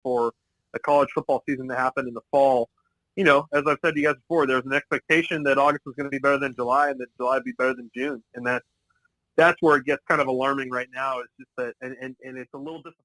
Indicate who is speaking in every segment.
Speaker 1: for the college football season to happen in the fall. You know, as I've said to you guys before, there's an expectation that August was going to be better than July and that July would be better than June. And that's where it gets kind of alarming right now. It's just that, and it's a little disappointing.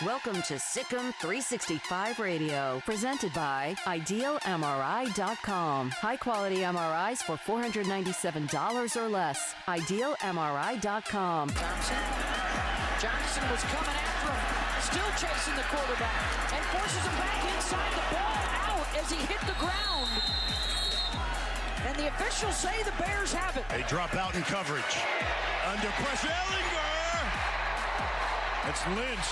Speaker 2: Welcome to Sikkim 365 Radio, presented by IdealMRI.com. High-quality MRIs for $497 or less. IdealMRI.com.
Speaker 3: Johnson was coming after him, still chasing the quarterback, and forces him back inside. The ball out as he hit the ground. And the officials say the Bears have it.
Speaker 4: They drop out in coverage. Under pressure, Ellinger! It's Lynch.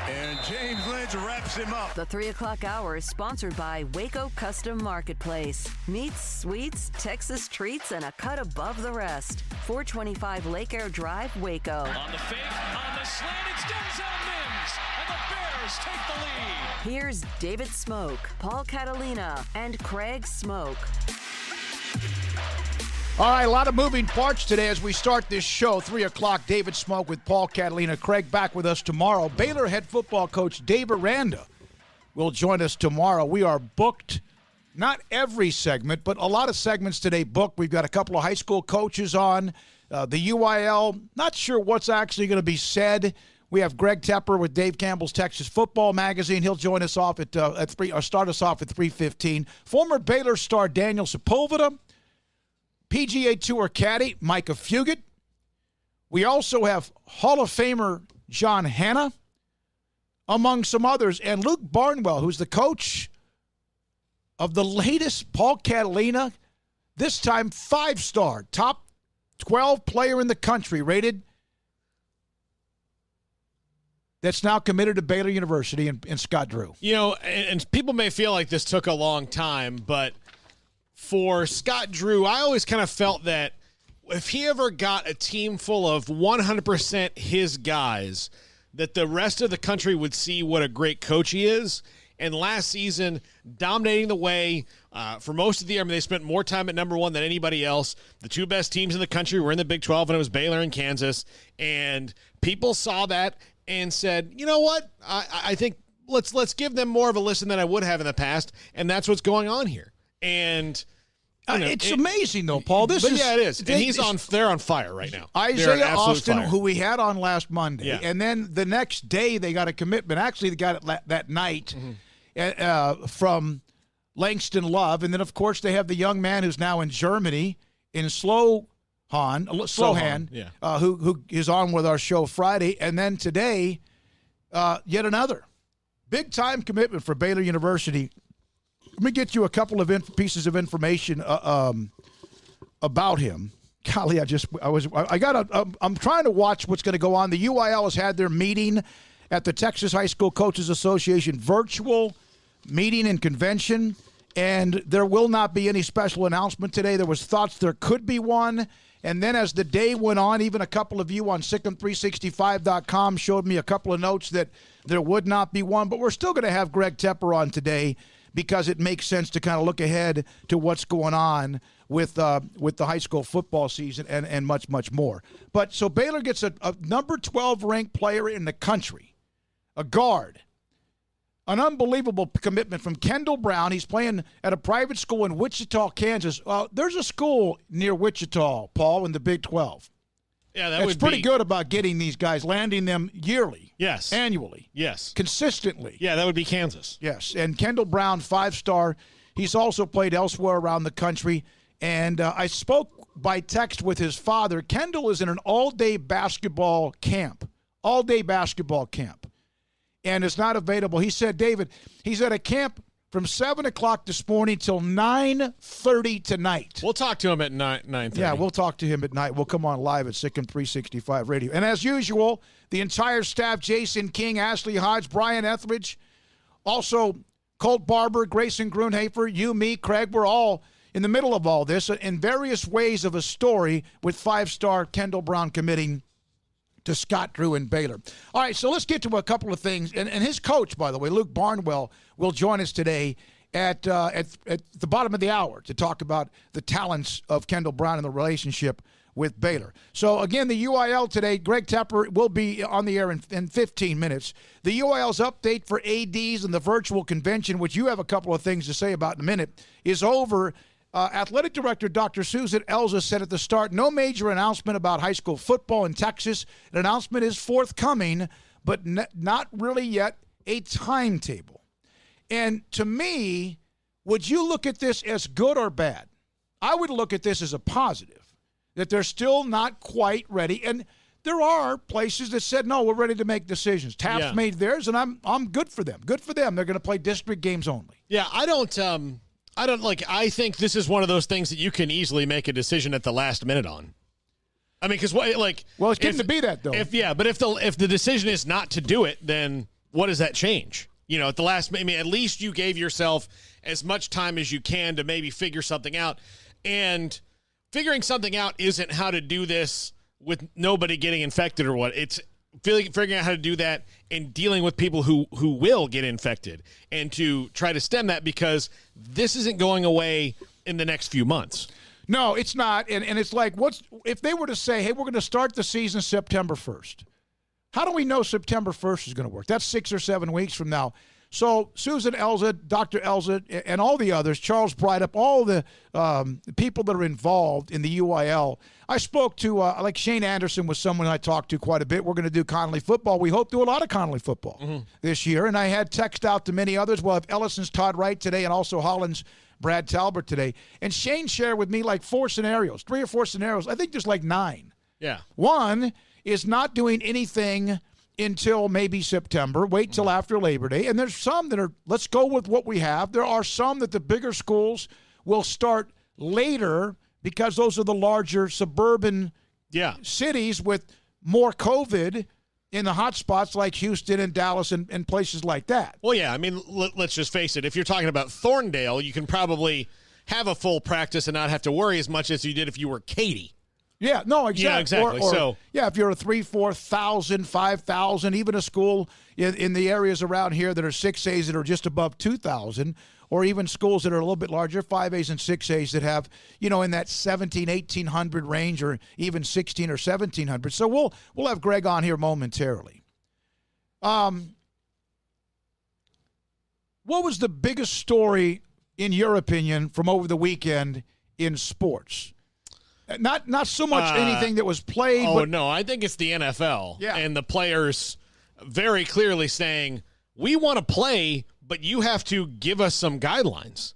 Speaker 4: And James Lynch wraps him up.
Speaker 2: The 3 o'clock hour is sponsored by Waco Custom Marketplace. Meats, sweets, Texas treats, and a cut above the rest. 425 Lake Air Drive, Waco.
Speaker 5: On the fake, on the slant, it's Denzel Mims, and the Bears take the lead.
Speaker 2: Here's David Smoke, Paul Catalina, and Craig Smoke.
Speaker 6: All right, a lot of moving parts today as we start this show. 3 o'clock, David Smoke with Paul Catalina. Craig back with us tomorrow. Baylor head football coach Dave Aranda will join us tomorrow. We are booked, not every segment, but a lot of segments today booked. We've got a couple of high school coaches on. The UIL, not sure what's actually going to be said. We have Greg Tepper with Dave Campbell's Texas Football Magazine. He'll join us off at 3, or start us off at 3:15. Former Baylor star Daniel Sepulveda. PGA Tour caddy Micah Fugit. We also have Hall of Famer John Hanna, among some others, and Luke Barnwell, who's the coach of the latest Paul Catalina, this time 5-star, top 12 player in the country, rated, that's now committed to Baylor University and Scott Drew.
Speaker 7: You know, and people may feel like this took a long time, but for Scott Drew, I always kind of felt that if he ever got a team full of 100% his guys, that the rest of the country would see what a great coach he is. And last season, dominating the way for most of the year. I mean, they spent more time at number one than anybody else. The two best teams in the country were in the Big 12, and it was Baylor and Kansas. And people saw that and said, you know what? I think let's give them more of a listen than I would have in the past. And that's what's going on here. And
Speaker 6: it's amazing, though, Paul. It is.
Speaker 7: And they're on fire right now.
Speaker 6: Isaiah Austin, who we had on last Monday, and then the next day they got a commitment. Actually, they got it that night from Langston Love. And then, of course, they have the young man who's now in Germany, in Slohan, who is on with our show Friday. And then today, yet another big-time commitment for Baylor University. Let me get you a couple of pieces of information about him. Golly, I'm trying to watch what's going to go on. The UIL has had their meeting at the Texas High School Coaches Association virtual meeting and convention, and there will not be any special announcement today. There was thoughts there could be one, and then as the day went on, even a couple of you on Sikkim365.com showed me a couple of notes that there would not be one, but we're still going to have Greg Tepper on today, because it makes sense to kind of look ahead to what's going on with the high school football season and much, much more. But so Baylor gets a number 12 ranked player in the country, a guard, an unbelievable commitment from Kendall Brown. He's playing at a private school in Wichita, Kansas. There's a school near Wichita, Paul, in the Big 12.
Speaker 7: Yeah,
Speaker 6: it's pretty good about getting these guys, landing them yearly.
Speaker 7: Yes.
Speaker 6: Annually.
Speaker 7: Yes.
Speaker 6: Consistently.
Speaker 7: Yeah, that would be Kansas.
Speaker 6: Yes. And Kendall Brown, 5-star. He's also played elsewhere around the country. And I spoke by text with his father. Kendall is in an all-day basketball camp. All-day basketball camp. And it's not available. He said, David, he's at a camp from 7 o'clock this morning till 9:30 tonight.
Speaker 7: We'll talk to him at 9:30.
Speaker 6: Yeah, we'll talk to him at night. We'll come on live at Sikkim 365 Radio. And as usual, the entire staff, Jason King, Ashley Hodge, Brian Etheridge, also Colt Barber, Grayson Grunhafer, you, me, Craig, we're all in the middle of all this in various ways of a story with five-star Kendall Brown committing to Scott Drew and Baylor. All right, so let's get to a couple of things. And his coach, by the way, Luke Barnwell, will join us today at the bottom of the hour to talk about the talents of Kendall Brown and the relationship with Baylor. So, again, the UIL today, Greg Tepper will be on the air in 15 minutes. The UIL's update for ADs and the virtual convention, which you have a couple of things to say about in a minute, is over. Athletic Director Dr. Susan Elza said at the start, no major announcement about high school football in Texas. An announcement is forthcoming, but not really yet a timetable. And to me, would you look at this as good or bad? I would look at this as a positive, that they're still not quite ready. And there are places that said, no, we're ready to make decisions. Taft's made theirs, and I'm good for them. Good for them. They're going to play district games only.
Speaker 7: Yeah, I think this is one of those things that you can easily make a decision at the last minute on. I mean, because
Speaker 6: well, it's getting to be that though.
Speaker 7: But if the decision is not to do it, then what does that change? At the last, I mean, at least you gave yourself as much time as you can to maybe figure something out. And figuring something out isn't how to do this with nobody getting infected or what. It's figuring out how to do that and dealing with people who will get infected and to try to stem that, because this isn't going away in the next few months.
Speaker 6: No, it's not. And it's like, if they were to say, hey, we're going to start the season September 1st. How do we know September 1st is going to work? That's 6 or 7 weeks from now. So Susan Elza, Dr. Elza, and all the others, Charles Breidup, all the people that are involved in the UIL. I spoke to, like Shane Anderson was someone I talked to quite a bit. We're going to do Connolly football. We hope to do a lot of Connolly football this year. And I had text out to many others. We'll have Ellison's Todd Wright today and also Holland's Brad Talbert today. And Shane shared with me like 3 or 4 scenarios. I think there's like 9.
Speaker 7: Yeah.
Speaker 6: One is not doing anything until maybe September, wait till after Labor Day. And there's some that are, let's go with what we have. There are some that the bigger schools will start later because those are the larger suburban cities with more COVID in the hot spots like Houston and Dallas and places like that.
Speaker 7: Well, yeah, I mean, let's just face it. If you're talking about Thorndale, you can probably have a full practice and not have to worry as much as you did if you were Katy.
Speaker 6: Yeah, no, exactly.
Speaker 7: Yeah, exactly.
Speaker 6: Or, if you're a 3,000, 4,000, 5,000, even a school in the areas around here that are 6As that are just above 2,000, or even schools that are a little bit larger, 5As and 6As that have, in that 1,700, 1,800 range, or even 1,600 or 1,700. So we'll have Greg on here momentarily. What was the biggest story, in your opinion, from over the weekend in sports? Not so much anything that was played.
Speaker 7: Oh, no, I think it's the NFL.
Speaker 6: Yeah.
Speaker 7: And the players very clearly saying, we want to play, but you have to give us some guidelines.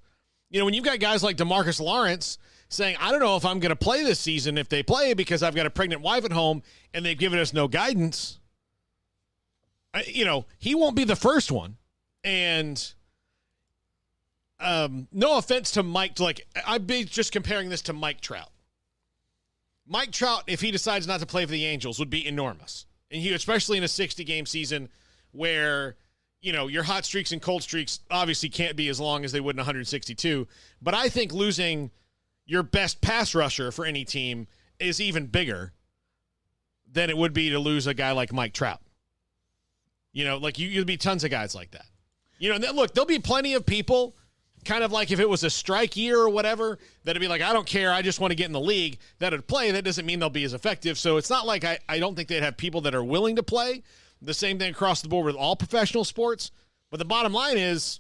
Speaker 7: When you've got guys like DeMarcus Lawrence saying, I don't know if I'm going to play this season if they play because I've got a pregnant wife at home and they've given us no guidance. He won't be the first one. And no offense to Mike, I'd be just comparing this to Mike Trout. Mike Trout, if he decides not to play for the Angels, would be enormous. And especially in a 60-game season where, your hot streaks and cold streaks obviously can't be as long as they would in 162. But I think losing your best pass rusher for any team is even bigger than it would be to lose a guy like Mike Trout. You'd be tons of guys like that. Look, there'll be plenty of people, kind of like if it was a strike year or whatever, that'd be like, I don't care, I just want to get in the league, that'd play. That doesn't mean they'll be as effective. So it's not like I don't think they'd have people that are willing to play. The same thing across the board with all professional sports. But the bottom line is,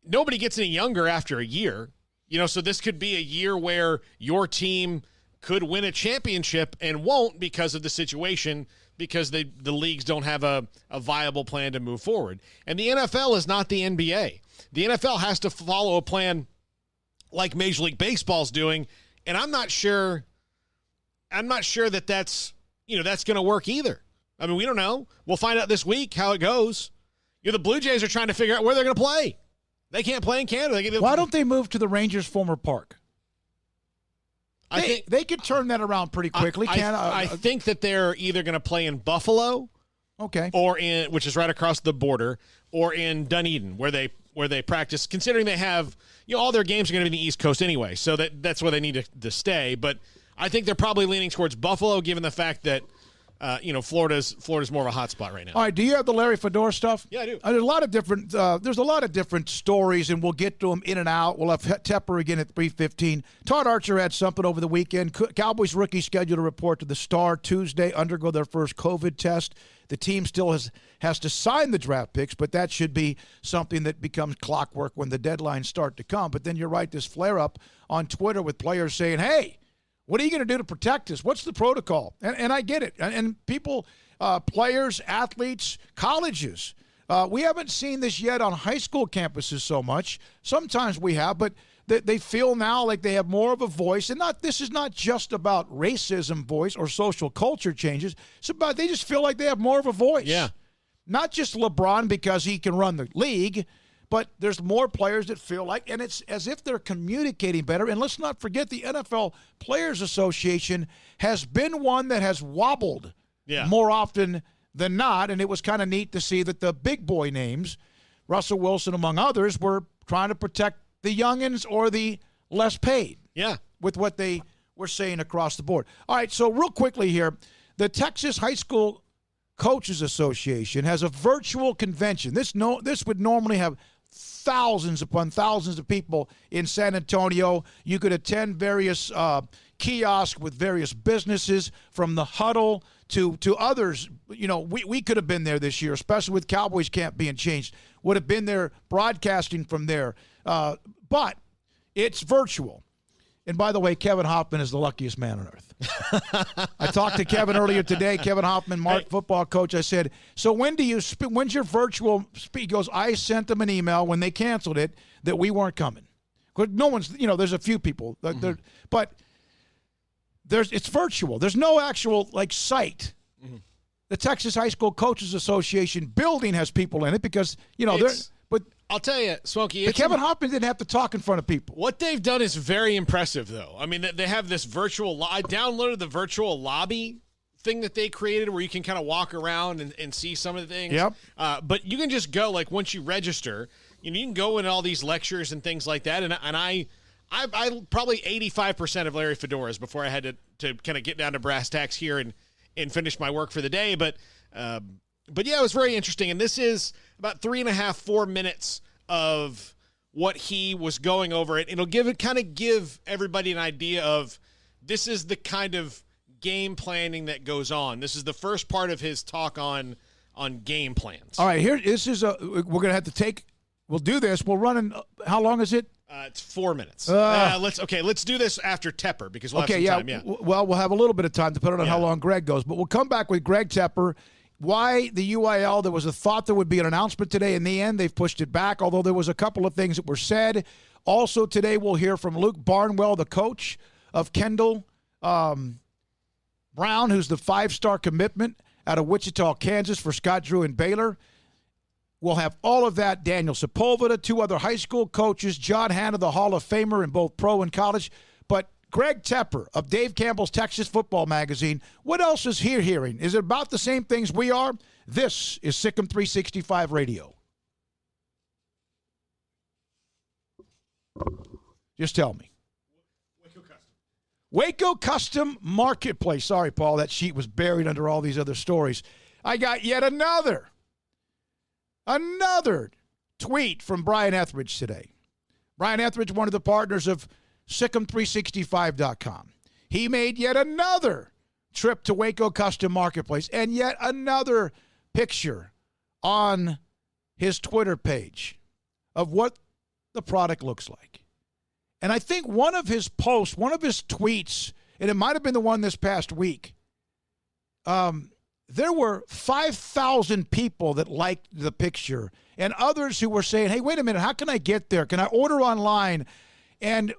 Speaker 7: nobody gets any younger after a year. So this could be a year where your team could win a championship and won't because of the situation, because the leagues don't have a viable plan to move forward. And the NFL is not the NBA. The NFL has to follow a plan like Major League Baseball's doing, and I'm not sure that that's going to work either. I mean, we don't know. We'll find out this week how it goes. The Blue Jays are trying to figure out where they're going to play. They can't play in Canada.
Speaker 6: Why don't they move to the Rangers' former park? I think they could turn that around pretty quickly.
Speaker 7: I think that they're either going to play in Buffalo,
Speaker 6: okay,
Speaker 7: or which is right across the border, or in Dunedin, where they practice, considering they have, all their games are going to be in the East Coast anyway, so that's where they need to stay. But I think they're probably leaning towards Buffalo, given the fact that Florida's more of a hot spot right now.
Speaker 6: All right, do you have the Larry Fedora stuff?
Speaker 7: Yeah, I do.
Speaker 6: There's a lot of different stories, and we'll get to them in and out. We'll have Tepper again at 3:15. Todd Archer had something over the weekend. Cowboys rookie scheduled to report to the Star Tuesday, undergo their first COVID test. The team still has to sign the draft picks, but that should be something that becomes clockwork when the deadlines start to come. But then you're right, this flare-up on Twitter with players saying, hey, what are you going to do to protect us? What's the protocol? And I get it. And people, players, athletes, colleges, we haven't seen this yet on high school campuses so much. Sometimes we have, but they feel now like they have more of a voice. And this is not just about racism voice or social culture changes. It's about they just feel like they have more of a voice.
Speaker 7: Yeah.
Speaker 6: Not just LeBron because he can run the league, but there's more players that feel like, and it's as if they're communicating better. And let's not forget the NFL Players Association has been one that has wobbled more often than not. And it was kind of neat to see that the big boy names, Russell Wilson among others, were trying to protect the youngins or the less paid.
Speaker 7: Yeah.
Speaker 6: With what they were saying across the board. All right, so real quickly here, the Texas High School Coaches Association has a virtual convention. This would normally have thousands upon thousands of people in San Antonio. You could attend various kiosks with various businesses, from the Huddle to others. We could have been there this year, especially with Cowboys camp being changed. Would have been there broadcasting from there. But it's virtual. And by the way, Kevin Hoffman is the luckiest man on earth. I talked to Kevin earlier today, Kevin Hoffman, football coach. I said, so when's your virtual speak? He goes, I sent them an email when they canceled it that we weren't coming. No one's, there's a few people, but it's virtual. There's no actual site. Mm-hmm. The Texas High School Coaches Association building has people in it because, but
Speaker 7: I'll tell you, Smokey.
Speaker 6: Kevin Hoffman didn't have to talk in front of people.
Speaker 7: What they've done is very impressive, though. I mean, they have this virtual. I downloaded the virtual lobby thing that they created, where you can kind of walk around and see some of the things.
Speaker 6: Yep.
Speaker 7: But you can just go once you register. You can go in all these lectures and things like that. And I probably 85% of Larry Fedora's before I had to kind of get down to brass tacks here and finish my work for the day. But yeah, it was very interesting. And this is about 3.5-4 minutes of what he was going over. It'll give everybody an idea of this is the kind of game planning that goes on. This is the first part of his talk on game plans.
Speaker 6: All right, we're going to have to take. We'll do this. We'll run in. How long is it?
Speaker 7: It's 4 minutes. Let's do this after Tepper because we'll have some time. Yeah.
Speaker 6: Well, we'll have a little bit of time depending on how long Greg goes, but we'll come back with Greg Tepper. Why the UIL? There was a thought there would be an announcement today. In the end, they've pushed it back, although there was a couple of things that were said. Also today, we'll hear from Luke Barnwell, the coach of Kendall Brown, who's the 5-star commitment out of Wichita, Kansas for Scott Drew and Baylor. We'll have all of that. Daniel Sepulveda, 2 other high school coaches, John Hanna, the Hall of Famer in both pro and college. But Greg Tepper of Dave Campbell's Texas Football Magazine, what else is he hearing? Is it about the same things we are? This is Sikkim 365 Radio. Just tell me. Waco Custom Marketplace. Sorry, Paul, that sheet was buried under all these other stories. I got yet another tweet from Brian Etheridge today. Brian Etheridge, one of the partners of Sikkim365.com. He made yet another trip to Waco Custom Marketplace and yet another picture on his Twitter page of what the product looks like. And I think one of his posts, one of his tweets, and it might have been the one this past week, there were 5,000 people that liked the picture and others who were saying, hey, wait a minute, how can I get there? Can I order online? And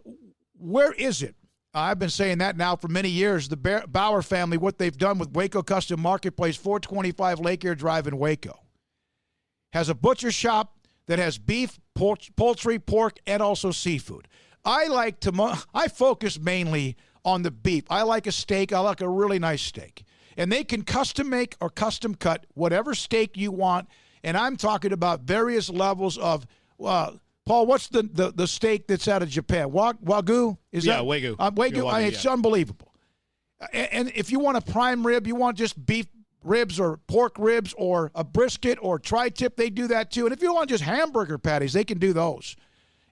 Speaker 6: where is it? I've been saying that now for many years. The Bauer family, what they've done with Waco Custom Marketplace, 425 Lake Air Drive in Waco, has a butcher shop that has beef, poultry, pork, and also seafood. I focus mainly on the beef. I like a steak. I like a really nice steak. And they can custom make or custom cut whatever steak you want And I'm talking about various levels of, Paul, what's the steak that's out of Japan? Wagyu?
Speaker 7: Wagyu.
Speaker 6: Wagyu.
Speaker 7: Wagyu,
Speaker 6: It's unbelievable. And if you want a prime rib, you want just beef ribs or pork ribs or a brisket or tri-tip, they do that too. And if you want just hamburger patties, they can do those.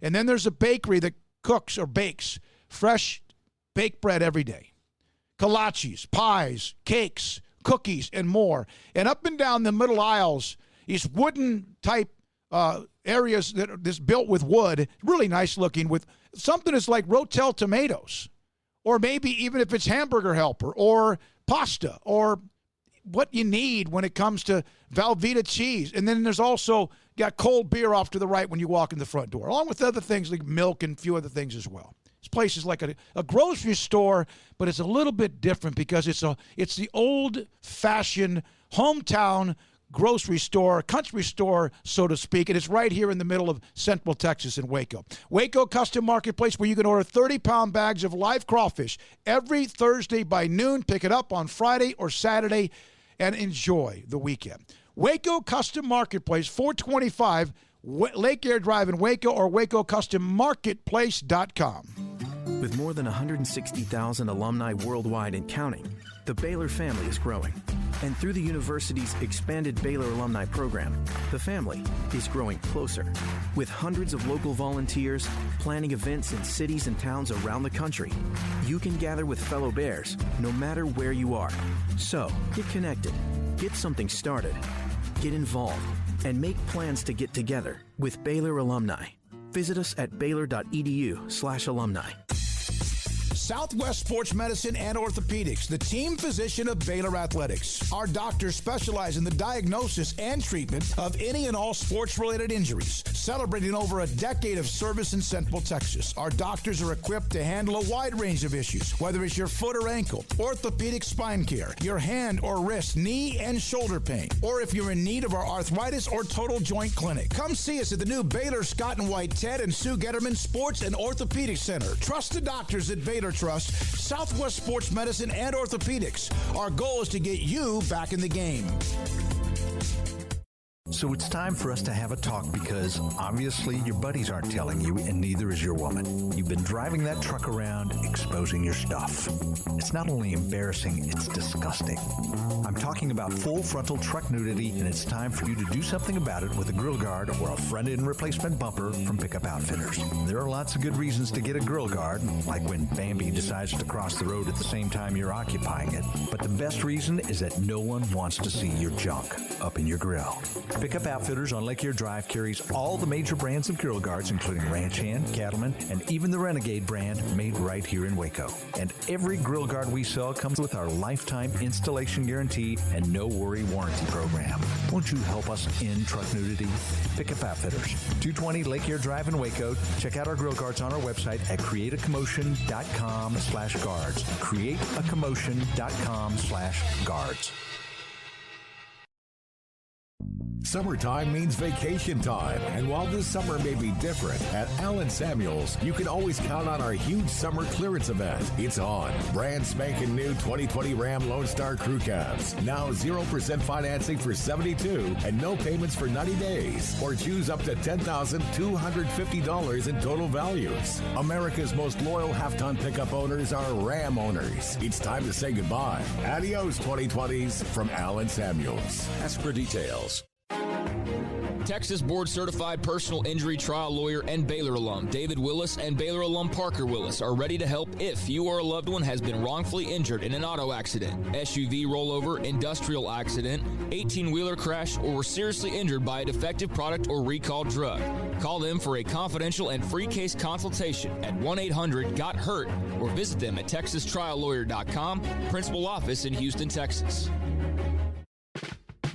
Speaker 6: And then there's a bakery that cooks or bakes fresh baked bread every day. Kolaches, pies, cakes, cookies, and more. And up and down the middle aisles, these wooden type areas that are this built with wood, really nice looking, with something that's like Rotel tomatoes. Or maybe even if it's hamburger helper or pasta or what you need when it comes to Velveeta cheese. And then there's also got cold beer off to the right when you walk in the front door, along with other things like milk and a few other things as well. This place is like a grocery store, but it's a little bit different because it's the old-fashioned hometown grocery store, country store, so to speak, and it's right here in the middle of Central Texas in Waco. Waco Custom Marketplace, where you can order 30-pound bags of live crawfish every Thursday by noon. Pick it up on Friday or Saturday and enjoy the weekend. Waco Custom Marketplace, 425 Lake Air Drive in Waco, or WacoCustomMarketplace.com.
Speaker 8: With more than 160,000 alumni worldwide and counting, the Baylor family is growing. And through the university's expanded Baylor alumni program, the family is growing closer. With hundreds of local volunteers planning events in cities and towns around the country, you can gather with fellow Bears no matter where you are. So, get connected, get something started, get involved, and make plans to get together with Baylor alumni. Visit us at baylor.edu/alumni.
Speaker 6: Southwest Sports Medicine and Orthopedics, the team physician of Baylor Athletics. Our doctors specialize in the diagnosis and treatment of any and all sports-related injuries. Celebrating over a decade of service in Central Texas, our doctors are equipped to handle a wide range of issues, whether it's your foot or ankle, orthopedic spine care, your hand or wrist, knee and shoulder pain, or if you're in need of our arthritis or total joint clinic. Come see us at the new Baylor Scott and White Ted and Sue Getterman Sports and Orthopedic Center. Trust the doctors at Baylor Trust, Southwest Sports Medicine and Orthopedics. Our goal is to get you back in the game.
Speaker 9: So it's time for us to have a talk, because obviously your buddies aren't telling you, and neither is your woman. You've been driving that truck around, exposing your stuff. It's not only embarrassing, it's disgusting. I'm talking about full frontal truck nudity, and it's time for you to do something about it with a grill guard or a front-end replacement bumper from Pickup Outfitters. There are lots of good reasons to get a grill guard, like when Bambi decides to cross the road at the same time you're occupying it. But the best reason is that no one wants to see your junk up in your grill. Pickup Outfitters on Lake Air Drive carries all the major brands of grill guards, including Ranch Hand, Cattleman, and even the Renegade brand, made right here in Waco. And every grill guard we sell comes with our lifetime installation guarantee and no-worry warranty program. Won't you help us end truck nudity? Pickup Outfitters, 220 Lake Air Drive in Waco. Check out our grill guards on our website at createacommotion.com/guards. createacommotion.com/guards.
Speaker 10: Summertime means vacation time, and while this summer may be different, at Allen Samuels, you can always count on our huge summer clearance event. It's on. Brand spanking new 2020 Ram Lone Star Crew Cabs. Now 0% financing for 72 and no payments for 90 days. Or choose up to $10,250 in total values. America's most loyal half-ton pickup owners are Ram owners. It's time to say goodbye. Adios, 2020s, from Allen Samuels. Ask for details.
Speaker 11: Texas Board Certified Personal Injury Trial Lawyer and Baylor alum David Willis and Baylor alum Parker Willis are ready to help if you or a loved one has been wrongfully injured in an auto accident, SUV rollover, industrial accident, 18-wheeler crash, or were seriously injured by a defective product or recalled drug. Call them for a confidential and free case consultation at 1-800-GOT-HURT or visit them at texastriallawyer.com, principal office in Houston, Texas.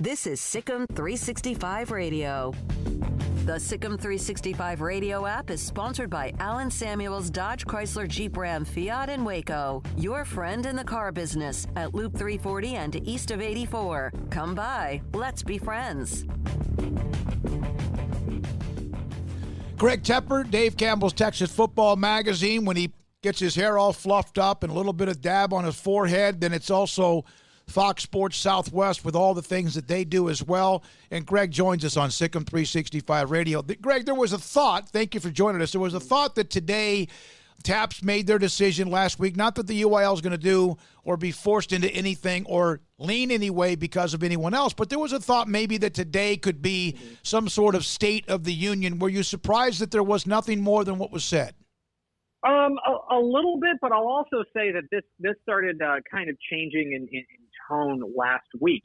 Speaker 2: This is Sikkim 365 Radio. The Sikkim 365 Radio app is sponsored by Allen Samuels Dodge Chrysler Jeep Ram Fiat in Waco, your friend in the car business at Loop 340 and east of 84. Come by. Let's be friends.
Speaker 6: Greg Tepper, Dave Campbell's Texas Football Magazine. When he gets his hair all fluffed up and a little bit of dab on his forehead, then it's also Fox Sports Southwest with all the things that they do as well. And Greg joins us on Sikkim 365 Radio. Greg, there was a thought, thank you for joining us, there was a thought that today TAPS made their decision last week, not that the UIL is going to do or be forced into anything or lean any way because of anyone else, but there was a thought maybe that today could be some sort of state of the union. Were you surprised that there was nothing more than what was said?
Speaker 12: A little bit, but I'll also say that this started kind of changing in tone last week.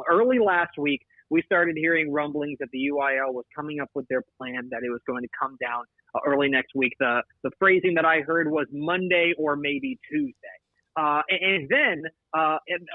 Speaker 12: Early last week, we started hearing rumblings that the UIL was coming up with their plan, that it was going to come down early next week. The phrasing that I heard was Monday or maybe Tuesday. And then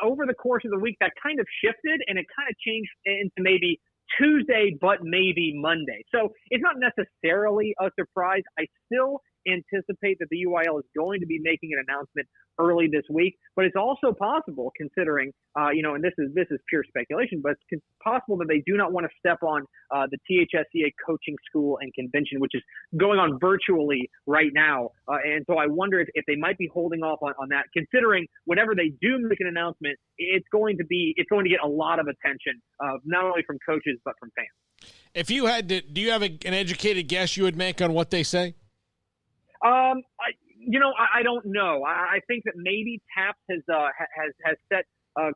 Speaker 12: over the course of the week, that kind of shifted, and it kind of changed into maybe Tuesday, but maybe Monday. So it's not necessarily a surprise. I still anticipate that the UIL is going to be making an announcement early this week, but it's also possible, considering, and this is pure speculation, but it's possible that they do not want to step on the THSCA coaching school and convention, which is going on virtually right now. And so I wonder if they might be holding off on that, considering whenever they do make an announcement, it's going to get a lot of attention, not only from coaches, but from fans.
Speaker 7: If you had to, do you have an educated guess you would make on what they say?
Speaker 12: I don't know. I think that maybe TAPS has set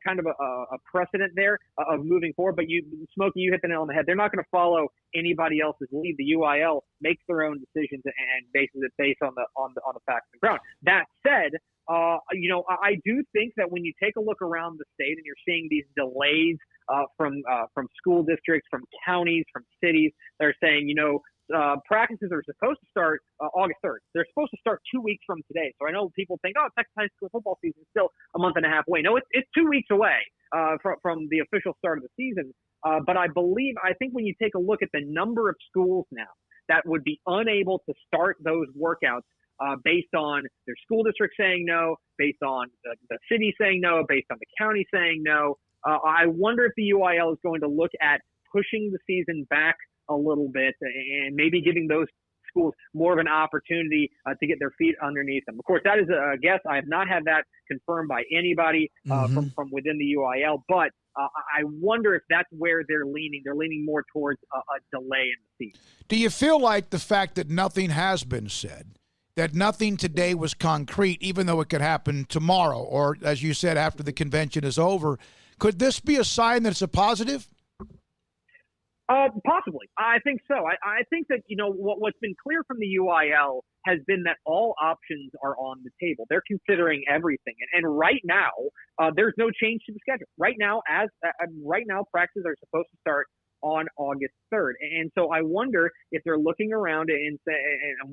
Speaker 12: kind of a precedent there of moving forward. But Smokey, you hit the nail on the head. They're not going to follow anybody else's lead. The UIL makes their own decisions and bases it based on the facts and ground. That said, I do think that when you take a look around the state and you're seeing these delays from school districts, from counties, from cities, they're saying, practices are supposed to start August 3rd. They're supposed to start 2 weeks from today. So I know people think, Texas high school football season is still a month and a half away. No, it's 2 weeks away from the official start of the season. But I think when you take a look at the number of schools now that would be unable to start those workouts based on their school district saying no, based on the city saying no, based on the county saying no, I wonder if the UIL is going to look at pushing the season back a little bit and maybe giving those schools more of an opportunity to get their feet underneath them. Of course, that is a guess. I have not had that confirmed by anybody from within the UIL, but I wonder if that's where they're leaning. They're leaning more towards a delay in the season.
Speaker 6: Do you feel like the fact that nothing has been said, that nothing today was concrete, even though it could happen tomorrow or, as you said, after the convention is over, could this be a sign that it's a positive?
Speaker 12: Possibly. I think so. I think that, what's been clear from the UIL has been that all options are on the table. They're considering everything. And right now, there's no change to the schedule. Right now, practices are supposed to start on August 3rd. And so I wonder if they're looking around and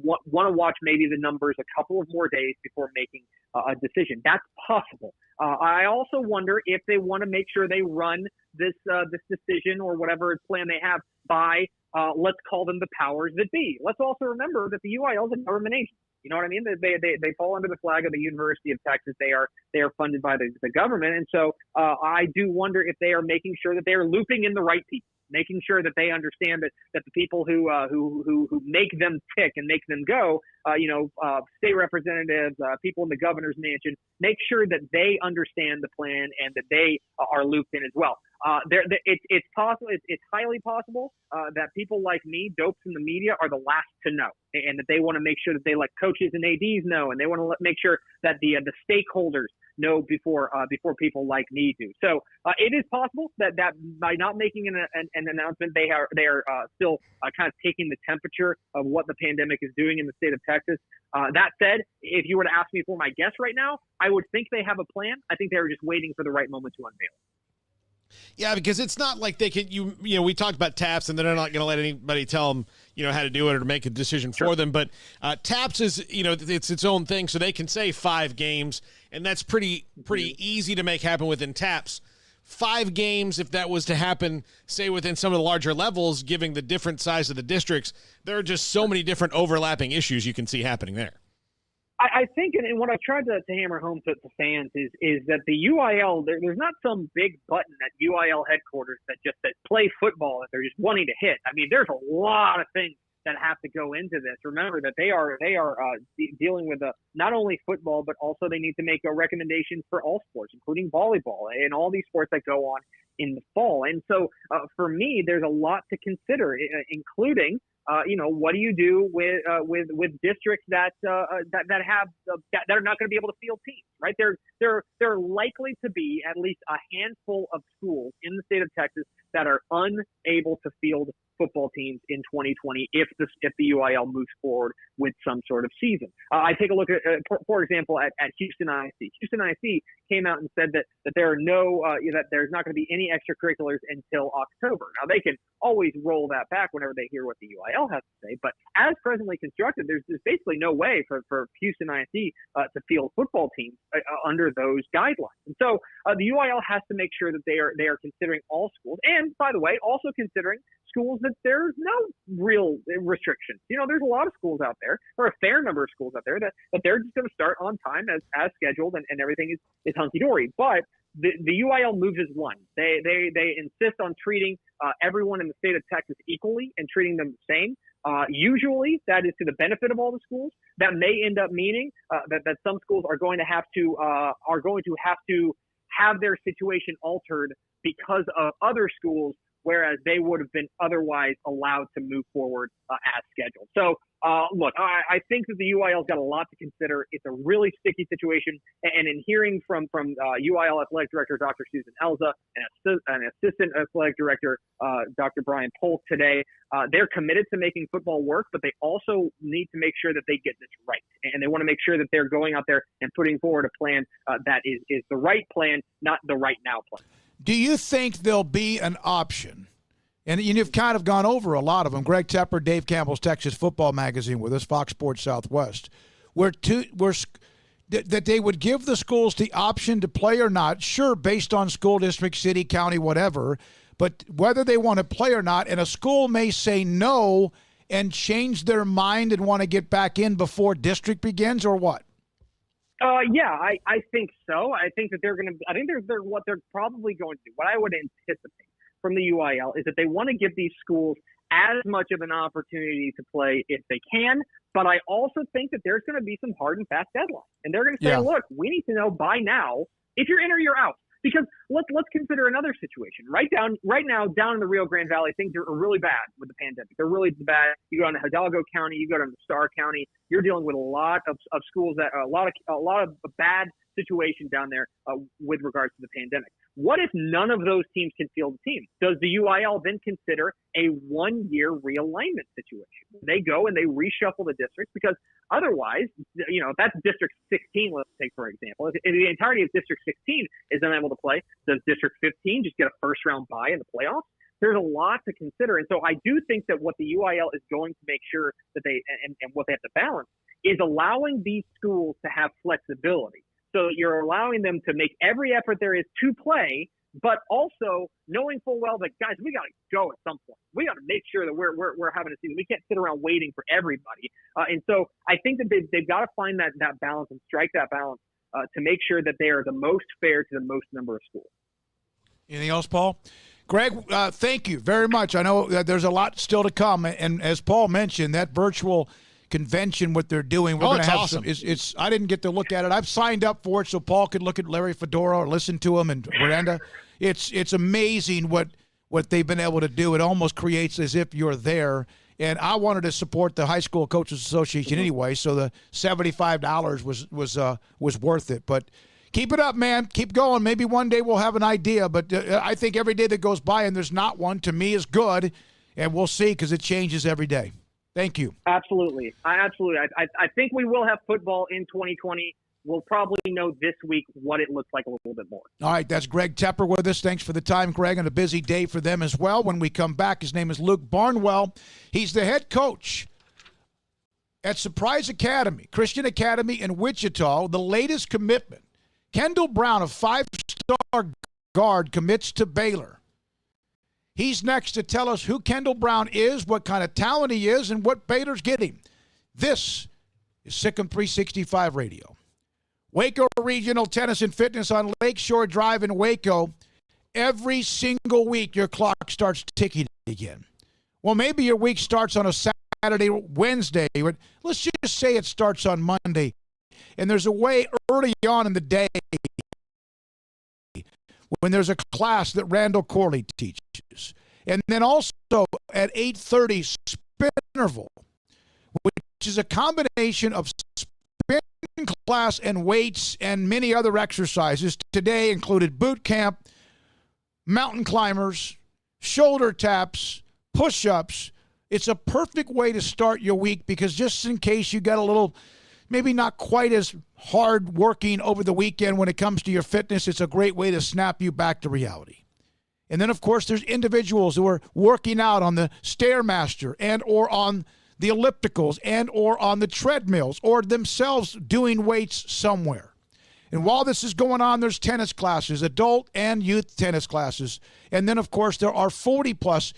Speaker 12: want to watch maybe the numbers a couple of more days before making a decision. That's possible. I also wonder if they want to make sure they run this decision or whatever plan they have by, let's call them the powers that be. Let's also remember that the UIL is a government agency. You know what I mean? They fall under the flag of the University of Texas. They are funded by the government. And so I do wonder if they are making sure that they are looping in the right people, making sure that they understand that the people who make them tick and make them go, state representatives, people in the governor's mansion, make sure that they understand the plan and that they are looped in as well. It's possible. It's highly possible that people like me, dopes in the media, are the last to know, and that they want to make sure that they let coaches and ADs know, and they want to make sure that the stakeholders know before people like me do. So it is possible that by not making an announcement, they are still kind of taking the temperature of what the pandemic is doing in the state of Texas. That said, if you were to ask me for my guess right now, I would think they have a plan. I think they were just waiting for the right moment to unveil it.
Speaker 7: Yeah, because it's not like they can, we talked about TAPS and they're not going to let anybody tell them, how to do it or to make a decision for them. But TAPS is, it's its own thing. So they can say 5 games, and that's pretty easy to make happen within TAPS. 5 games, if that was to happen, say within some of the larger levels, giving the different size of the districts, there are just so many different overlapping issues you can see happening there.
Speaker 12: I think, and what I've tried to hammer home to fans is that the UIL, there's not some big button at UIL headquarters that just says play football that they're just wanting to hit. I mean, there's a lot of things that have to go into this. Remember that they are dealing with not only football, but also they need to make recommendations for all sports, including volleyball and all these sports that go on in the fall. And so for me, there's a lot to consider, including what do you do with districts that are not going to be able to field teams, right? There are likely to be at least a handful of schools in the state of Texas that are unable to field football teams in 2020 if the UIL moves forward with some sort of season. I take a look at, for example, at Houston ISD. Houston ISD came out and said that there are that there's not going to be any extracurriculars until October. Now they can always roll that back whenever they hear what the UIL has to say, but as presently constructed, there's basically no way for Houston ISD to field football teams under those guidelines. And so the UIL has to make sure that they are considering all schools, and by the way, also considering schools that there's no real restrictions. There's a lot of schools out there, or a fair number of schools out there that they're just going to start on time as scheduled, and everything is hunky-dory. But the UIL moves as one. They insist on treating everyone in the state of Texas equally and treating them the same. Usually that is to the benefit of all the schools. That may end up meaning that some schools are going to have to have their situation altered because of other schools, whereas they would have been otherwise allowed to move forward as scheduled. So, look, I think that the UIL's got a lot to consider. It's a really sticky situation. And in hearing from UIL Athletic Director Dr. Susan Elza and Assistant Athletic Director Dr. Brian Polk today, they're committed to making football work, but they also need to make sure that they get this right. And they want to make sure that they're going out there and putting forward a plan that is the right plan, not the right now plan.
Speaker 6: Do you think there'll be an option? And you've kind of gone over a lot of them. Greg Tepper, Dave Campbell's Texas Football Magazine with us, Fox Sports Southwest, that they would give the schools the option to play or not, sure, based on school district, city, county, whatever, but whether they want to play or not, and a school may say no and change their mind and want to get back in before district begins, or what?
Speaker 12: Yeah, I think so. I think that they're what they're probably going to do. What I would anticipate from the UIL is that they want to give these schools as much of an opportunity to play if they can, but I also think that there's going to be some hard and fast deadlines. And they're going to say, look, we need to know by now if you're in or you're out. Because let's consider another situation. Right now, down in the Rio Grande Valley, things are really bad with the pandemic. They're really bad. You go down to Hidalgo County, you go down to Starr County. You're dealing with a lot of schools that a lot of bad situation down there with regards to the pandemic. What if none of those teams can field a team? Does the UIL then consider a one-year realignment situation? They go and they reshuffle the districts, because otherwise, if that's District 16, let's take for example, if the entirety of District 16 is unable to play, does District 15 just get a first-round bye in the playoffs? There's a lot to consider. And so I do think that what the UIL is going to make sure that and what they have to balance is allowing these schools to have flexibility. So you're allowing them to make every effort there is to play, but also knowing full well that, guys, we got to go at some point. We got to make sure that we're having a season. We can't sit around waiting for everybody. And so I think that they've got to find that balance and strike that balance to make sure that they are the most fair to the most number of schools.
Speaker 6: Anything else, Paul? Greg, thank you very much. I know that there's a lot still to come. And as Paul mentioned, that virtual convention, what they're doing, we're going to have
Speaker 7: awesome.
Speaker 6: I didn't get to look at it. I've signed up for it so Paul could look at Larry Fedora or listen to him and Miranda. It's amazing what they've been able to do. It almost creates as if you're there. And I wanted to support the High School Coaches Association anyway, so the $75 was worth it. But keep it up, man. Keep going. Maybe one day we'll have an idea. But I think every day that goes by and there's not one, to me, is good. And we'll see, because it changes every day. Thank you.
Speaker 12: Absolutely. I think we will have football in 2020. We'll probably know this week what it looks like a little bit more.
Speaker 6: All right, that's Greg Tepper with us. Thanks for the time, Greg, and a busy day for them as well. When we come back, his name is Luke Barnwell. He's the head coach at Surprise Academy, Christian Academy in Wichita. The latest commitment, Kendall Brown, a 5-star guard, commits to Baylor. He's next to tell us who Kendall Brown is, what kind of talent he is, and what Baylor's getting. This is Sikkim 365 Radio. Waco Regional Tennis and Fitness on Lakeshore Drive in Waco. Every single week your clock starts ticking again. Well, maybe your week starts on a Saturday, Wednesday. Let's just say it starts on Monday. And there's a way early on in the day when there's a class that Randall Corley teaches. And then also at 8:30, spin interval, which is a combination of spin class and weights and many other exercises. Today included boot camp, mountain climbers, shoulder taps, push-ups. It's a perfect way to start your week because just in case you got a little, maybe not quite as hard working over the weekend when it comes to your fitness, it's a great way to snap you back to reality. And then, of course, there's individuals who are working out on the Stairmaster and or on the ellipticals and or on the treadmills or themselves doing weights somewhere. And while this is going on, there's tennis classes, adult and youth tennis classes. And then, of course, there are 40-plus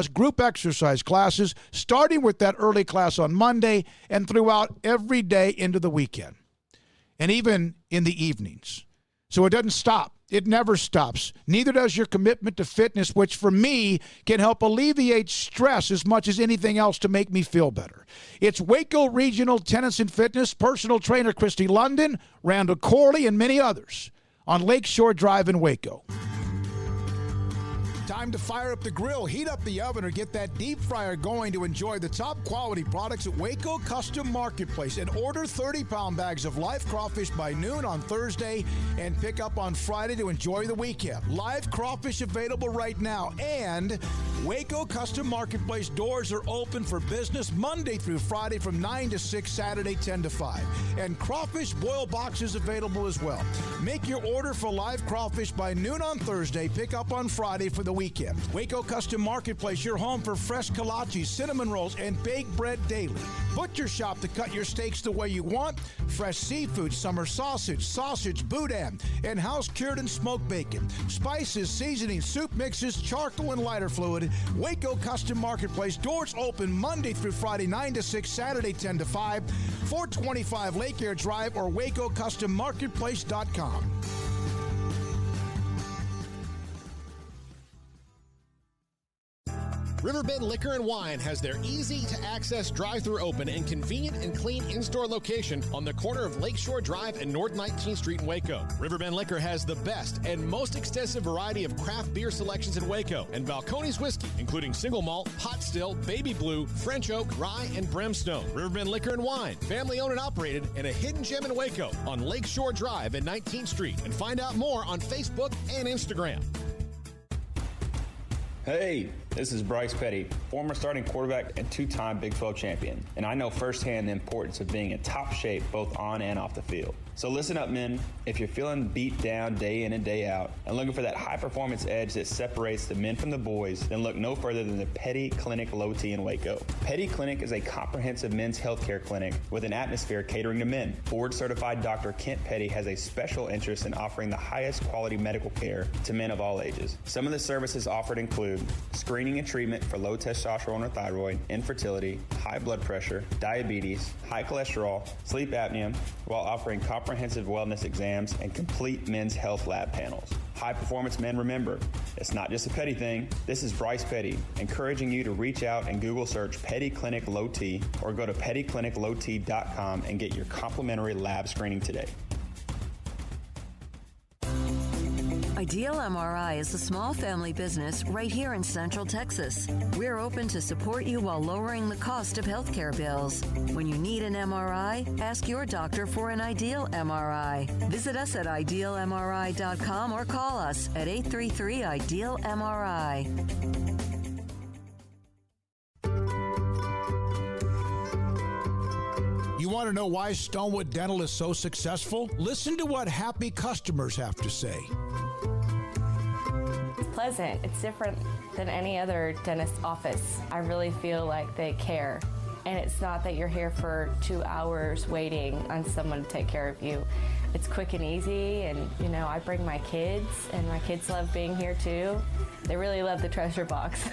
Speaker 6: group exercise classes, starting with that early class on Monday and throughout every day into the weekend, and even in the evenings. So it doesn't stop. It never stops. Neither does your commitment to fitness, which for me can help alleviate stress as much as anything else to make me feel better. It's Waco Regional Tennis and Fitness, personal trainer Christy London, Randall Corley, and many others on Lakeshore Drive in Waco. Time to fire up the grill, heat up the oven, or get that deep fryer going to enjoy the top quality products at Waco Custom Marketplace. And order 30-pound bags of live crawfish by noon on Thursday and pick up on Friday to enjoy the weekend. Live crawfish available right now. And Waco Custom Marketplace doors are open for business Monday through Friday from 9 to 6, Saturday 10 to 5. And crawfish boil boxes available as well. Make your order for live crawfish by noon on Thursday. Pick up on Friday for the weekend. Waco Custom Marketplace, your home for fresh kolaches, cinnamon rolls, and baked bread daily. Butcher shop to cut your steaks the way you want. Fresh seafood, summer sausage, boudin, and house-cured and smoked bacon. Spices, seasonings, soup mixes, charcoal, and lighter fluid. Waco Custom Marketplace, doors open Monday through Friday, 9 to 6, Saturday 10 to 5, 425 Lake Air Drive or WacoCustomMarketplace.com.
Speaker 7: Riverbend Liquor and Wine has their easy-to-access drive-thru open and convenient and clean in-store location on the corner of Lakeshore Drive and North 19th Street in Waco. Riverbend Liquor has the best and most extensive variety of craft beer selections in Waco and Balcones whiskey, including single malt, pot still, baby blue, French oak, rye, and brimstone. Riverbend Liquor and Wine, family-owned and operated, and a hidden gem in Waco on Lakeshore Drive and 19th Street. And find out more on Facebook and Instagram.
Speaker 13: Hey, this is Bryce Petty, former starting quarterback and two-time Big 12 champion, and I know firsthand the importance of being in top shape both on and off the field. So listen up, men. If you're feeling beat down day in and day out and looking for that high-performance edge that separates the men from the boys, then look no further than the Petty Clinic Low T in Waco. Petty Clinic is a comprehensive men's healthcare clinic with an atmosphere catering to men. Board-certified Dr. Kent Petty has a special interest in offering the highest quality medical care to men of all ages. Some of the services offered include screening and treatment for low testosterone or thyroid, infertility, high blood pressure, diabetes, high cholesterol, sleep apnea, while offering comprehensive wellness exams and complete men's health lab panels. High performance men, remember, it's not just a Petty thing. This is Bryce Petty, encouraging you to reach out and Google search Petty Clinic Low T or go to pettycliniclowt.com and get your complimentary lab screening today.
Speaker 2: Ideal MRI is a small family business right here in Central Texas. We're open to support you while lowering the cost of healthcare bills. When you need an MRI, ask your doctor for an Ideal MRI. Visit us at idealmri.com or call us at 833-IDEAL-MRI.
Speaker 6: You want to know why Stonewood Dental is so successful? Listen to what happy customers have to say.
Speaker 14: Pleasant. It's different than any other dentist office. I really feel like they care. And it's not that you're here for 2 hours waiting on someone to take care of you. It's quick and easy, and I bring my kids, and my kids love being here too. They really love the treasure box.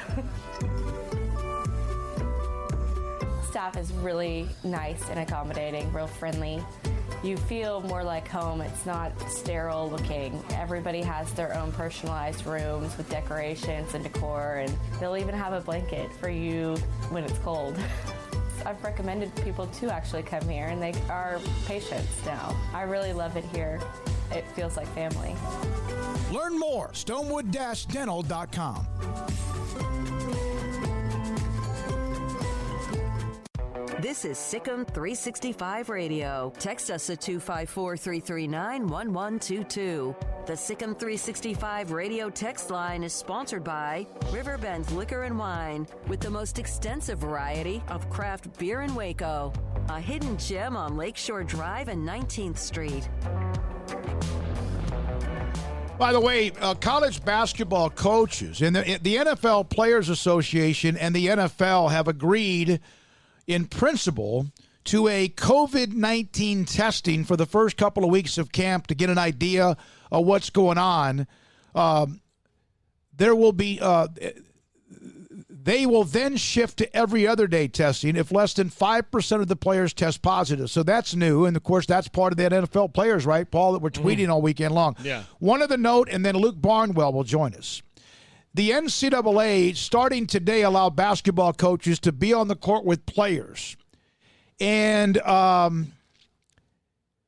Speaker 14: Staff is really nice and accommodating, real friendly. you feel more like home. It's not sterile looking. Everybody has their own personalized rooms with decorations and decor, and they'll even have a blanket for you when it's cold. I've recommended people to actually come here, and they are patients now. I really love it here. It feels like family.
Speaker 6: Learn more, stonewood-dental.com.
Speaker 2: This is Sikkim 365 Radio. Text us at 254-339-1122. The Sikkim 365 Radio text line is sponsored by Riverbend Liquor and Wine, with the most extensive variety of craft beer in Waco. A hidden gem on Lakeshore Drive and 19th Street.
Speaker 6: By the way, college basketball coaches and the NFL Players Association and the NFL have agreed in principle to a COVID-19 testing for the first couple of weeks of camp to get an idea of what's going on. There will be they will then shift to every other day testing if less than 5% of the players test positive. So that's new. And, of course, that's part of the NFL players, right, Paul, that we're tweeting all weekend long.
Speaker 7: Yeah.
Speaker 6: One other note, and then Luke Barnwell will join us. The NCAA, starting today, allow basketball coaches to be on the court with players. And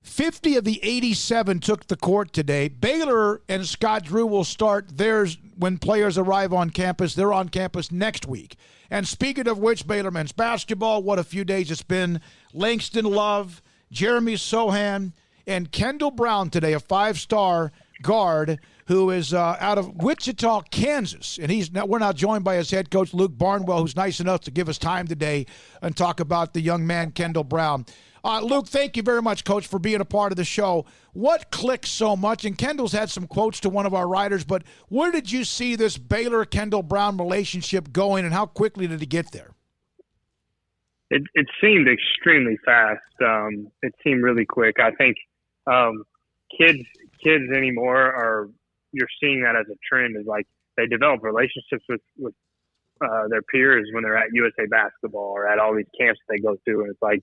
Speaker 6: 50 of the 87 took the court today. Baylor and Scott Drew will start theirs when players arrive on campus. They're on campus next week. And speaking of which, Baylor men's basketball, what a few days it's been. Langston Love, Jeremy Sohan, and Kendall Brown today, a 5-star guard who is out of Wichita, Kansas. And we're now joined by his head coach, Luke Barnwell, who's nice enough to give us time today and talk about the young man, Kendall Brown. Luke, thank you very much, Coach, for being a part of the show. What clicks so much? And Kendall's had some quotes to one of our writers, but where did you see this Baylor-Kendall Brown relationship going, and how quickly did it get there?
Speaker 1: It seemed extremely fast. It seemed really quick. I think kids anymore are – you're seeing that as a trend, is like they develop relationships with their peers when they're at USA Basketball or at all these camps they go to, and it's like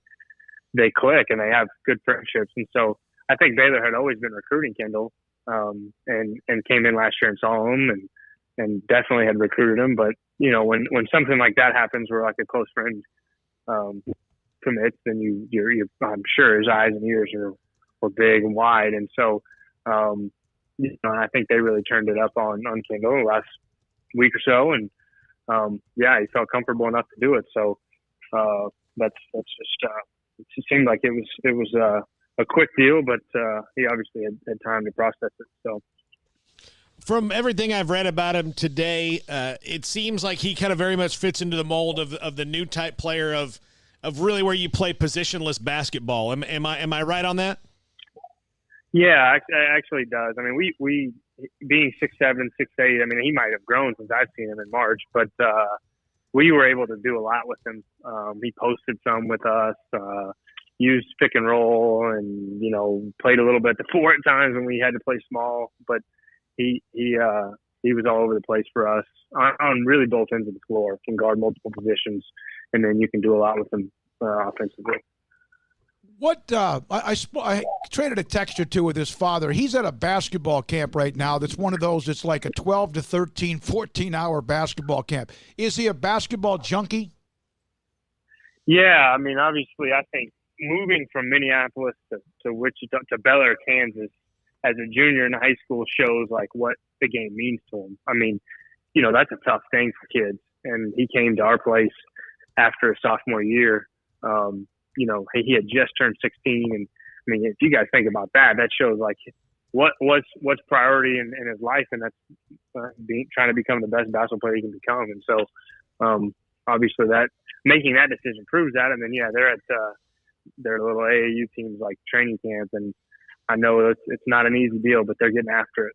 Speaker 1: they click and they have good friendships. And so I think Baylor had always been recruiting Kendall, and came in last year and saw him and definitely had recruited him. But you know, when something like that happens, where like a close friend commits, then you're I'm sure his eyes and ears were big and wide, and so. You know, I think they really turned it up on Kendall the last week or so, and he felt comfortable enough to do it. So that's just it seemed like it was a quick deal, but he obviously had time to process it. So
Speaker 7: from everything I've read about him today, it seems like he kind of very much fits into the mold of the new type player of really where you play positionless basketball. Am I right on that?
Speaker 1: Yeah, it actually does. I mean, we being 6'7", 6'8", I mean, he might have grown since I've seen him in March, but we were able to do a lot with him. He posted some with us, used pick and roll, and, you know, played a little bit the 4 at times when we had to play small, but he was all over the place for us on really both ends of the floor. Can guard multiple positions, and then you can do a lot with him offensively.
Speaker 6: What I traded a text or two with his father. He's at a basketball camp right now that's one of those that's like a 12 to 13, 14-hour basketball camp. Is he a basketball junkie?
Speaker 1: Yeah, I mean, obviously, I think moving from Minneapolis to Wichita to Baylor, Kansas, as a junior in high school shows like what the game means to him. I mean, you know, that's a tough thing for kids. And he came to our place after a sophomore year. You know, he had just turned 16, and I mean, if you guys think about that, that shows like what's priority in his life, and that's trying to become the best basketball player he can become. And so, obviously, that making that decision proves that. And then, they're at their little AAU teams like training camp, and I know it's not an easy deal, but they're getting after it.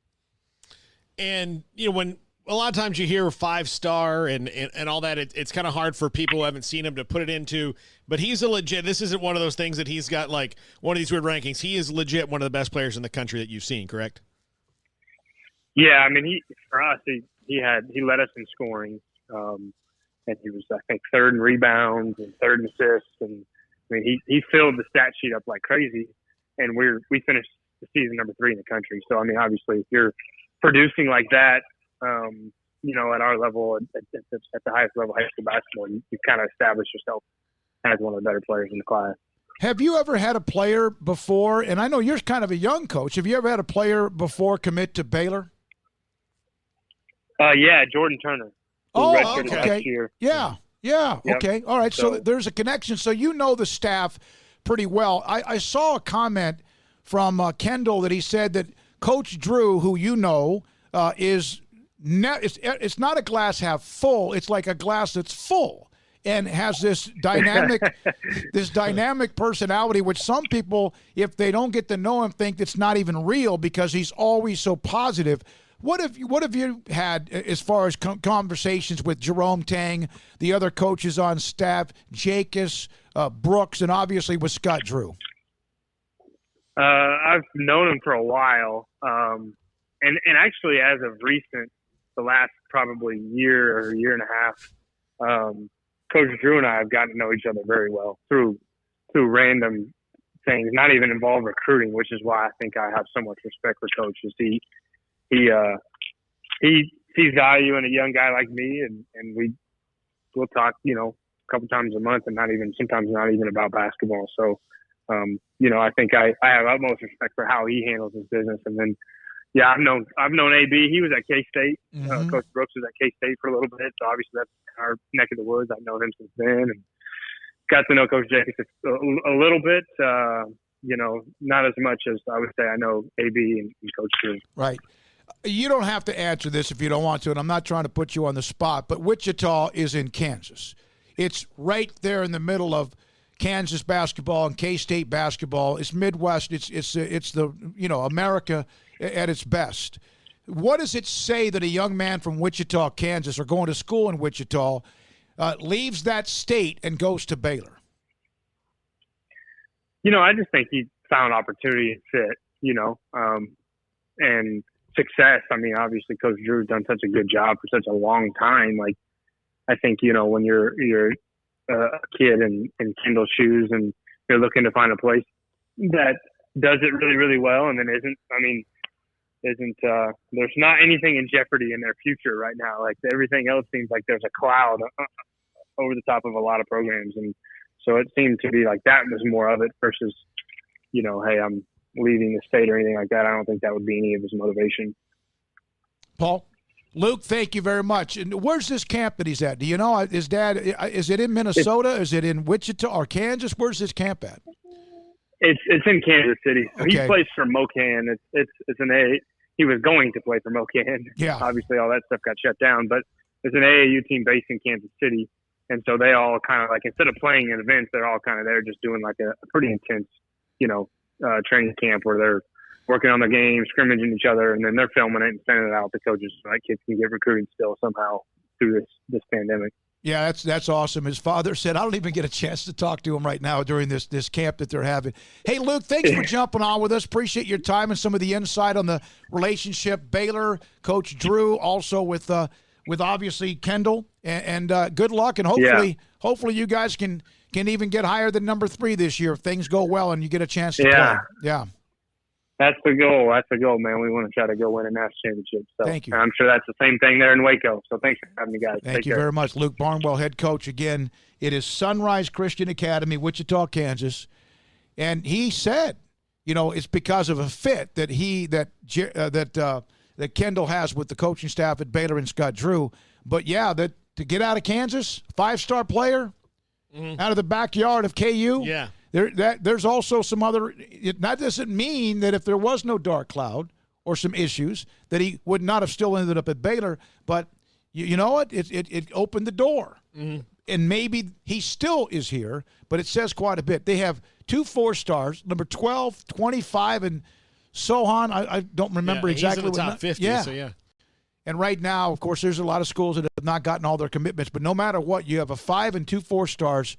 Speaker 7: And you know, when a lot of times you hear 5-star and all that, it's kind of hard for people who haven't seen him to put it into, but he's a legit, this isn't one of those things that he's got like one of these weird rankings. He is legit one of the best players in the country that you've seen, correct?
Speaker 1: Yeah. I mean, for us, he led us in scoring. And he was, I think, third in rebounds and third in assists. And I mean, he filled the stat sheet up like crazy.
Speaker 15: and we finished the season number 3 in the country. So I mean, obviously, if you're producing like that, at our level, at the highest level, high school basketball, you kind of establish yourself as one of the better players in the class.
Speaker 6: Have you ever had a player before, and I know you're kind of a young coach, have you ever had a player before commit to Baylor?
Speaker 15: Yeah, Jordan Turner.
Speaker 6: Oh, okay.
Speaker 15: Last year.
Speaker 6: Yeah,
Speaker 15: Yep.
Speaker 6: okay. All right, so there's a connection. So you know the staff pretty well. I saw a comment from Kendall that he said that Coach Drew, who you know, it's not a glass half full. It's like a glass that's full and has this dynamic personality, which some people, if they don't get to know him, think it's not even real because he's always so positive. What have you had as far as conversations with Jerome Tang, the other coaches on staff, Jacobs, Brooks, and obviously with Scott Drew?
Speaker 15: I've known him for a while, and actually as of recent, the last probably year or year and a half, Coach Drew and I have gotten to know each other very well through random things, not even involved recruiting, which is why I think I have so much respect for Coach. He sees value in a young guy like me, and we'll talk, a couple times a month, and sometimes not even about basketball. So, I think I have utmost respect for how he handles his business. And then, yeah, I've known AB. He was at K-State.
Speaker 6: Mm-hmm.
Speaker 15: Coach Brooks was at K-State for a little bit, so obviously that's our neck of the woods. I've known him since then, and got to know Coach Jacobs a little bit. Not as much as I would say I know AB and Coach Drew.
Speaker 6: Right. You don't have to answer this if you don't want to, and I'm not trying to put you on the spot, but Wichita is in Kansas. It's right there in the middle of Kansas basketball and K-State basketball. It's Midwest. It's the America at its best. What does it say that a young man from Wichita, Kansas, or going to school in Wichita, leaves that state and goes to Baylor?
Speaker 15: I just think he found opportunity and fit, and success. I mean, obviously Coach Drew's done such a good job for such a long time. Like, I think, when you're a kid in Kendall's shoes and you're looking to find a place that does it really, really well and then there's not anything in jeopardy in their future right now. Like, everything else seems like there's a cloud over the top of a lot of programs. And so it seemed to be like that was more of it versus, hey, I'm leaving the state or anything like that. I don't think that would be any of his motivation.
Speaker 6: Paul? Luke, thank you very much. And where's this camp that he's at? Do you know? His dad, is it in Minnesota? Is it in Wichita or Kansas? Where's this camp at?
Speaker 15: It's in Kansas City. So
Speaker 6: okay.
Speaker 15: He plays for MoKan. It's an A. He was going to play for MoKan.
Speaker 6: Yeah.
Speaker 15: Obviously, all that stuff got shut down. But it's an AAU team based in Kansas City. And so they all kind of, like, instead of playing in events, they're all kind of there just doing like a pretty intense, training camp where they're working on the game, scrimmaging each other, and then they're filming it and sending it out to coaches so that kids can get recruiting still somehow through this pandemic.
Speaker 6: Yeah, that's awesome. His father said, I don't even get a chance to talk to him right now during this camp that they're having. Hey, Luke, thanks for jumping on with us. Appreciate your time and some of the insight on the relationship. Baylor, Coach Drew, also with obviously Kendall, and good luck. And hopefully you guys can even get higher than number 3 this year if things go well and you get a chance to play. Yeah.
Speaker 15: That's the goal. That's the goal, man. We want to try to go win a national championship. So,
Speaker 6: thank you.
Speaker 15: And I'm sure that's the same thing there in Waco. So thanks for having me, guys.
Speaker 6: Thank you very much. Luke Barnwell, head coach. Again, it is Sunrise Christian Academy, Wichita, Kansas. And he said, it's because of a fit that that Kendall has with the coaching staff at Baylor and Scott Drew. But, yeah, that to get out of Kansas, 5-star player out of the backyard of KU.
Speaker 7: Yeah.
Speaker 6: There's also some other – that doesn't mean that if there was no dark cloud or some issues that he would not have still ended up at Baylor. But you know what? It opened the door.
Speaker 7: Mm-hmm.
Speaker 6: And maybe he still is here, but it says quite a bit. They have 2 4-stars, number 12, 25, and Sohan. I don't remember exactly.
Speaker 7: He's in the top 50, so yeah.
Speaker 6: And right now, of course, there's a lot of schools that have not gotten all their commitments. But no matter what, you have a 5 and 2 4-stars.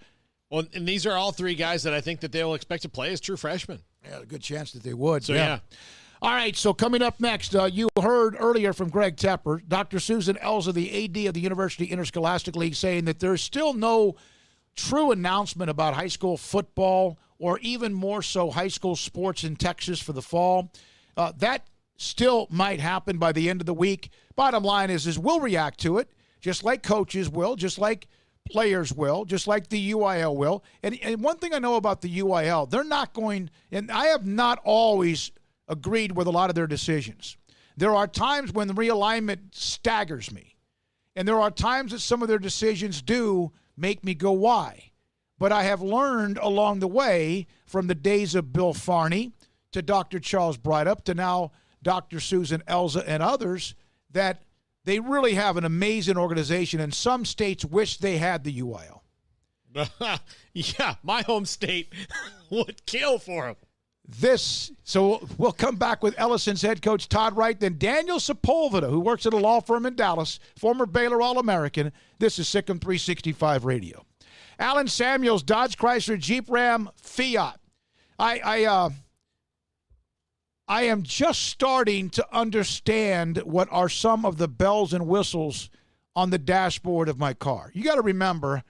Speaker 7: Well, and these are all 3 guys that I think that they'll expect to play as true freshmen.
Speaker 6: Yeah, a good chance that they would.
Speaker 7: So, yeah.
Speaker 6: All right, so coming up next, you heard earlier from Greg Tepper, Dr. Susan Elza, the AD of the University Interscholastic League, saying that there's still no true announcement about high school football or even more so high school sports in Texas for the fall. That still might happen by the end of the week. Bottom line is we'll react to it, just like coaches will, just like players will, just like the UIL will. And one thing I know about the UIL, they're not going, and I have not always agreed with a lot of their decisions. There are times when the realignment staggers me. And there are times that some of their decisions do make me go, why? But I have learned along the way, from the days of Bill Farney to Dr. Charles Breidup to now Dr. Susan Elza and others, that they really have an amazing organization, and some states wish they had the UIL.
Speaker 7: Yeah, my home state would kill for them.
Speaker 6: So we'll come back with Ellison's head coach Todd Wright, then Daniel Sepulveda, who works at a law firm in Dallas, former Baylor All-American. This is Sikkim 365 Radio. Alan Samuels, Dodge Chrysler Jeep Ram Fiat. I am just starting to understand what are some of the bells and whistles on the dashboard of my car. You got to remember,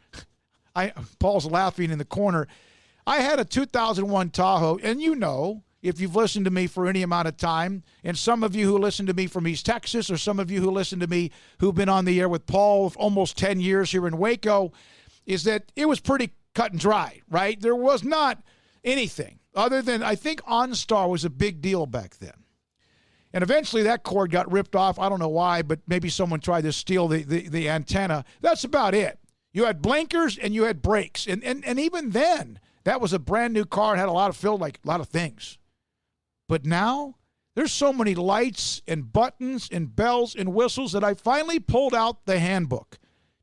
Speaker 6: Paul's laughing in the corner. I had a 2001 Tahoe, and you know, if you've listened to me for any amount of time, and some of you who listen to me from East Texas, or some of you who listen to me who've been on the air with Paul for almost 10 years here in Waco, is that it was pretty cut and dry, right? There was not anything other than, I think OnStar was a big deal back then. And eventually that cord got ripped off. I don't know why, but maybe someone tried to steal the antenna. That's about it. You had blinkers and you had brakes. And even then, that was a brand new car and had a lot of things. But now there's so many lights and buttons and bells and whistles that I finally pulled out the handbook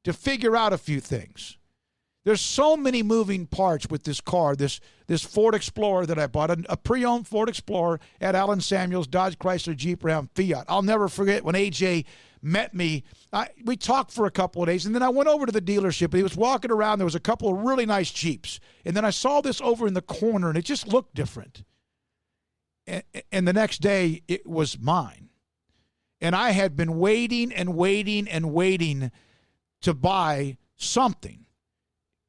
Speaker 6: to figure out a few things. There's so many moving parts with this car, this Ford Explorer that I bought, a pre-owned Ford Explorer at Alan Samuels, Dodge Chrysler Jeep Ram Fiat. I'll never forget when AJ met me. We talked for a couple of days, and then I went over to the dealership, and he was walking around. There was a couple of really nice Jeeps. And then I saw this over in the corner, and it just looked different. And the next day, it was mine. And I had been waiting and waiting and waiting to buy something.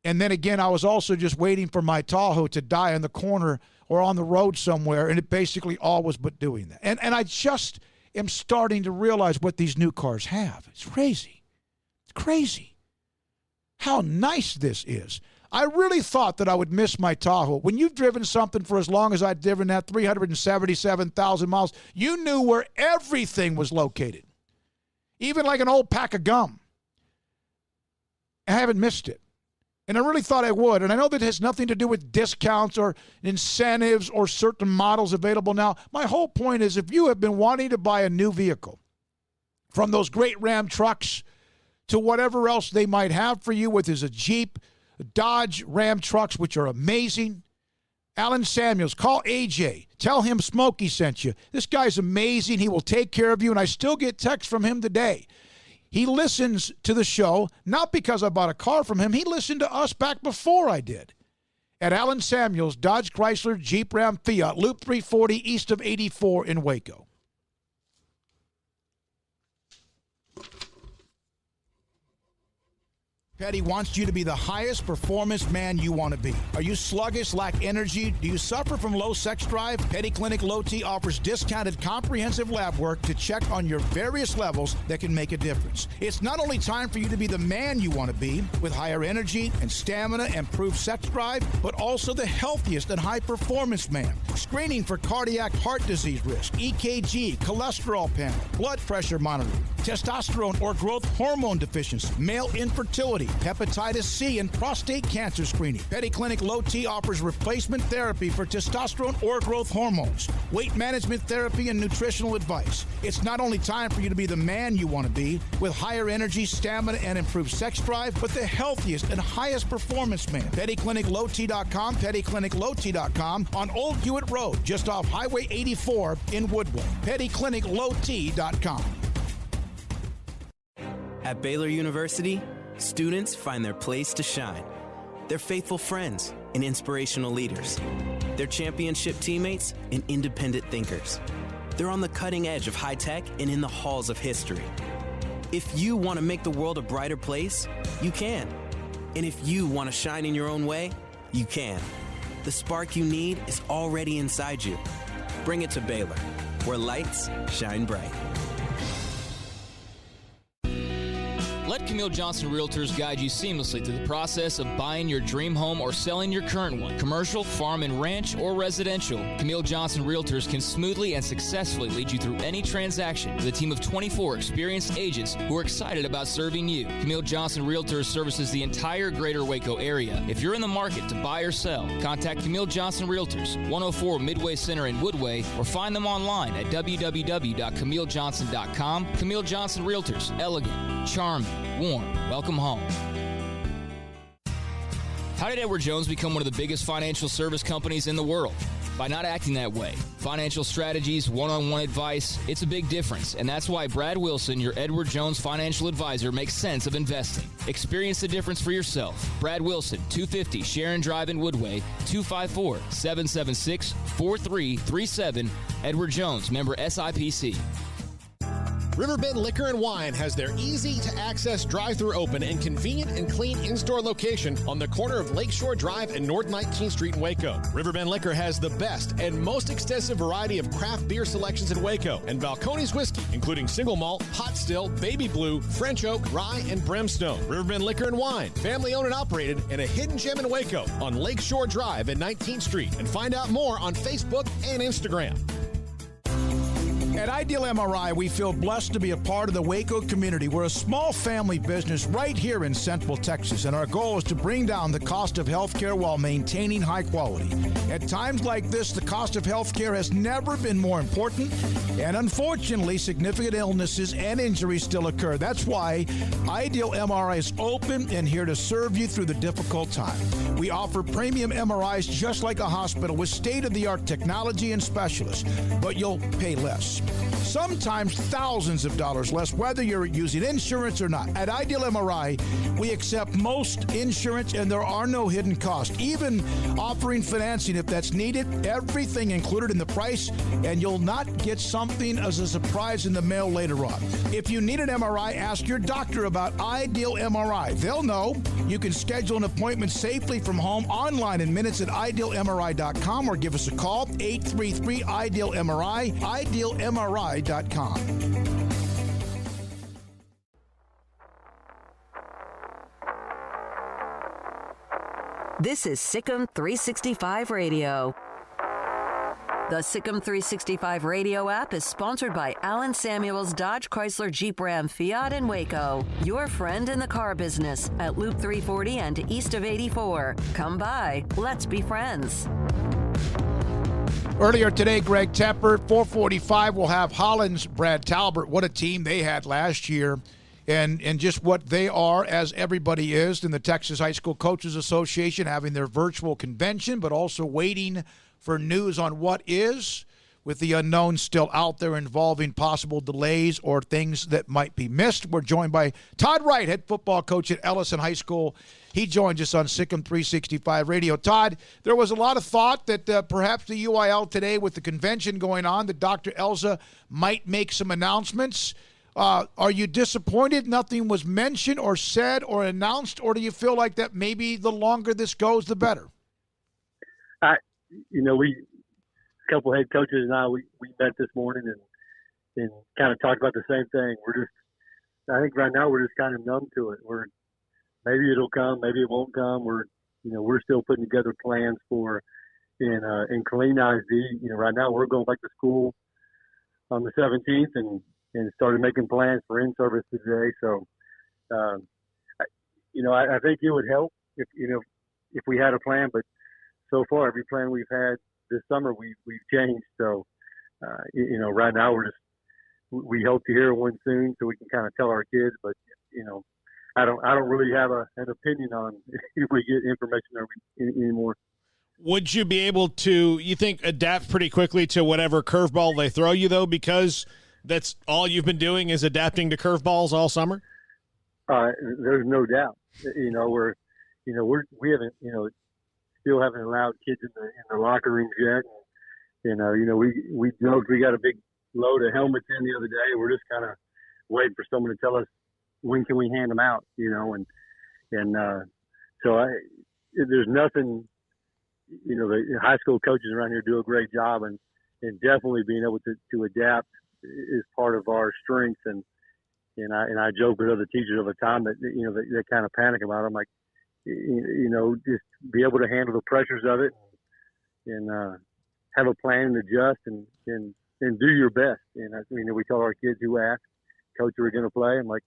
Speaker 6: And then again, I was also just waiting for my Tahoe to die in the corner or on the road somewhere, and it basically all was but doing that. And I just am starting to realize what these new cars have. It's crazy. It's crazy how nice this is. I really thought that I would miss my Tahoe. When you've driven something for as long as I've driven that, 377,000 miles, you knew where everything was located, even like an old pack of gum. I haven't missed it. And I really thought I would. And I know that it has nothing to do with discounts or incentives or certain models available now. My whole point is, if you have been wanting to buy a new vehicle, from those great Ram trucks to whatever else they might have for you, whether it's a Jeep, Dodge Ram trucks, which are amazing. Alan Samuels, call AJ. Tell him Smokey sent you. This guy's amazing. He will take care of you. And I still get texts from him today. He listens to the show, not because I bought a car from him. He listened to us back before I did. At Alan Samuels, Dodge Chrysler Jeep Ram Fiat, Loop 340 east of 84 in Waco. Petty wants you to be the highest performance man you want to be. Are you sluggish, lack energy? Do you suffer from low sex drive? Petty Clinic Low T offers discounted comprehensive lab work to check on your various levels that can make a difference. It's not only time for you to be the man you want to be with higher energy and stamina and improved sex drive, but also the healthiest and high performance man. Screening for cardiac heart disease risk, EKG, cholesterol panel, blood pressure monitoring, testosterone or growth hormone deficiency, male infertility, hepatitis C, and prostate cancer screening. Petty Clinic Low T offers replacement therapy for testosterone or growth hormones, weight management therapy, and nutritional advice. It's not only time for you to be the man you want to be with higher energy, stamina, and improved sex drive, but the healthiest and highest performance man. PettyClinicLowT.com, PettyClinicLowT.com on Old Hewitt Road, just off Highway 84 in Woodway. PettyClinicLowT.com.
Speaker 16: At Baylor University, students find their place to shine. They're faithful friends and inspirational leaders. They're championship teammates and independent thinkers. They're on the cutting edge of high tech and in the halls of history. If you want to make the world a brighter place, you can. And if you want to shine in your own way, you can. The spark you need is already inside you. Bring it to Baylor, where lights shine bright.
Speaker 11: Let Camille Johnson Realtors guide you seamlessly through the process of buying your dream home or selling your current one. Commercial, farm and ranch, or residential, Camille Johnson Realtors can smoothly and successfully lead you through any transaction with a team of 24 experienced agents who are excited about serving you. Camille Johnson Realtors services the entire greater Waco area. If you're in the market to buy or sell, contact Camille Johnson Realtors, 104 Midway Center in Woodway, or find them online at www.camillejohnson.com. Camille Johnson Realtors, elegant, charming, warm. Welcome home. How did Edward Jones become one of the biggest financial service companies in the world? By not acting that way. Financial strategies, one-on-one advice, it's a big difference. And that's why Brad Wilson, your Edward Jones financial advisor, makes sense of investing. Experience the difference for yourself. Brad Wilson, 250 Sharon Drive in Woodway, 254-776-4337. Edward Jones, member SIPC.
Speaker 7: Riverbend Liquor and Wine has their easy-to-access drive-thru open and convenient and clean in-store location on the corner of Lakeshore Drive and North 19th Street in Waco. Riverbend Liquor has the best and most extensive variety of craft beer selections in Waco and Balcones whiskey, including single malt, hot still, baby blue, French oak, rye, and brimstone. Riverbend Liquor and Wine, family-owned and operated, and a hidden gem in Waco on Lakeshore Drive and 19th Street. And find out more on Facebook and Instagram.
Speaker 6: At Ideal MRI, we feel blessed to be a part of the Waco community. We're a small family business right here in Central Texas, and our goal is to bring down the cost of healthcare while maintaining high quality. At times like this, the cost of healthcare has never been more important, and unfortunately, significant illnesses and injuries still occur. That's why Ideal MRI is open and here to serve you through the difficult time. We offer premium MRIs just like a hospital with state-of-the-art technology and specialists, but you'll pay less. Sometimes thousands of dollars less, whether you're using insurance or not. At Ideal MRI, we accept most insurance and there are no hidden costs, even offering financing if that's needed. Everything included in the price, and you'll not get something as a surprise in the mail later on. If you need an MRI, ask your doctor about Ideal MRI. They'll know. You can schedule an appointment safely from home online in minutes at idealmri.com or give us a call, 833-IDEAL-MRI, idealmri.com.
Speaker 2: This is Sikkim 365 Radio. The Sikkim 365 Radio app is sponsored by Alan Samuels Dodge Chrysler Jeep Ram Fiat in Waco. Your friend in the car business at Loop 340 and east of 84. Come by. Let's be friends.
Speaker 6: Earlier today, Greg Tepper, 445, will have Holland's Brad Talbert. What a team they had last year, and just what they are, as everybody is, in the Texas High School Coaches Association, having their virtual convention, but also waiting for news on what is, with the unknown still out there involving possible delays or things that might be missed. We're joined by Todd Wright, head football coach at Ellison High School. He joins us on Sikkim 365 Radio. Todd, there was a lot of thought that perhaps the UIL today, with the convention going on, that Dr. Elza might make some announcements. Are you disappointed nothing was mentioned or said or announced, or do you feel like that maybe the longer this goes, the better?
Speaker 17: A couple head coaches and I, we met this morning and kind of talked about the same thing. I think right now we're just kind of numb to it. Maybe it'll come, maybe it won't come. We're still putting together plans for in Killeen ISD. Right now we're going back to school on the 17th and started making plans for in-service today. So, I think it would help if we had a plan, but so far every plan we've had this summer we've changed. So, right now we hope to hear one soon so we can kind of tell our kids, but, I don't really have an opinion on if we get information anymore.
Speaker 7: Would you be able to, you think, adapt pretty quickly to whatever curveball they throw you, though, because that's all you've been doing is adapting to curveballs all summer?
Speaker 17: There's no doubt. We haven't, still haven't allowed kids in the locker rooms yet. We joked we got a big load of helmets in the other day. We're just kind of waiting for someone to tell us when can we hand them out, so there's nothing the high school coaches around here do a great job, and definitely being able to adapt is part of our strength. And I joke with other teachers all the time that they kind of panic about it. I'm like, just be able to handle the pressures of it and have a plan and adjust and do your best. And we tell our kids who ask, Coach, are we going to play? I'm like,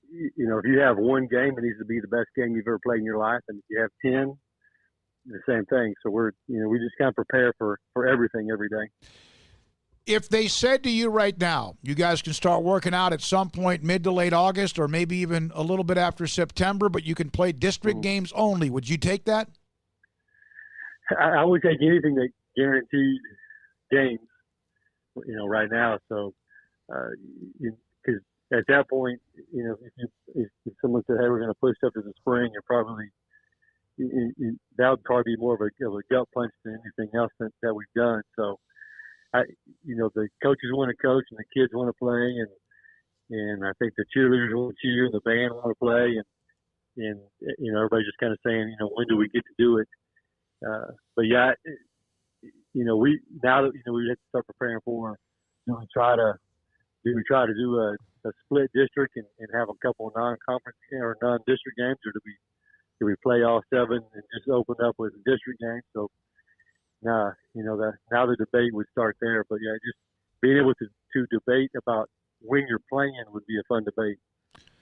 Speaker 17: if you have one game, it needs to be the best game you've ever played in your life, and if you have 10, the same thing. So we just kind of prepare for everything every day.
Speaker 6: If they said to you right now, you guys can start working out at some point mid to late August or maybe even a little bit after September, but you can play district games only, would you take that?
Speaker 17: I would take anything that guaranteed games, right now. So, because at that point, if someone said, "Hey, we're going to push up to the spring," you're probably that would probably be more of a gut punch than anything else that we've done. So, the coaches want to coach and the kids want to play, and I think the cheerleaders want to cheer and the band want to play, and everybody's just kind of saying, when do we get to do it? But yeah, we now that we have to start preparing for, do we try to do a split district and have a couple of non-conference or non-district games, or do we play all 7 and just open up with a district game? So now the debate would start there. But yeah, just being able to debate about when you're playing would be a fun debate.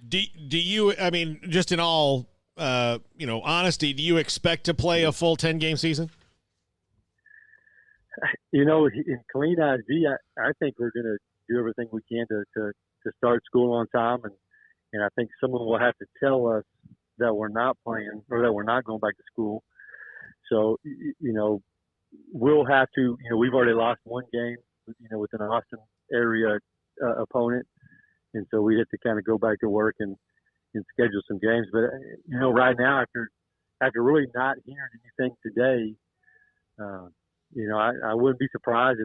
Speaker 7: Do you? I mean, just in all honesty, do you expect to play a full 10-game season?
Speaker 17: In Killeen ISD, I think we're going to do everything we can to start school on time, and I think someone will have to tell us that we're not playing or that we're not going back to school. So, we'll have to, we've already lost one game, with an Austin area opponent. And so we have to kind of go back to work and schedule some games. But, right now, after really not hearing anything today, I wouldn't be surprised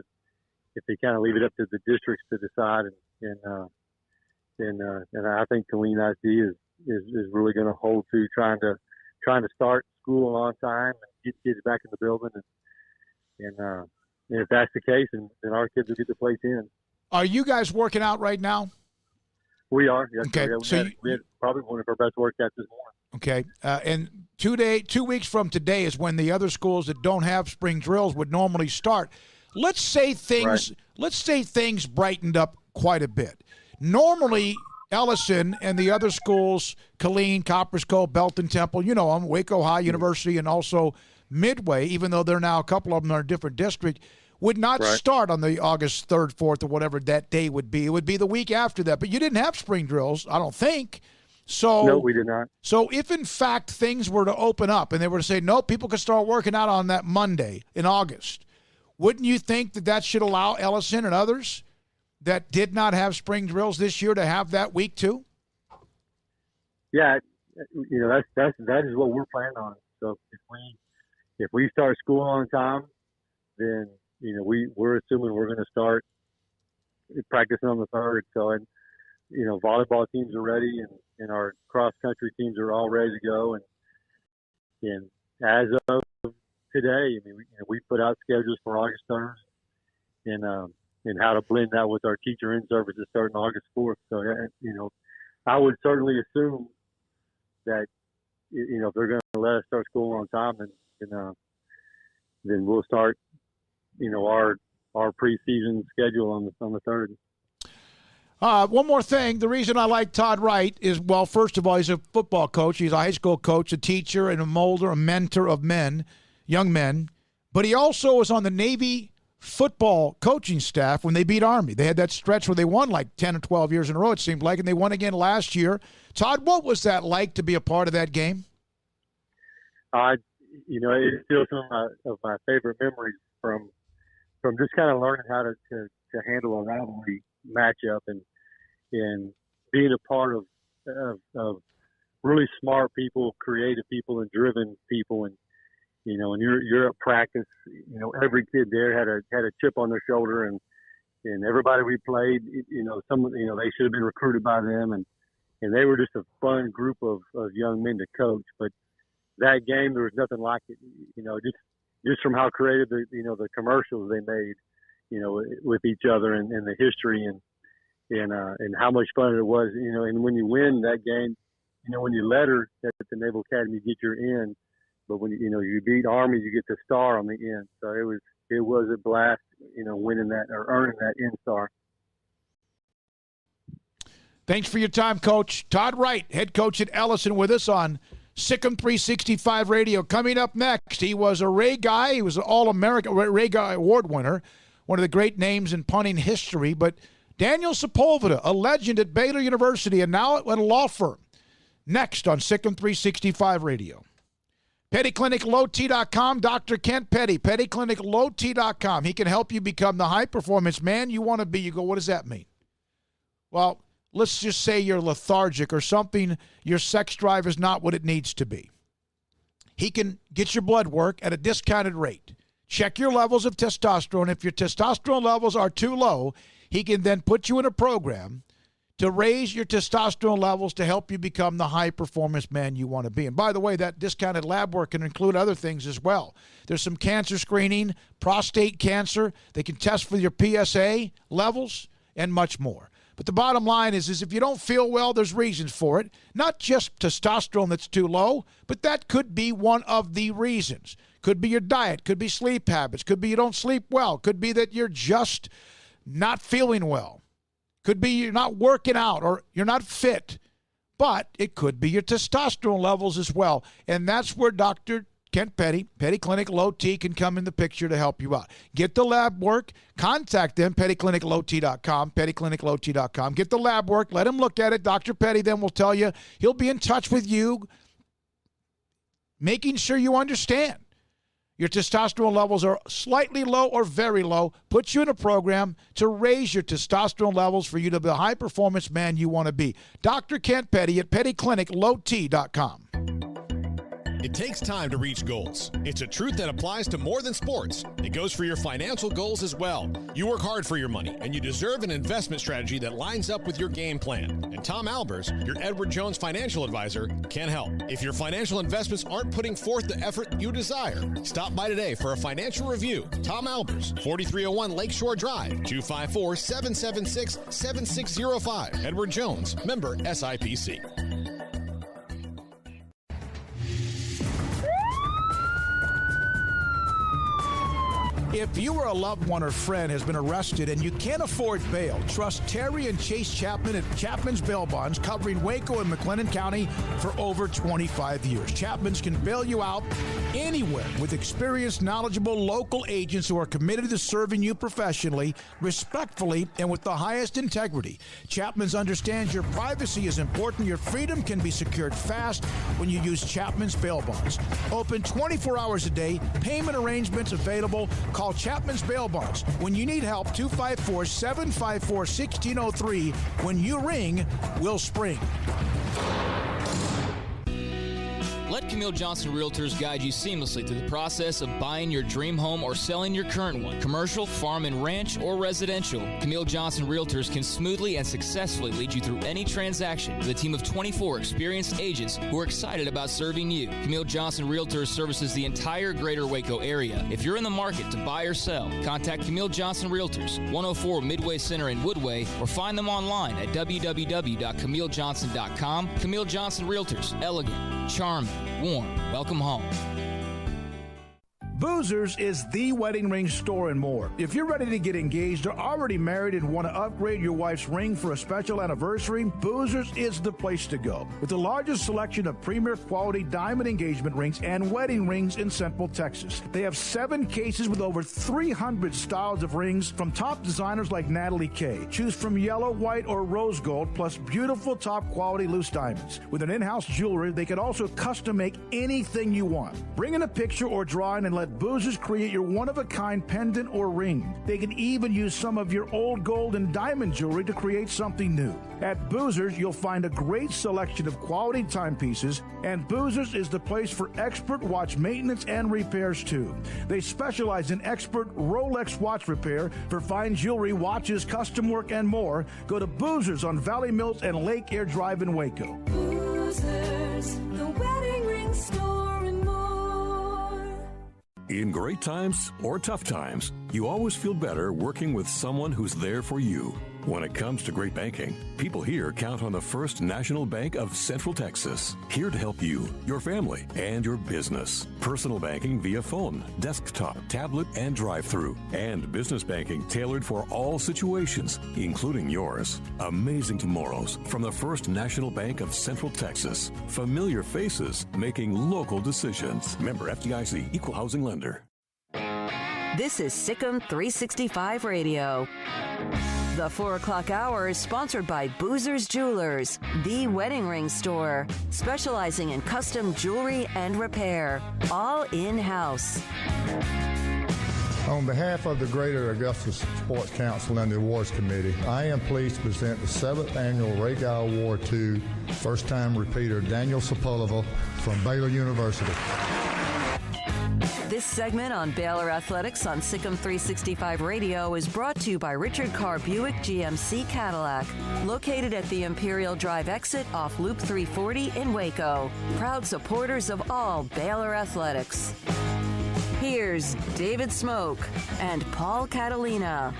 Speaker 17: if they kind of leave it up to the districts to decide. And I think Killeen ISD is really going to hold to trying to start school on time and get kids back in the building. And if that's the case, then our kids will get to play 10.
Speaker 6: Are you guys working out right now?
Speaker 17: We are. Yes,
Speaker 6: okay.
Speaker 17: We had probably one of our best workouts this morning.
Speaker 6: Okay. And 2 weeks from today is when the other schools that don't have spring drills would normally start. Let's say things brightened up quite a bit. Normally, Ellison and the other schools, Killeen, Copperas Cove, Belton Temple, Waco High University, and also Midway, even though they're now a couple of them are in a different district, would not start on the August 3rd, 4th, or whatever that day would be. It would be the week after that. But you didn't have spring drills, I don't think. So
Speaker 17: no, we did not.
Speaker 6: So if, in fact, things were to open up and they were to say, no, people could start working out on that Monday in August, wouldn't you think that should allow Ellison and others that did not have spring drills this year to have that week too?
Speaker 17: Yeah, that is what we're planning on. So if we start school on time, then we're assuming we're going to start practicing on the 3rd. So volleyball teams are ready, and our cross country teams are all ready to go. And as of today, we put out schedules for August 3rd, and how to blend that with our teacher in services starting August 4th. So I would certainly assume that if they're going to let us start school on time, then we'll start our preseason schedule on the 3rd.
Speaker 6: One more thing. The reason I like Todd Wright is, well, first of all, he's a football coach. He's a high school coach, a teacher, and a molder, a mentor of young men. But he also was on the Navy football coaching staff when they beat Army. They had that stretch where they won like 10 or 12 years in a row, it seemed like, and they won again last year. Todd, what was that like to be a part of that game?
Speaker 17: It's still some of my favorite memories from just kind of learning how to handle a rivalry matchup and being a part of really smart people, creative people, and driven people. And when you're at practice, every kid there had a chip on their shoulder, and everybody we played, they should have been recruited by them, and they were just a fun group of young men to coach. But that game, there was nothing like it. just from how creative the commercials they made, with each other and the history and how much fun it was, and when you win that game, when you letter at the Naval Academy, you get your N, but when you beat Army, you get the star on the end. So it was a blast, winning that or earning that N star.
Speaker 6: Thanks for your time, Coach. Todd Wright, head coach at Ellison, with us on Sikkim 365 Radio. Coming up next, he was a Ray guy. He was an All-American Ray Guy Award winner, one of the great names in punting history. But Daniel Sepulveda, a legend at Baylor University and now at a law firm. Next on Sikkim 365 Radio. PettyClinicLowT.com, Dr. Kent Petty, PettyClinicLowT.com. He can help you become the high-performance man you want to be. You go, what does that mean? Well, let's just say you're lethargic or something, your sex drive is not what it needs to be. He can get your blood work at a discounted rate. Check your levels of testosterone. If your testosterone levels are too low, he can then put you in a program to raise your testosterone levels to help you become the high-performance man you want to be. And by the way, that discounted lab work can include other things as well. There's some cancer screening, prostate cancer. They can test for your PSA levels and much more. But the bottom line is if you don't feel well, there's reasons for it. Not just testosterone that's too low, but that could be one of the reasons. Could be your diet, could be sleep habits, could be you don't sleep well, could be that you're just not feeling well. Could be you're not working out or you're not fit, but it could be your testosterone levels as well. And that's where Dr. Kent Petty, Petty Clinic Low T, can come in the picture to help you out. Get the lab work. Contact them, PettyClinicLowT.com, PettyClinicLowT.com. Get the lab work. Let him look at it. Dr. Petty then will tell you. He'll be in touch with you, making sure you understand. Your testosterone levels are slightly low or very low. Puts you in a program to raise your testosterone levels for you to be the high-performance man you want to be. Dr. Kent Petty at PettyClinicLowT.com.
Speaker 18: It takes time to reach goals. It's a truth that applies to more than sports. It goes for your financial goals as well. You work hard for your money, and you deserve an investment strategy that lines up with your game plan. And Tom Albers, your Edward Jones financial advisor, can help. If your financial investments aren't putting forth the effort you desire, stop by today for a financial review. Tom Albers, 4301 Lakeshore Drive, 254-776-7605. Edward Jones, member SIPC.
Speaker 6: If you or a loved one or friend has been arrested and you can't afford bail, trust Terry and Chase Chapman at Chapman's Bail Bonds, covering Waco and McLennan County for over 25 years. Chapman's can bail you out anywhere with experienced, knowledgeable local agents who are committed to serving you professionally, respectfully, and with the highest integrity. Chapman's understands your privacy is important. Your freedom can be secured fast when you use Chapman's Bail Bonds. Open 24 hours a day. Payment arrangements available. Call Chapman's Bail Bonds. When you need help, 254-754-1603. When you ring, we'll spring.
Speaker 11: Let Camille Johnson Realtors guide you seamlessly through the process of buying your dream home or selling your current one. Commercial, farm and ranch, or residential, Camille Johnson Realtors can smoothly and successfully lead you through any transaction with a team of 24 experienced agents who are excited about serving you. Camille Johnson Realtors services the entire greater Waco area. If you're in the market to buy or sell, contact Camille Johnson Realtors, 104 Midway Center in Woodway, or find them online at www.camillejohnson.com. Camille Johnson Realtors, elegant, charming, warm. Welcome home.
Speaker 6: Boozers is the wedding ring store and more. If you're ready to get engaged or already married and want to upgrade your wife's ring for a special anniversary, Boozers is the place to go. With the largest selection of premier quality diamond engagement rings and wedding rings in Central Texas. They have 7 cases with over 300 styles of rings from top designers like Natalie Kay. Choose from yellow, white, or rose gold, plus beautiful top quality loose diamonds. With an in-house jewelry, they can also custom make anything you want. Bring in a picture or drawing and let Boozers create your one-of-a-kind pendant or ring. They can even use some of your old gold and diamond jewelry to create something new. At Boozers, you'll find a great selection of quality timepieces, and Boozers is the place for expert watch maintenance and repairs too. They specialize in expert Rolex watch repair for fine jewelry, watches, custom work, and more. Go to Boozers on Valley Mills and Lake Air Drive in Waco.
Speaker 19: Boozers, the wedding ring store and more. In great times or tough times, you always feel better working with someone who's there for you. When it comes to great banking, people here count on the First National Bank of Central Texas, here to help you, your family, and your business. Personal banking via phone, desktop, tablet, and drive-through, and business banking tailored for all situations, including yours. Amazing tomorrows from the First National Bank of Central Texas. Familiar faces making local decisions. Member FDIC, Equal Housing Lender.
Speaker 2: This is Sikkim 365 Radio. The 4 o'clock hour is sponsored by Boozer's Jewelers, the wedding ring store, specializing in custom jewelry and repair, all in-house.
Speaker 20: On behalf of the Greater Augusta Sports Council and the Awards Committee, I am pleased to present the 7th Annual Ray Guy Award to first-time repeater Daniel Sepulveda from Baylor University.
Speaker 2: This segment on Baylor Athletics on Sikkim 365 Radio is brought to you by Richard Carr Buick GMC Cadillac, located at the Imperial Drive exit off Loop 340 in Waco. Proud supporters of all Baylor Athletics. Here's David Smoke and Paul Catalina.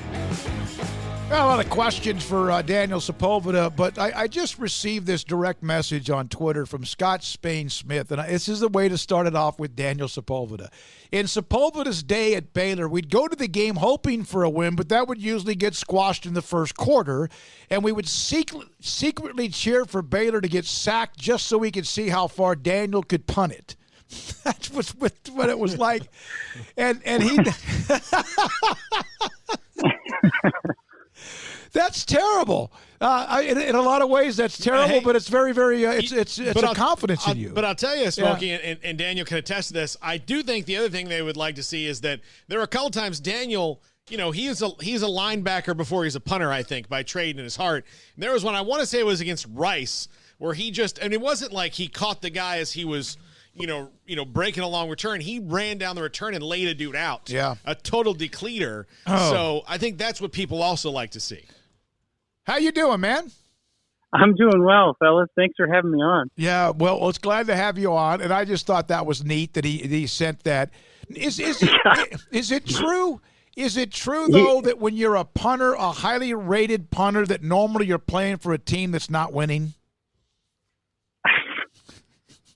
Speaker 6: Got a lot of questions for Daniel Sepulveda, but I just received this direct message on Twitter from Scott Spain Smith, and this is the way to start it off with Daniel Sepulveda. In Sepulveda's day at Baylor, we'd go to the game hoping for a win, but that would usually get squashed in the first quarter, and we would secretly cheer for Baylor to get sacked just so we could see how far Daniel could punt it. That's what it was like, and he. That's terrible. In a lot of ways, that's terrible, but it's very, very. It's a confidence in you.
Speaker 7: But I'll tell you, Smokey, and Daniel can attest to this. I do think the other thing they would like to see is that there are a couple times Daniel. You know, he's a linebacker before he's a punter, I think, by trade in his heart. And there was one, I want to say it was against Rice, where he just, and it wasn't like he caught the guy as he was, you know, breaking a long return. He ran down the return and laid a dude out.
Speaker 6: Yeah.
Speaker 7: A total decleater. Oh. So I think that's what people also like to see.
Speaker 6: How you doing, man?
Speaker 21: I'm doing well, fellas. Thanks for having me on.
Speaker 6: Yeah, well, it's glad to have you on, and I just thought that was neat that he sent that. Is it true? Is it true, though, that when you're a punter, a highly rated punter, that normally you're playing for a team that's not winning?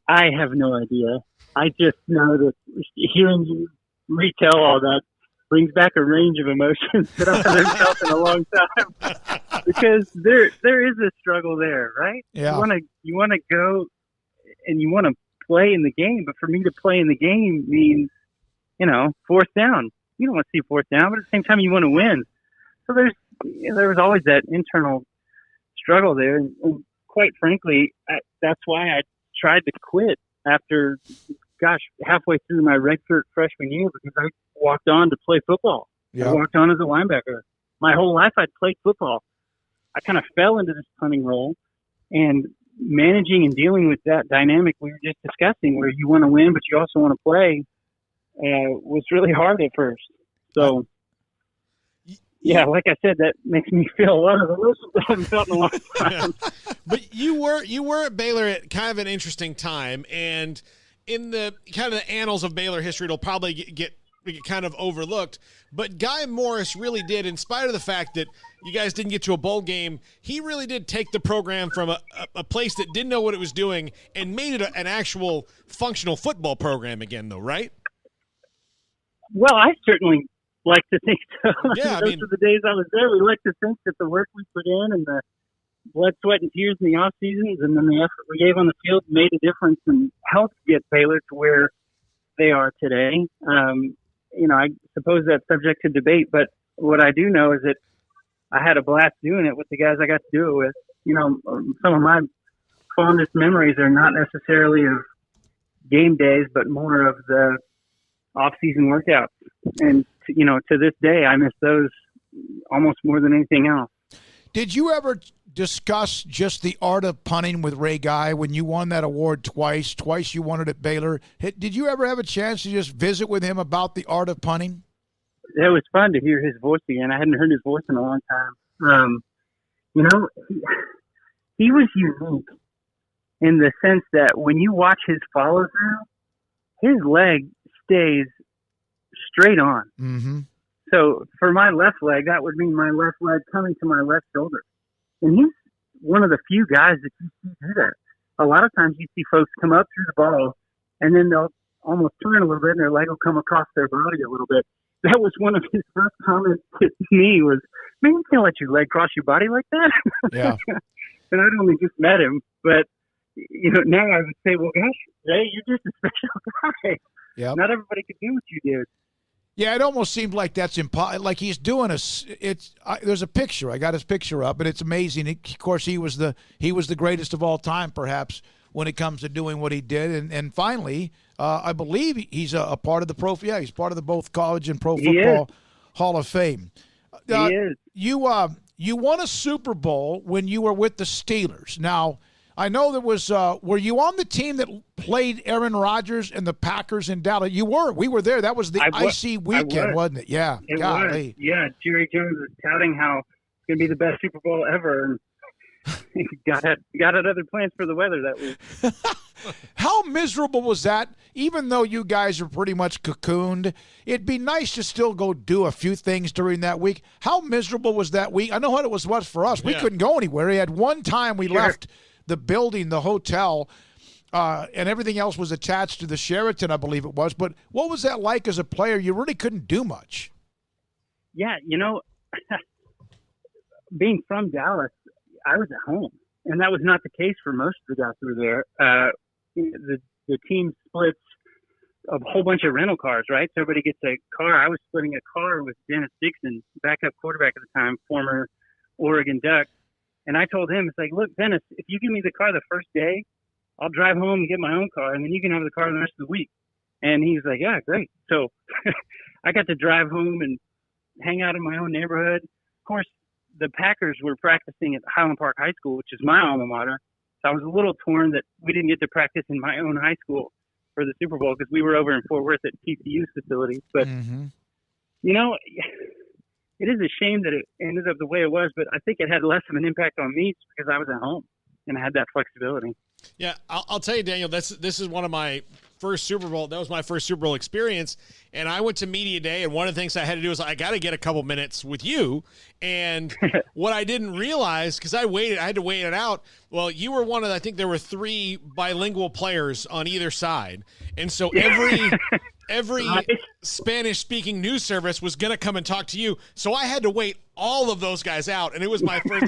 Speaker 21: I have no idea. I just know that hearing you retell all that brings back a range of emotions that I haven't felt in a long time. Because there is a struggle there, right?
Speaker 6: Yeah.
Speaker 21: You want to go and you want to play in the game, but for me to play in the game means, fourth down. You don't want to see fourth down, but at the same time you want to win. So there was always that internal struggle there, and quite frankly, that's why I tried to quit after, halfway through my redshirt freshman year, because I walked on to play football.
Speaker 6: Yeah.
Speaker 21: I walked on as a linebacker. My whole life I'd played football. I kind of fell into this punting role, and managing and dealing with that dynamic we were just discussing, where you want to win but you also want to play, was really hard at first. So, yeah, like I said, that makes me feel a lot of emotions I haven't felt in a long time.
Speaker 7: But you were at Baylor at kind of an interesting time, and in the kind of the annals of Baylor history, it'll probably get kind of overlooked. But Guy Morris really did, in spite of the fact that you guys didn't get to a bowl game, he really did take the program from a place that didn't know what it was doing and made it an actual functional football program again, though, right?
Speaker 21: Well, I certainly like to think so.
Speaker 7: Yeah,
Speaker 21: Those are the days I was there. We like to think that the work we put in and the blood, sweat, and tears in the off seasons, and then the effort we gave on the field made a difference and helped get Baylor to where they are today. I suppose that's subject to debate, but what I do know is that I had a blast doing it with the guys I got to do it with. Some of my fondest memories are not necessarily of game days, but more of the off-season workouts. And, to this day, I miss those almost more than anything else.
Speaker 6: Did you ever discuss just the art of punting with Ray Guy when you won that award twice? Twice you won it at Baylor. Did you ever have a chance to just visit with him about the art of punting?
Speaker 21: It was fun to hear his voice again. I hadn't heard his voice in a long time. He was unique in the sense that when you watch his follow-through, his leg stays straight on.
Speaker 6: Mm-hmm.
Speaker 21: So for my left leg, that would mean my left leg coming to my left shoulder. And he's one of the few guys that you see do that. A lot of times you see folks come up through the ball, and then they'll almost turn a little bit, and their leg will come across their body a little bit. That was one of his first comments to me was, man, you can't let your leg cross your body like that.
Speaker 6: Yeah.
Speaker 21: And I'd only just met him, but now I would say, well, gosh, Ray, you're just a special guy.
Speaker 6: Yep.
Speaker 21: Not everybody could do what you did.
Speaker 6: Yeah, it almost seemed like that's impossible. Like he's doing there's a picture. I got his picture up, and it's amazing. Of course, he was the greatest of all time, perhaps, when it comes to doing what he did. And finally, I believe he's a part of the pro. Yeah, he's part of the both college and pro football Hall of Fame.
Speaker 21: He is.
Speaker 6: You won a Super Bowl when you were with the Steelers. Now, I know there was. Were you on the team that played Aaron Rodgers and the Packers in Dallas? You were. We were there. That was the IC weekend, wasn't it? Yeah.
Speaker 21: It was. Yeah. Jerry Jones was touting how it's going to be the best Super Bowl ever, and he got other plans for the weather that week.
Speaker 6: How miserable was that? Even though you guys are pretty much cocooned, it'd be nice to still go do a few things during that week. How miserable was that week? I know what it was for us. We couldn't go anywhere. We had one time we left the building, the hotel, and everything else was attached to the Sheraton, I believe it was. But what was that like as a player? You really couldn't do much.
Speaker 21: Yeah, being from Dallas, I was at home, and that was not the case for most of the guys who were there. The team splits a whole bunch of rental cars, right? So everybody gets a car. I was splitting a car with Dennis Dixon, backup quarterback at the time, former Oregon Duck. And I told him, it's like, look, Dennis, if you give me the car the first day, I'll drive home and get my own car, and then you can have the car the rest of the week. And he was like, yeah, great. So I got to drive home and hang out in my own neighborhood. Of course, the Packers were practicing at Highland Park High School, which is my alma mater. So I was a little torn that we didn't get to practice in my own high school for the Super Bowl because we were over in Fort Worth at TCU's facility. But, it is a shame that it ended up the way it was, but I think it had less of an impact on me because I was at home and I had that flexibility.
Speaker 7: Yeah, I'll tell you, Daniel, this is one of my first Super Bowl. That was my first Super Bowl experience, and I went to media day, and one of the things I had to do was I got to get a couple minutes with you. And what I didn't realize, because I had to wait it out. Well, you were one of I think there were 3 bilingual players on either side, and so every Spanish-speaking news service was going to come and talk to you. So I had to wait all of those guys out, and it was my first,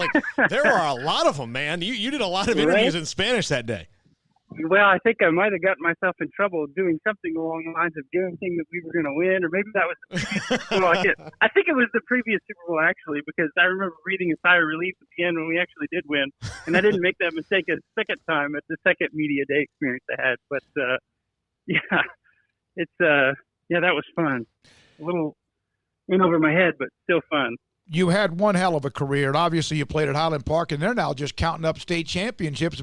Speaker 7: there are a lot of them, man. You did a lot of interviews in Spanish that day.
Speaker 21: Well, I think I might have gotten myself in trouble doing something along the lines of guaranteeing that we were going to win, or maybe that was the previous Super Bowl. I think it was the previous Super Bowl, actually, because I remember reading a sigh of relief at the end when we actually did win, and I didn't make that mistake a second time at the second media day experience I had. But, that was fun. A little in over my head, but still fun.
Speaker 6: You had one hell of a career, and obviously you played at Highland Park, and they're now just counting up state championships.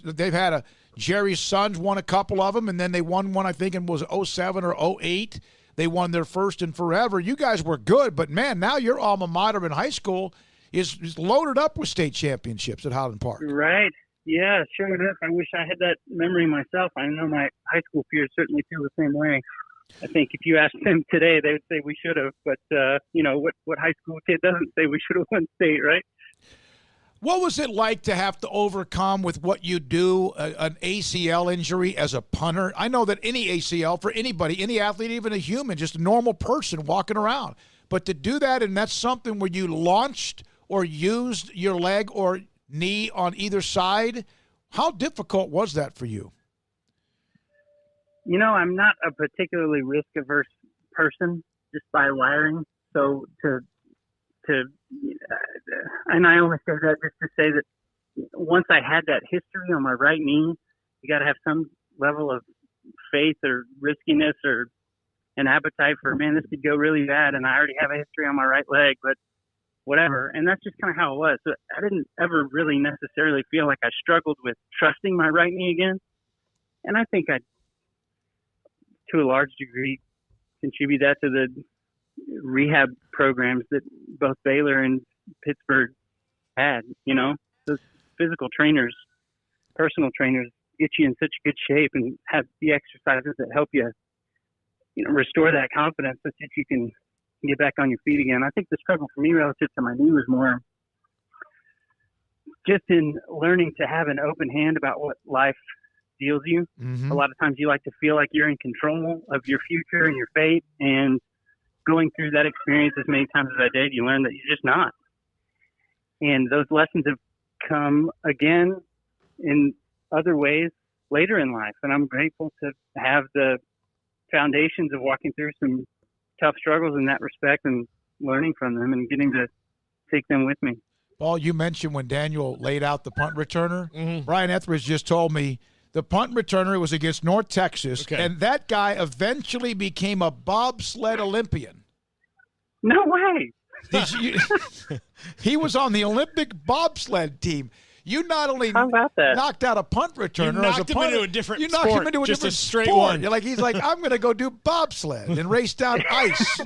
Speaker 6: They've had Jerry's sons won a couple of them, and then they won one, I think, it was 07 or 08. They won their first in forever. You guys were good, but, man, now your alma mater in high school is loaded up with state championships at Highland Park.
Speaker 21: Right. Yeah, sure enough. I wish I had that memory myself. I know my high school peers certainly feel the same way. I think if you asked them today, they would say we should have. But, what high school kid doesn't say we should have won state, right?
Speaker 6: What was it like to have to overcome with what you do, an ACL injury as a punter? I know that any ACL for anybody, any athlete, even a human, just a normal person walking around. But to do that, and that's something where you launched or used your leg or knee on either side, how difficult was that for you?
Speaker 21: I'm not a particularly risk-averse person just by wiring. So and I only say that just to say that once I had that history on my right knee, you got to have some level of faith or riskiness or an appetite for, man, this could go really bad. And I already have a history on my right leg, but whatever. And that's just kind of how it was. So I didn't ever really necessarily feel like I struggled with trusting my right knee again. And I think I, to a large degree, contribute that to the rehab programs that both Baylor and Pittsburgh had. Those physical trainers, personal trainers, get you in such good shape and have the exercises that help you restore that confidence so that you can get back on your feet again. I think the struggle for me relative to my knee was more just in learning to have an open hand about what life deals you.
Speaker 6: Mm-hmm.
Speaker 21: A lot of times you like to feel like you're in control of your future and your fate, and going through that experience as many times as I did, you learn that you're just not. And those lessons have come again in other ways later in life. And I'm grateful to have the foundations of walking through some tough struggles in that respect and learning from them and getting to take them with me.
Speaker 6: Paul, you mentioned when Daniel laid out the punt returner.
Speaker 7: Mm-hmm.
Speaker 6: Brian Etheridge just told me the punt returner was against North Texas, and that guy eventually became a bobsled Olympian.
Speaker 21: No way.
Speaker 6: He was on the Olympic bobsled team. You not only knocked out a punt returner,
Speaker 7: you knocked him into a different
Speaker 6: you
Speaker 7: sport,
Speaker 6: knocked him into a
Speaker 7: just
Speaker 6: different
Speaker 7: a straight
Speaker 6: sport.
Speaker 7: one.
Speaker 6: You're like, he's like, I'm going to go do bobsled and race down ice.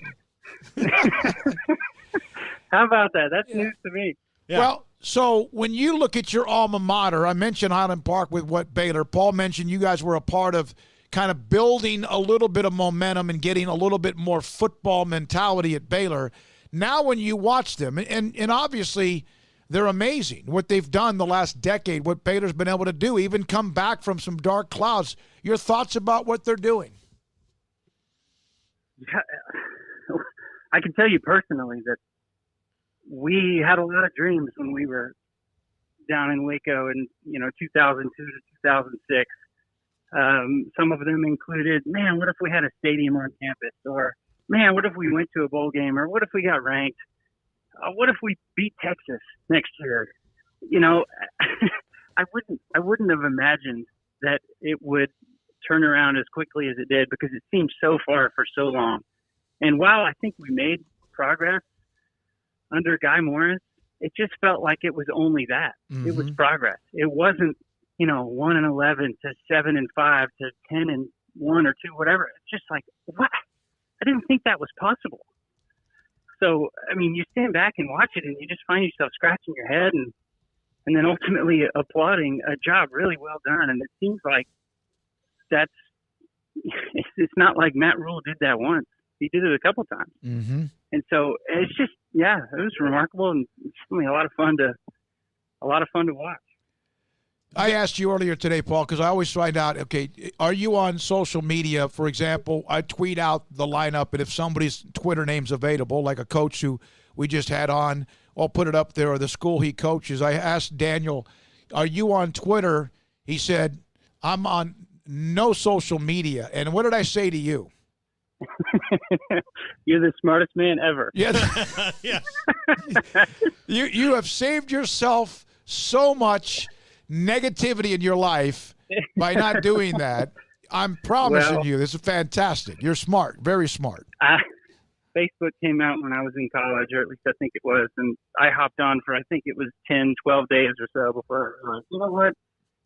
Speaker 21: How about that? That's news to me.
Speaker 7: Yeah.
Speaker 6: Well, so when you look at your alma mater, I mentioned Highland Park with what Baylor. Paul mentioned you guys were a part of kind of building a little bit of momentum and getting a little bit more football mentality at Baylor. Now when you watch them, and obviously they're amazing, what they've done the last decade, what Baylor's been able to do, even come back from some dark clouds. Your thoughts about what they're doing?
Speaker 21: I can tell you personally that we had a lot of dreams when we were down in Waco in 2002 to 2006. Some of them included, man, what if we had a stadium on campus? Or, man, what if we went to a bowl game? Or what if we got ranked? What if we beat Texas next year? I wouldn't have imagined that it would turn around as quickly as it did, because it seemed so far for so long. And while I think we made progress under Guy Morris, it just felt like it was only that. Mm-hmm. It was progress. It wasn't, 1-11 to 7-5 to 10-1 or 2, whatever. It's just like, what? I didn't think that was possible. So, I mean, you stand back and watch it and you just find yourself scratching your head and then ultimately applauding a job really well done. And it seems like it's not like Matt Rule did that once. He did it a couple times.
Speaker 6: Mm-hmm.
Speaker 21: And so it's just, it was remarkable and it's really a lot of fun to watch.
Speaker 6: I asked you earlier today, Paul, because I always find out, okay, are you on social media? For example, I tweet out the lineup, and if somebody's Twitter name's available, like a coach who we just had on, I'll put it up there, or the school he coaches. I asked Daniel, are you on Twitter? He said, I'm on no social media. And what did I say to you?
Speaker 21: You're the smartest man ever.
Speaker 6: Yeah.
Speaker 7: Yeah.
Speaker 6: You have saved yourself so much negativity in your life by not doing that. I'm promising you, this is fantastic. You're smart, very smart.
Speaker 21: Facebook came out when I was in college, or at least I think it was, and I hopped on for, I think it was 10, 12 days or so before I was like, you know what?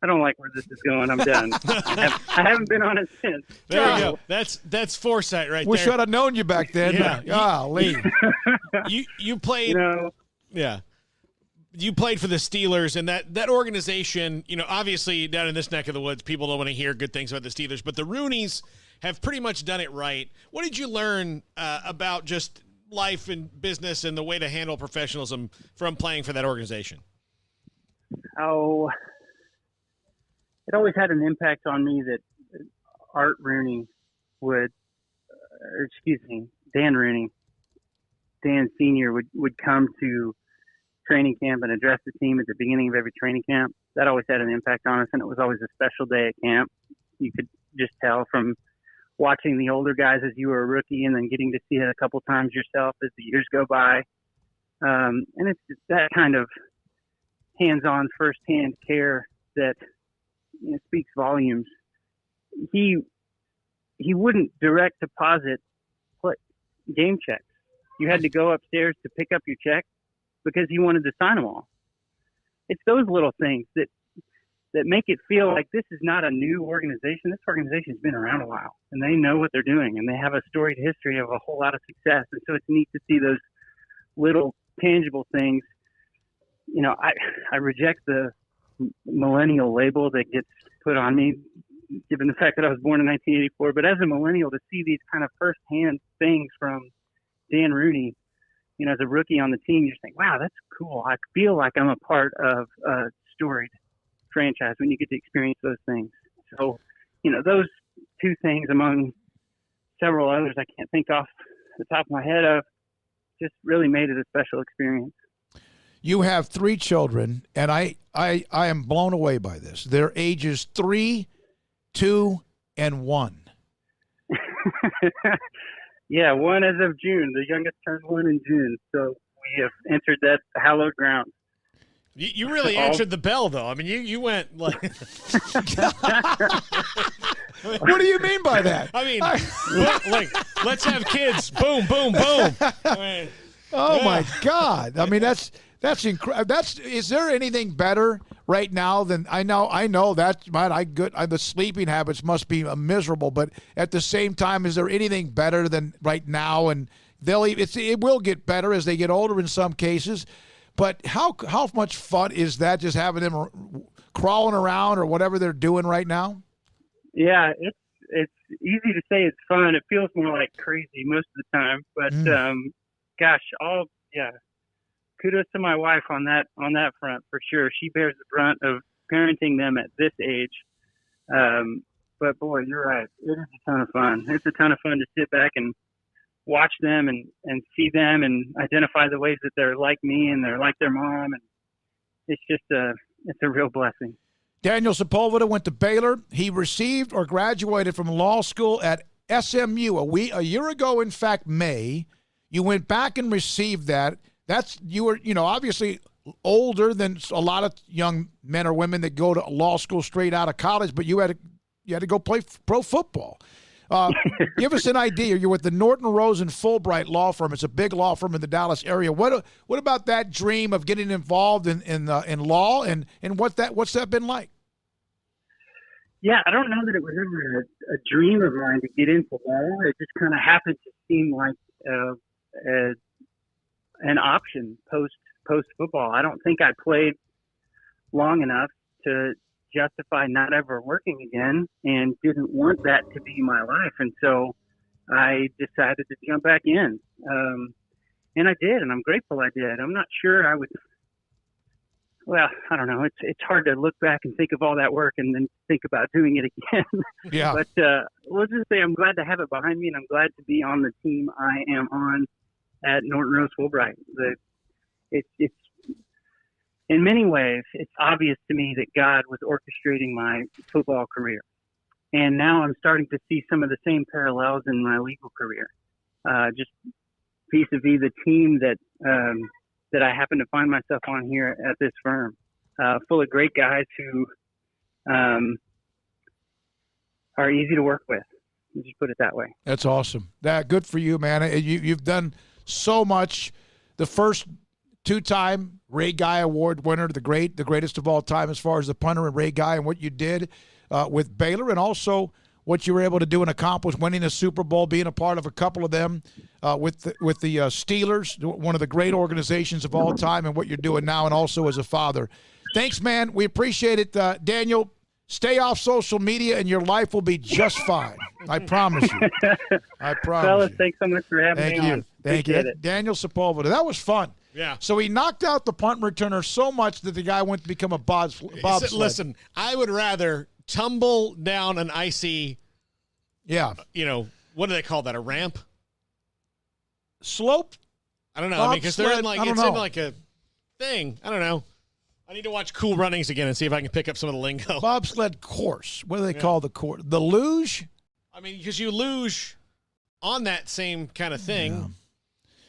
Speaker 21: I don't like where this is going. I'm done. I haven't been on it since.
Speaker 7: There you go. That's foresight right there.
Speaker 6: We should have known you back then.
Speaker 7: Yeah.
Speaker 6: Golly.
Speaker 7: You played. Yeah. You played for the Steelers, and that organization, obviously down in this neck of the woods, people don't want to hear good things about the Steelers, but the Rooneys have pretty much done it right. What did you learn about just life and business and the way to handle professionalism from playing for that organization?
Speaker 21: Oh, it always had an impact on me that Art Rooney Dan Rooney, Dan Sr. would come to training camp and address the team at the beginning of every training camp. That always had an impact on us, and it was always a special day at camp. You could just tell from watching the older guys as you were a rookie and then getting to see it a couple times yourself as the years go by. And it's that kind of hands-on, first-hand care that speaks volumes. He wouldn't direct deposit game checks. You had to go upstairs to pick up your check because he wanted to sign them all. It's those little things that make it feel like this is not a new organization. This organization's been around a while, and they know what they're doing, and they have a storied history of a whole lot of success. And so it's neat to see those little tangible things. I reject the millennial label that gets put on me given the fact that I was born in 1984. But as a millennial, to see these kind of firsthand things from Dan Rooney, you know, as a rookie on the team, you just think, wow, that's cool. I feel like I'm a part of a storied franchise when you get to experience those things. So, you know, those two things among several others I can't think off the top of my head of just really made it a special experience.
Speaker 6: You have 3 children, and I am blown away by this. Their ages 3, 2, and 1.
Speaker 21: Yeah, 1 as of June. The youngest turned 1 in June. So we have entered that hallowed ground.
Speaker 7: You really answered the bell, though. I mean, you went like.
Speaker 6: What do you mean by that?
Speaker 7: I mean, let's have kids. Boom, boom, boom.
Speaker 6: My God! I mean, that's incredible. Is there anything better right now than I know that the sleeping habits must be miserable, but at the same time, is there anything better than right now? And it will get better as they get older in some cases. But how much fun is that, just having them crawling around or whatever they're doing right now?
Speaker 21: Yeah, it's easy to say it's fun. It feels more like crazy most of the time. But kudos to my wife on that front for sure. She bears the brunt of parenting them at this age. But boy, you're right. It is a ton of fun. It's a ton of fun to sit back and watch them and see them and identify the ways that they're like me and they're like their mom. And it's just it's a real blessing.
Speaker 6: Daniel Sepulveda went to Baylor. He received or graduated from law school at SMU a year ago, in fact, May. You went back and received that. You were obviously older than a lot of young men or women that go to law school straight out of college, but you had to go play pro football. Give us an idea. You're with the Norton Rose and Fulbright law firm. It's a big law firm in the Dallas area. What about that dream of getting involved in law and what's that been like?
Speaker 21: Yeah, I don't know that it was ever a dream of mine to get into law. It just kind of happened to seem like an option post football. I don't think I played long enough to justify not ever working again, and didn't want that to be my life. And so I decided to jump back in. And I did, and I'm grateful I did. I'm not sure I would, well, I don't know. It's hard to look back and think of all that work and then think about doing it again.
Speaker 6: Yeah.
Speaker 21: But we'll just say I'm glad to have it behind me, and I'm glad to be on the team I am on at Norton Rose Fulbright. It's in many ways, it's obvious to me that God was orchestrating my football career. And now I'm starting to see some of the same parallels in my legal career. Just vis-a-vis the team that I happen to find myself on here at this firm, full of great guys who are easy to work with. Let's just put it that way.
Speaker 6: That's awesome. Good for you, man. You've done so much. The first 2-time Ray Guy Award winner, the greatest of all time as far as the punter and Ray Guy, and what you did with Baylor, and also what you were able to do and accomplish, winning a Super Bowl, being a part of a couple of them with the Steelers, one of the great organizations of all time, and what you're doing now, and also as a father. Thanks, man. We appreciate it. Daniel, stay off social media, and your life will be just fine. I promise you. I promise.
Speaker 21: Fellas,
Speaker 6: you.
Speaker 21: thanks so much for having me on.
Speaker 6: Thank you. Daniel Sepulveda. That was fun.
Speaker 7: Yeah.
Speaker 6: So he knocked out the punt returner so much that the guy went to become a bobsled.
Speaker 7: Listen, I would rather tumble down an icy, what do they call that? A ramp?
Speaker 6: Slope?
Speaker 7: I don't know. I mean, because they're in like a thing. I don't know. I need to watch Cool Runnings again and see if I can pick up some of the lingo.
Speaker 6: Bobsled course. What do they call the course? The luge?
Speaker 7: I mean, because you luge on that same kind of thing.
Speaker 6: Yeah.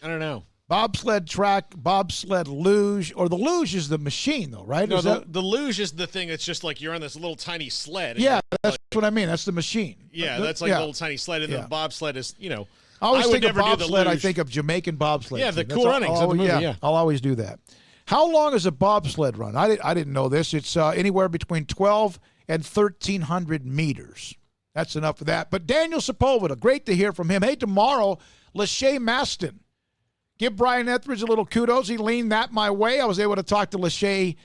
Speaker 7: I don't know.
Speaker 6: Bobsled track, bobsled luge, or the luge is the machine, though, right?
Speaker 7: No, the luge is the thing that's just like you're on this little tiny sled.
Speaker 6: Yeah, that's what I mean. That's the machine.
Speaker 7: Yeah, that's like a little tiny sled, and the bobsled is,
Speaker 6: I always think of bobsled, I think of Jamaican bobsled.
Speaker 7: Yeah, the Cool Runnings of the movie, yeah.
Speaker 6: I'll always do that. How long is a bobsled run? I didn't know this. It's anywhere between 12 and 1,300 meters. That's enough of that. But Daniel Sepulveda, great to hear from him. Hey, tomorrow, Lachey Maston. Give Brian Etheridge a little kudos. He leaned that my way. I was able to talk to Lachey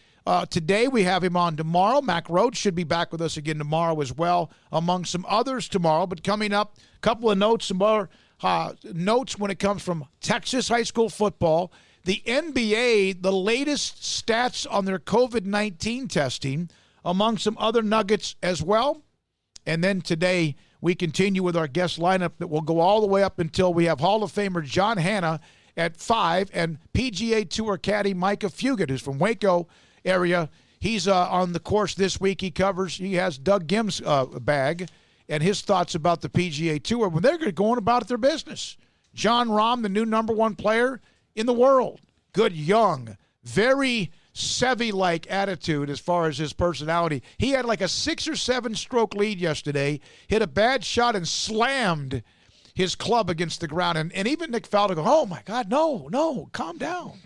Speaker 6: today. We have him on tomorrow. Mac Rhodes should be back with us again tomorrow as well, among some others tomorrow. But coming up, a couple of notes, some more notes when it comes from Texas high school football. The NBA, the latest stats on their COVID-19 testing, among some other nuggets as well. And then today, we continue with our guest lineup that will go all the way up until we have Hall of Famer John Hanna at 5 and PGA Tour caddy Micah Fugit, who's from Waco area. He's on the course this week. He has Doug Gim's bag and his thoughts about the PGA Tour when they're going about their business. John Rahm, the new number one player in the world. Good, young, very Seve-like attitude as far as his personality. He had like a 6 or 7 stroke lead yesterday, hit a bad shot and slammed his club against the ground. And even Nick Faldo goes, oh, my God, no, calm down.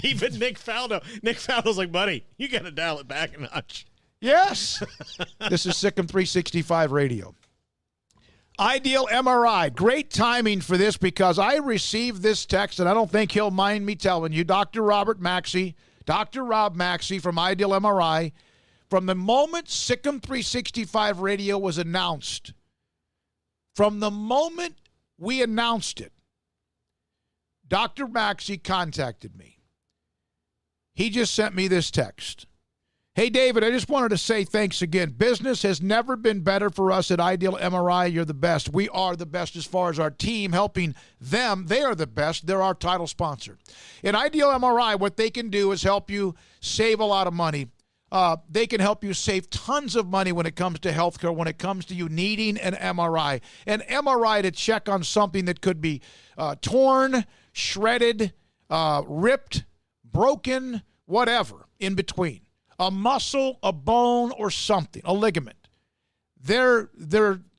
Speaker 7: Even Nick Faldo. Nick Faldo's like, buddy, you got to dial it back a notch.
Speaker 6: Yes. This is Sikkim 365 Radio. Ideal MRI. Great timing for this because I received this text, and I don't think he'll mind me telling you. Dr. Rob Maxey from Ideal MRI, from the moment Sikkim 365 Radio was announced, from the moment we announced it, Dr. Maxey contacted me. He just sent me this text. Hey, David, I just wanted to say thanks again. Business has never been better for us at Ideal MRI. You're the best. We are the best as far as our team helping them. They are the best. They're our title sponsor. In Ideal MRI, what they can do is help you save a lot of money. They can help you save tons of money when it comes to healthcare, when it comes to you needing an MRI. An MRI to check on something that could be torn, shredded, ripped, broken, whatever in between. A muscle, a bone, or something, a ligament. Their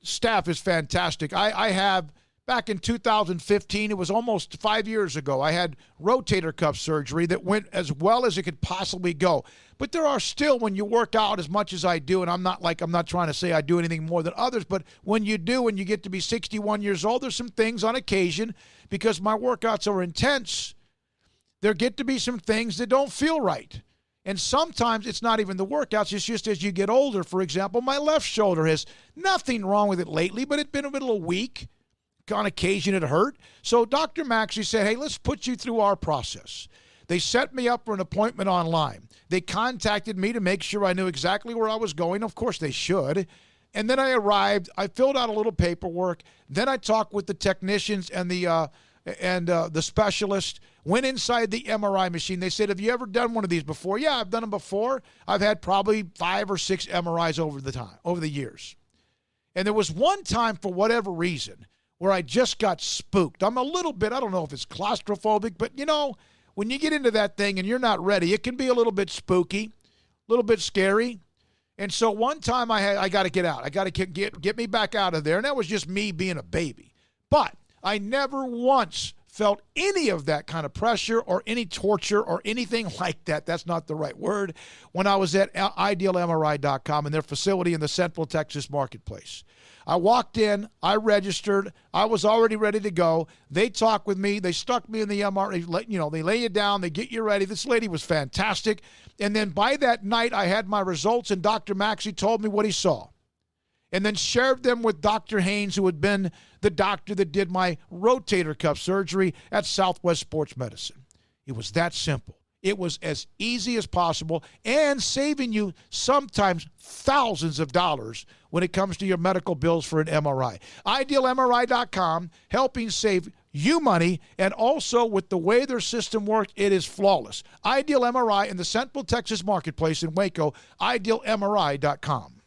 Speaker 6: staff is fantastic. I have, back in 2015, it was almost 5 years ago, I had rotator cuff surgery that went as well as it could possibly go. But there are still, when you work out as much as I do, and I'm not trying to say I do anything more than others, but when you do, when you get to be 61 years old, there's some things on occasion, because my workouts are intense, there get to be some things that don't feel right. And sometimes it's not even the workouts. It's just as you get older. For example, my left shoulder has nothing wrong with it lately, but it's been a little weak. On occasion, it hurt. So Dr. Maxey said, hey, let's put you through our process. They set me up for an appointment online. They contacted me to make sure I knew exactly where I was going. Of course, they should. And then I arrived. I filled out a little paperwork. Then I talked with the technicians and the specialist. Went inside the MRI machine. They said, have you ever done one of these before? Yeah, I've done them before. I've had probably 5 or 6 MRIs over the years. And there was one time, for whatever reason, where I just got spooked. I'm a little bit, I don't know if it's claustrophobic, but when you get into that thing and you're not ready, it can be a little bit spooky, a little bit scary. And so one time I got to get out. I got to get me back out of there. And that was just me being a baby. But I never once felt any of that kind of pressure or any torture or anything like that. That's not the right word. When I was at idealmri.com and their facility in the Central Texas marketplace. I walked in, I registered, I was already ready to go. They talked with me, they stuck me in the MRI, they lay you down, they get you ready. This lady was fantastic. And then by that night, I had my results, and Dr. Maxey told me what he saw. And then shared them with Dr. Haynes, who had been the doctor that did my rotator cuff surgery at Southwest Sports Medicine. It was that simple. It was as easy as possible, and saving you sometimes thousands of dollars when it comes to your medical bills for an MRI. IdealMRI.com, helping save you money, and also with the way their system works, it is flawless. Ideal MRI in the Central Texas marketplace in Waco, IdealMRI.com.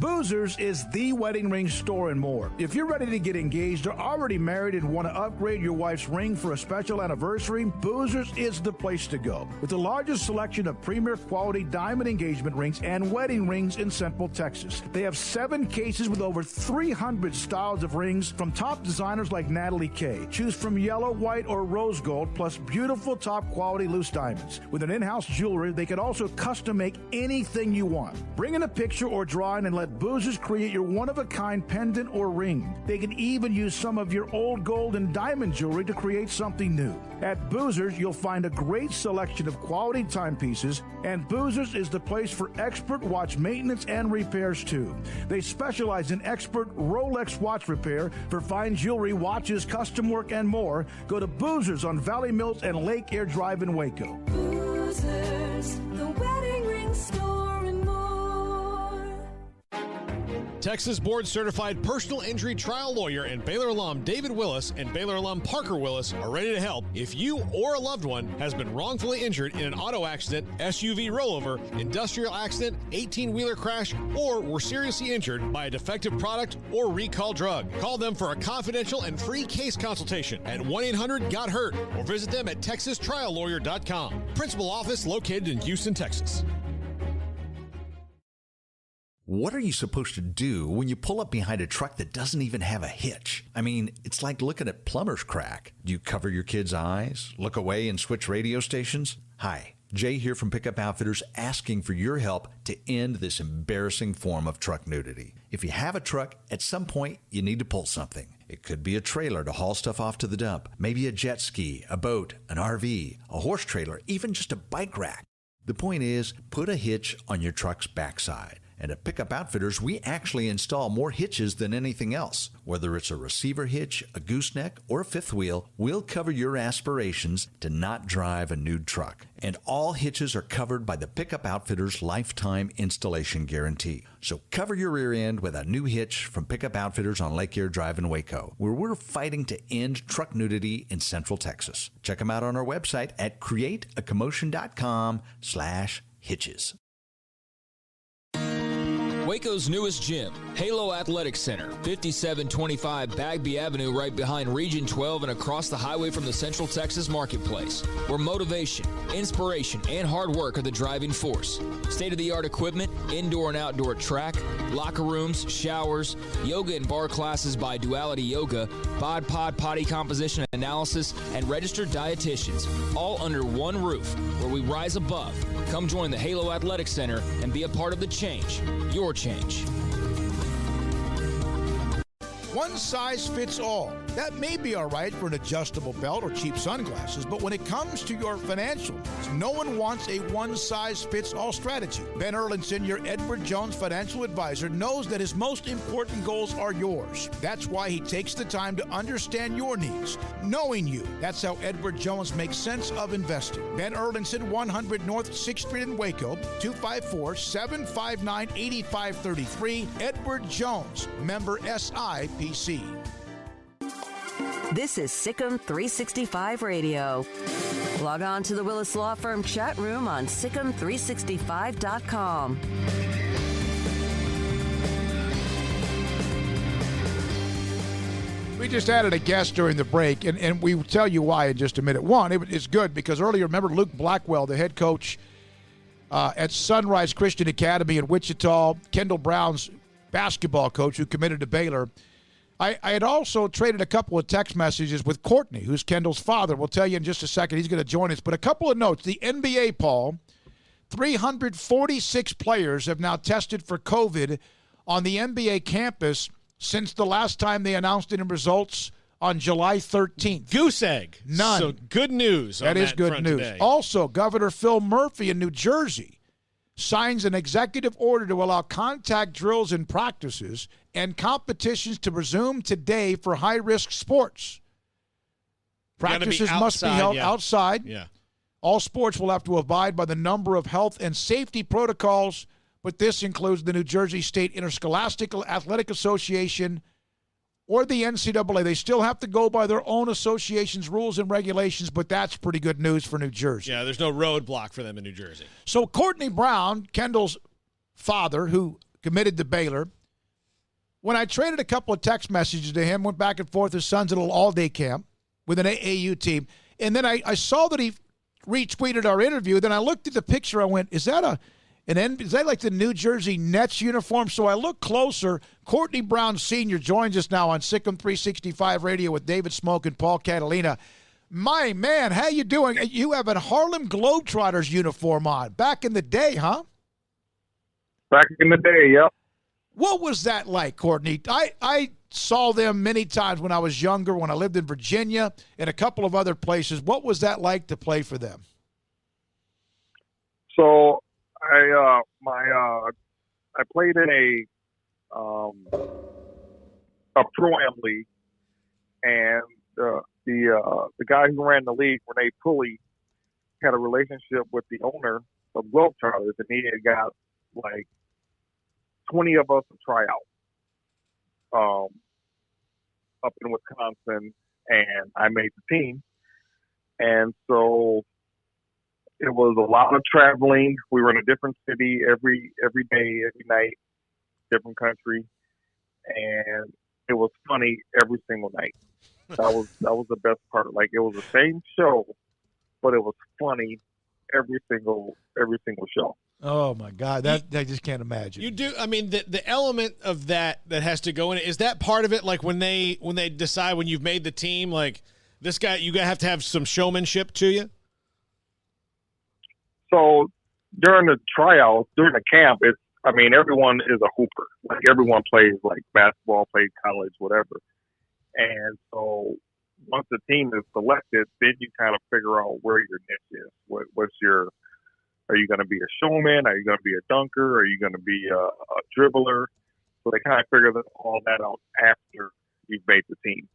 Speaker 3: Boozers is the wedding ring store and more. If you're ready to get engaged or already married and want to upgrade your wife's ring for a special anniversary, Boozers is the place to go. With the largest selection of premier quality diamond engagement rings and wedding rings in Central Texas. They have 7 cases with over 300 styles of rings from top designers like Natalie Kay. Choose from yellow, white, or rose gold, plus beautiful top quality loose diamonds. With an in-house jewelry, they can also custom make anything you want. Bring in a picture or draw in and let Boozers create your one-of-a-kind pendant or ring. They can even use some of your old gold and diamond jewelry to create something new. At Boozers, you'll find a great selection of quality timepieces, and Boozers is the place for expert watch maintenance and repairs, too. They specialize in expert Rolex watch repair for fine jewelry, watches, custom work, and more. Go to Boozers on Valley Mills and Lake Air Drive in Waco.
Speaker 4: Boozers, the wedding ring store and more.
Speaker 18: Texas board-certified personal injury trial lawyer and Baylor alum David Willis and Baylor alum Parker Willis are ready to help if you or a loved one has been wrongfully injured in an auto accident, SUV rollover, industrial accident, 18-wheeler crash, or were seriously injured by a defective product or recall drug. Call them for a confidential and free case consultation at 1-800-GOT-HURT or visit them at texastriallawyer.com. Principal office located in Houston, Texas.
Speaker 9: What are you supposed to do when you pull up behind a truck that doesn't even have a hitch? I mean, it's like looking at plumber's crack. Do you cover your kids' eyes, look away, and switch radio stations? Hi, Jay here from Pickup Outfitters, asking for your help to end this embarrassing form of truck nudity. If you have a truck, at some point you need to pull something. It could be a trailer to haul stuff off to the dump, maybe a jet ski, a boat, an RV, a horse trailer, even just a bike rack. The point is, put a hitch on your truck's backside. And at Pickup Outfitters, we actually install more hitches than anything else. Whether it's a receiver hitch, a gooseneck, or a fifth wheel, we'll cover your aspirations to not drive a nude truck. And all hitches are covered by the Pickup Outfitters Lifetime Installation Guarantee. So cover your rear end with a new hitch from Pickup Outfitters on Lake Air Drive in Waco, where we're fighting to end truck nudity in Central Texas. Check them out on our website at createacommotion.com/hitches.
Speaker 11: Waco's newest gym, Halo Athletic Center, 5725 Bagby Avenue, right behind Region 12 and across the highway from the Central Texas Marketplace, where motivation, inspiration, and hard work are the driving force. State-of-the-art equipment, indoor and outdoor track, locker rooms, showers, yoga and bar classes by Duality Yoga, Bod Pod potty composition analysis, and registered dietitians, all under one roof, where we rise above. Come join the Halo Athletic Center and be a part of the change. Your change.
Speaker 6: One size fits all. That may be all right for an adjustable belt or cheap sunglasses, but when it comes to your financial needs, no one wants a one-size-fits-all strategy. Ben Erlinson, your Edward Jones financial advisor, knows that his most important goals are yours. That's why he takes the time to understand your needs, knowing you. That's how Edward Jones makes sense of investing. Ben Erlinson, 100 North 6th Street in Waco, 254-759-8533. Edward Jones, member SIPC.
Speaker 2: This is Sikkim 365 Radio. Log on to the Willis Law Firm chat room on Sikkim365.com.
Speaker 6: We just added a guest during the break, and we will tell you why in just a minute. One, it's good because earlier, remember Luke Blackwell, the head coach at Sunrise Christian Academy in Wichita, Kendall Brown's basketball coach who committed to Baylor. I had also traded a couple of text messages with Courtney, who's Kendall's father. We'll tell you in just a second. He's going to join us. But a couple of notes. The NBA, Paul, 346 players have now tested for COVID on the NBA campus since the last time they announced it in results on July 13th.
Speaker 7: Goose egg.
Speaker 6: None.
Speaker 7: So good news on
Speaker 6: that is good news.
Speaker 7: Today.
Speaker 6: Also, Governor Phil Murphy in New Jersey signs an executive order to allow contact drills and practices and competitions to resume today for high-risk sports. Practices must be held outside.
Speaker 7: Yeah.
Speaker 6: All sports will have to abide by the number of health and safety protocols, but this includes the New Jersey State Interscholastic Athletic Association or the NCAA. They still have to go by their own association's rules and regulations, but that's pretty good news for New Jersey.
Speaker 7: Yeah, there's no roadblock for them in New Jersey.
Speaker 6: So Courtney Brown, Kendall's father, who committed to Baylor, when I traded a couple of text messages to him, went back and forth, his son's at a little all-day camp with an AAU team, and then I saw that he retweeted our interview. Then I looked at the picture. I went, is that is that like the New Jersey Nets uniform? So I looked closer. Courtney Brown Sr. joins us now on Sikkim 365 Radio with David Smoke and Paul Catalina. My man, how you doing? You have a Harlem Globetrotters uniform on. Back in the day, huh?
Speaker 15: Back in the day, yep.
Speaker 6: What was that like, Courtney? I saw them many times when I was younger, when I lived in Virginia and a couple of other places. What was that like to play for them?
Speaker 5: So I played in a pro-am league, and the guy who ran the league, Renee Pulley, had a relationship with the owner of Globetrotters, and he had got like 20 of us to try out up in Wisconsin, and I made the team. And so it was a lot of traveling. We were in a different city every day, every night, different country, and it was funny every single night. That was the best part. Like, it was the same show, but it was funny every single show.
Speaker 6: Oh my God, that I just can't imagine.
Speaker 7: You do. I mean, the element of that has to go in it. Is that part of it? Like when they decide, when you've made the team, like this guy, you have to have some showmanship to you.
Speaker 5: So during the tryouts, during the camp, everyone is a hooper. Like, everyone plays like basketball, plays college, whatever. And so once the team is selected, then you kind of figure out where your niche is. Are you going to be a showman? Are you going to be a dunker? Are you going to be a dribbler? So they kind of figure all that out after you've made the team.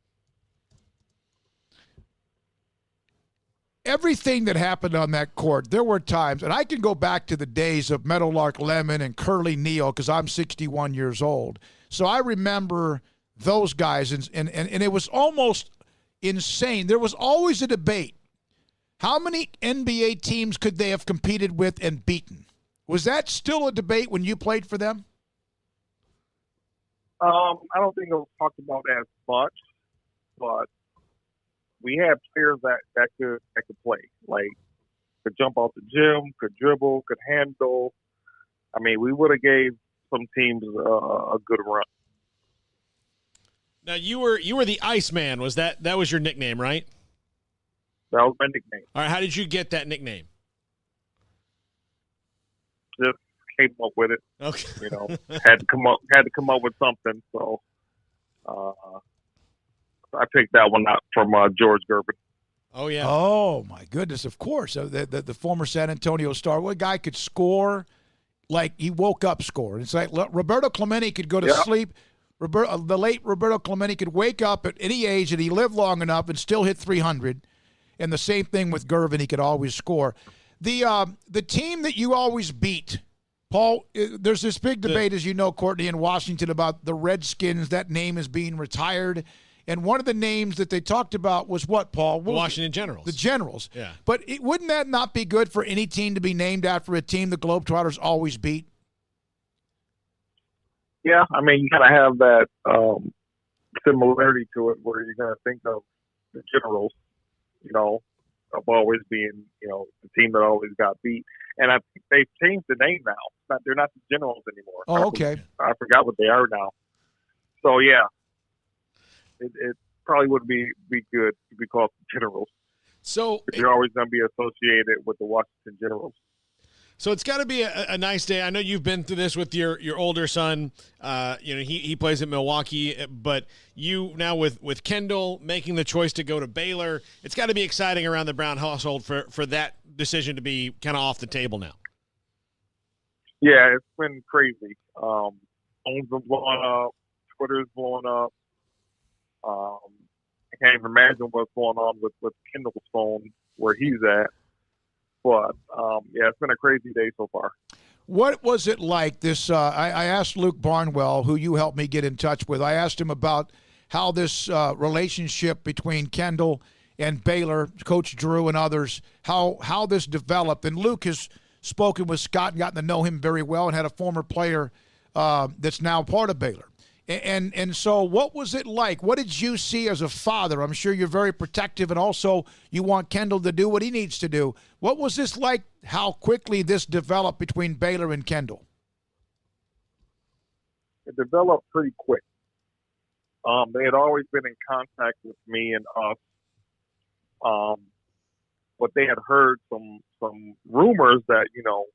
Speaker 6: Everything that happened on that court, there were times, and I can go back to the days of Meadowlark Lemon and Curly Neal because I'm 61 years old. So I remember those guys, and it was almost insane. There was always a debate. How many NBA teams could they have competed with and beaten? Was that still a debate when you played for them?
Speaker 5: I don't think it was talked about as much, but we had players that could play, like could jump out the gym, could dribble, could handle. I mean, we would have gave some teams a good run.
Speaker 7: Now you were the Iceman. Was that was your nickname, right?
Speaker 5: That was my nickname.
Speaker 7: All right. How did you get that nickname?
Speaker 5: Just came up with it.
Speaker 7: Okay.
Speaker 5: You know, had to come up with something. So I picked that one out from George Gervin.
Speaker 7: Oh yeah.
Speaker 6: Oh my goodness! Of course, the former San Antonio star. What guy could score? Like, he woke up scoring. It's like Roberto Clemente could go to sleep. The late Roberto Clemente could wake up at any age, and he lived long enough and still hit 300. And the same thing with Gervin, he could always score. The team that you always beat, Paul, there's this big debate, as you know, Courtney, in Washington about the Redskins. That name is being retired. And one of the names that they talked about was what, Paul?
Speaker 7: The Washington Generals.
Speaker 6: The Generals.
Speaker 7: Yeah.
Speaker 6: But wouldn't that not be good for any team to be named after a team the Globetrotters always beat?
Speaker 5: Yeah, I mean, you kind of have that similarity to it where you're going to think of the Generals, you know, of always being, you know, the team that always got beat. And I think they've changed the name now. They're not the Generals anymore.
Speaker 6: Oh, okay.
Speaker 5: I forgot what they are now. So, yeah, it probably would be good to be called the Generals.
Speaker 7: So
Speaker 5: you're always going to be associated with the Washington Generals.
Speaker 7: So it's got to be a nice day. I know you've been through this with your older son. You know, he plays at Milwaukee, but you now with Kendall making the choice to go to Baylor, it's got to be exciting around the Brown household for that decision to be kind of off the table now.
Speaker 5: Yeah, it's been crazy. Phones are blowing up. Twitter's blowing up. I can't even imagine what's going on with Kendall's phone, where he's at. But, yeah, it's been a crazy day so far.
Speaker 6: What was it like this? I asked Luke Barnwell, who you helped me get in touch with. I asked him about how this relationship between Kendall and Baylor, Coach Drew and others, how this developed. And Luke has spoken with Scott and gotten to know him very well and had a former player that's now part of Baylor. And so what was it like? What did you see as a father? I'm sure you're very protective, and also you want Kendall to do what he needs to do. What was this like, how quickly this developed between Baylor and Kendall?
Speaker 5: It developed pretty quick. They had always been in contact with me and us, but they had heard some rumors that, you know,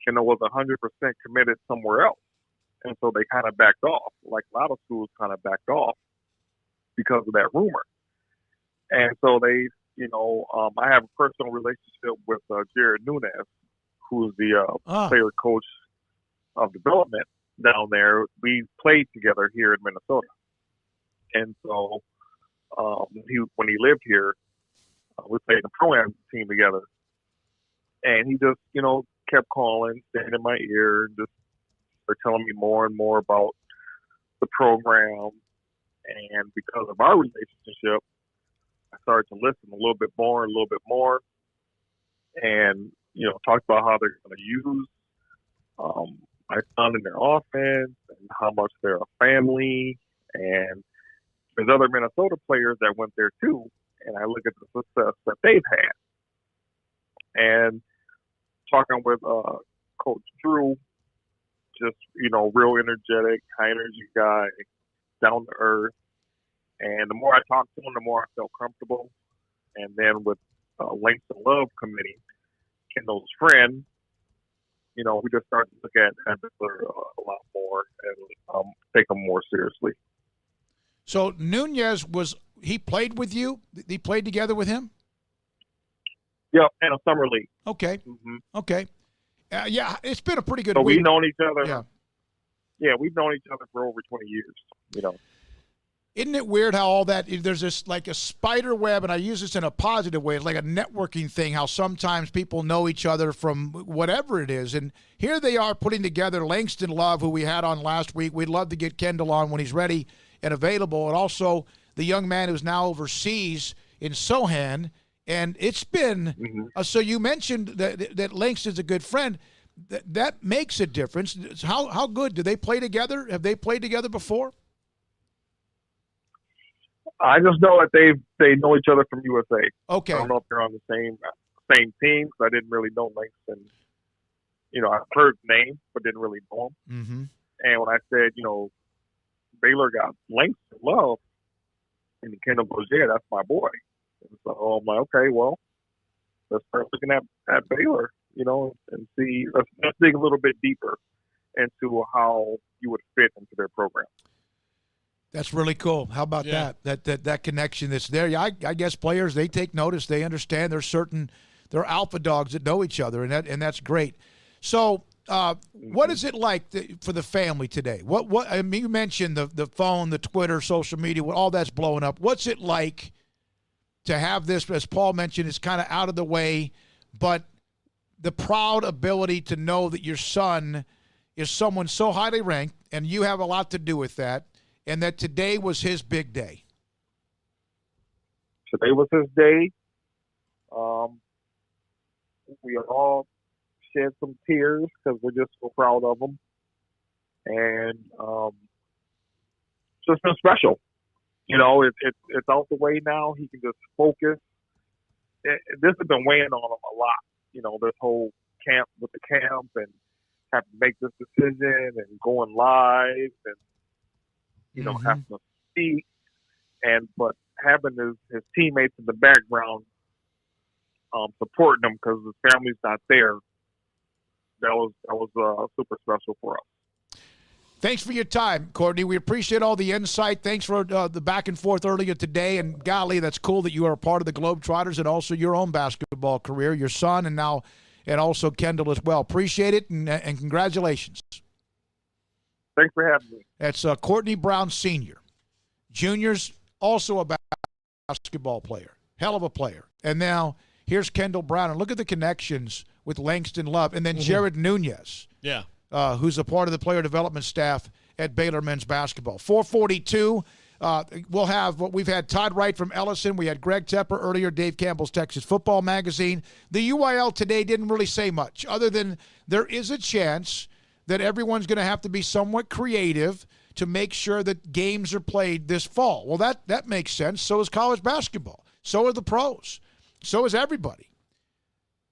Speaker 5: Kendall was 100% committed somewhere else. And so they kind of backed off, like a lot of schools kind of backed off because of that rumor. And so they, I have a personal relationship with Jared Nunez, who's the player coach of development down there. We played together here in Minnesota. And so when he lived here, we played the Pro-Am team together. And he just, kept calling, staying in my ear, just telling me more and more about the program. And because of our relationship, I started to listen a little bit more, and, talked about how they're going to use my son in their offense and how much they're a family. And there's other Minnesota players that went there too, and I look at the success that they've had. And talking with Coach Drew, just, real energetic, high energy guy, down to earth. And the more I talked to him, the more I felt comfortable. And then with Langston Love committee, Kendall's friend, we just started to look at Baylor a lot more and take them more seriously.
Speaker 6: So Nunez he played with you? He played together with him?
Speaker 5: Yep, in a summer league.
Speaker 6: Okay.
Speaker 5: Mm-hmm.
Speaker 6: Okay. Yeah, it's been a pretty good
Speaker 5: so
Speaker 6: week.
Speaker 5: We've known each other.
Speaker 6: Yeah,
Speaker 5: we've known each other for over 20 years,
Speaker 6: Isn't it weird how all that, there's this like a spider web, and I use this in a positive way. It's like a networking thing, how sometimes people know each other from whatever it is. And here they are putting together Langston Love, who we had on last week. We'd love to get Kendall on when he's ready and available. And also the young man who's now overseas in Sohan. And it's been, so you mentioned that Langston's a good friend. That makes a difference. How good? Do they play together? Have they played together before?
Speaker 5: I just know that they know each other from USA.
Speaker 6: Okay.
Speaker 5: I don't know if they're on the same team, because I didn't really know Langston. I've heard the name, but didn't really know him.
Speaker 6: Mm-hmm.
Speaker 5: And when I said, Baylor got Langston Love, and Kendall goes, yeah, that's my boy. And so I'm like, okay, well, let's start looking at Baylor, and see. Let's dig a little bit deeper into how you would fit into their program.
Speaker 6: That's really cool. How about that connection that's there? Yeah, I guess players, they take notice. They understand. They're alpha dogs that know each other, and that's great. So what is it like for the family today? What I mean, you mentioned the phone, the Twitter, social media, all that's blowing up. What's it like to have this, as Paul mentioned, it's kind of out of the way, but the proud ability to know that your son is someone so highly ranked, and you have a lot to do with that, and that today was his big day?
Speaker 5: Today was his day. We all shed some tears because we're just so proud of him. And it's just been special. It's out the way now. He can just focus. This has been weighing on him a lot. This whole camp with the camp and having to make this decision and going live and, having to speak. But having his teammates in the background supporting him because his family's not there, that was super special for us.
Speaker 6: Thanks for your time, Courtney. We appreciate all the insight. Thanks for the back and forth earlier today. And golly, that's cool that you are a part of the Globetrotters and also your own basketball career, your son, and also Kendall as well. Appreciate it, and congratulations.
Speaker 5: Thanks for having me.
Speaker 6: That's Courtney Brown Sr. Junior's also a basketball player, hell of a player. And now here's Kendall Brown. And look at the connections with Langston Love. And then Jared Nunez.
Speaker 7: Yeah.
Speaker 6: Who's a part of the player development staff at Baylor men's basketball. 442, we've had Todd Wright from Ellison. We had Greg Tepper earlier, Dave Campbell's Texas Football Magazine. The UIL today didn't really say much other than there is a chance that everyone's going to have to be somewhat creative to make sure that games are played this fall. Well, that makes sense. So is college basketball. So are the pros. So is everybody.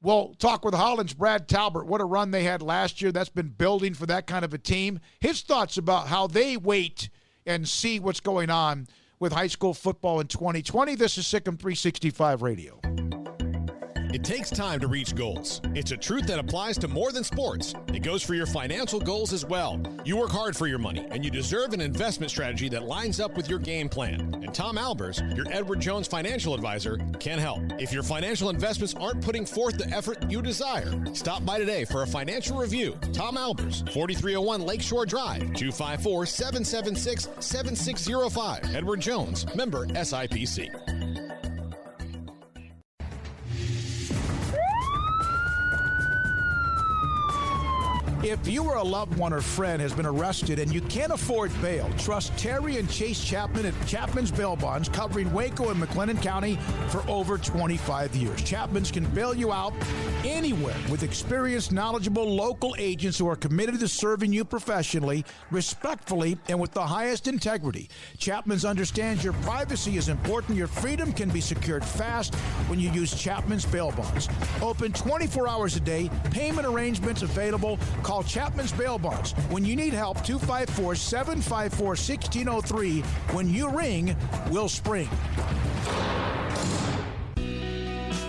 Speaker 6: We'll talk with Holland's Brad Talbert. What a run they had last year. That's been building for that kind of a team. His thoughts about how they wait and see what's going on with high school football in 2020. This is Sikkim 365 Radio.
Speaker 18: It takes time to reach goals. It's a truth that applies to more than sports. It goes for your financial goals as well. You work hard for your money, and you deserve an investment strategy that lines up with your game plan. And Tom Albers, your Edward Jones financial advisor, can help. If your financial investments aren't putting forth the effort you desire, stop by today for a financial review. Tom Albers, 4301 Lakeshore Drive, 254-776-7605. Edward Jones, member SIPC.
Speaker 6: If you or a loved one or friend has been arrested and you can't afford bail, trust Terry and Chase Chapman at Chapman's Bail Bonds, covering Waco and McLennan County for over 25 years. Chapman's can bail you out anywhere with experienced, knowledgeable local agents who are committed to serving you professionally, respectfully, and with the highest integrity. Chapman's understands your privacy is important. Your freedom can be secured fast when you use Chapman's Bail Bonds. Open 24 hours a day. Payment arrangements available. Call Chapman's Bail Bonds. When you need help, 254-754-1603. When you ring, we'll spring.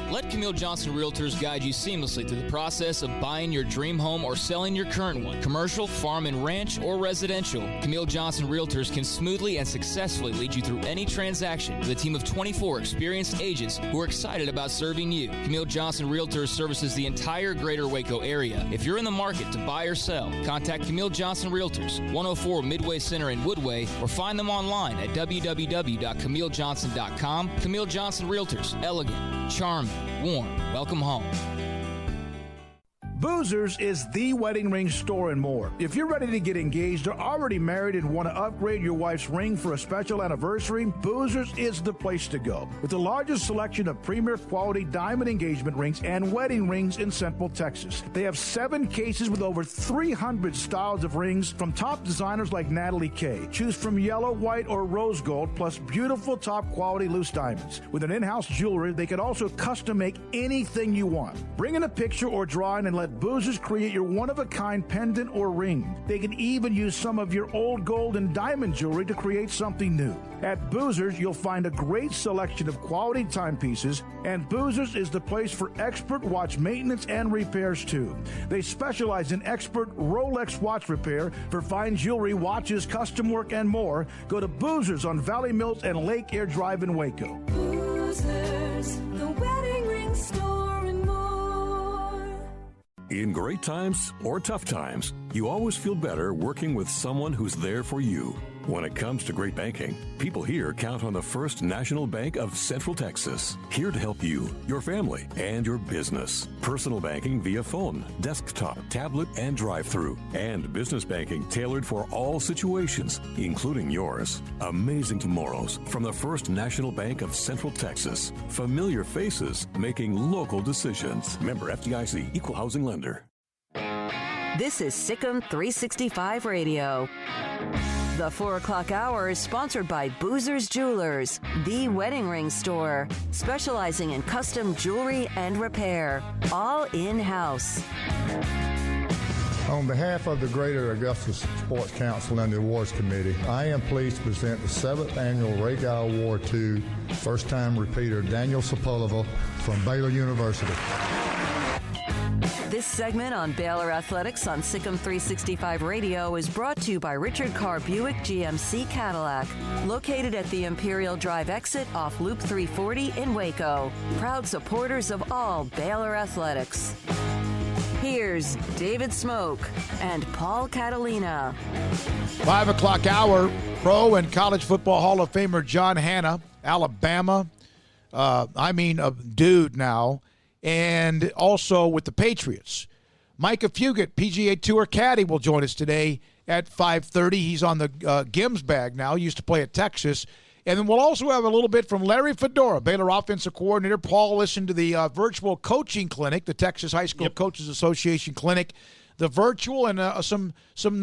Speaker 11: Let Camille Johnson Realtors guide you seamlessly through the process of buying your dream home or selling your current one. Commercial, farm and ranch, or residential, Camille Johnson Realtors can smoothly and successfully lead you through any transaction with a team of 24 experienced agents who are excited about serving you. Camille Johnson Realtors services the entire greater Waco area. If you're in the market to buy or sell, contact Camille Johnson Realtors, 104 Midway Center in Woodway, or find them online at www.camillejohnson.com. Camille Johnson Realtors, elegant, charming, warm. Welcome home.
Speaker 3: Boozers is the wedding ring store and more. If you're ready to get engaged or already married and want to upgrade your wife's ring for a special anniversary, Boozers is the place to go. With the largest selection of premier quality diamond engagement rings and wedding rings in Central Texas. They have 7 cases with over 300 styles of rings from top designers like Natalie Kay. Choose from yellow, white, or rose gold, plus beautiful top quality loose diamonds. With an in-house jewelry, they can also custom make anything you want. Bring in a picture or drawing and let Boozers create your one-of-a-kind pendant or ring. They can even use some of your old gold and diamond jewelry to create something new. At Boozers, you'll find a great selection of quality timepieces, and Boozers is the place for expert watch maintenance and repairs too. They specialize in expert Rolex watch repair for fine jewelry, watches, custom work, and more. Go to Boozers on Valley Mills and Lake Air Drive in Waco.
Speaker 4: Boozers, the wedding ring store and more.
Speaker 19: In great times or tough times, you always feel better working with someone who's there for you. When it comes to great banking, people here count on the First National Bank of Central Texas, here to help you, your family, and your business. Personal banking via phone, desktop, tablet, and drive-through. And business banking tailored for all situations, including yours. Amazing tomorrows from the First National Bank of Central Texas. Familiar faces making local decisions. Member FDIC, Equal Housing Lender.
Speaker 2: This is Sikkim 365 Radio. The 4 o'clock hour is sponsored by Boozers Jewelers, the wedding ring store, specializing in custom jewelry and repair, all in-house.
Speaker 20: On behalf of the Greater Augusta Sports Council and the Awards Committee, I am pleased to present the 7th Annual Ray Guy Award to first-time repeater Daniel Sepulveda from Baylor University.
Speaker 2: This segment on Baylor Athletics on Sikkim 365 Radio is brought to you by Richard Carr Buick GMC Cadillac, located at the Imperial Drive exit off Loop 340 in Waco. Proud supporters of all Baylor Athletics. Here's David Smoke and Paul Catalina.
Speaker 6: 5 o'clock hour, Pro and College Football Hall of Famer John Hanna, Alabama. A dude now. And also with the Patriots. Micah Fugit, PGA Tour caddy, will join us today at 5:30. He's on the Gims bag now. He used to play at Texas. And then we'll also have a little bit from Larry Fedora, Baylor offensive coordinator. Paul listened to the virtual coaching clinic, the Texas High School Coaches Association clinic, the virtual, and some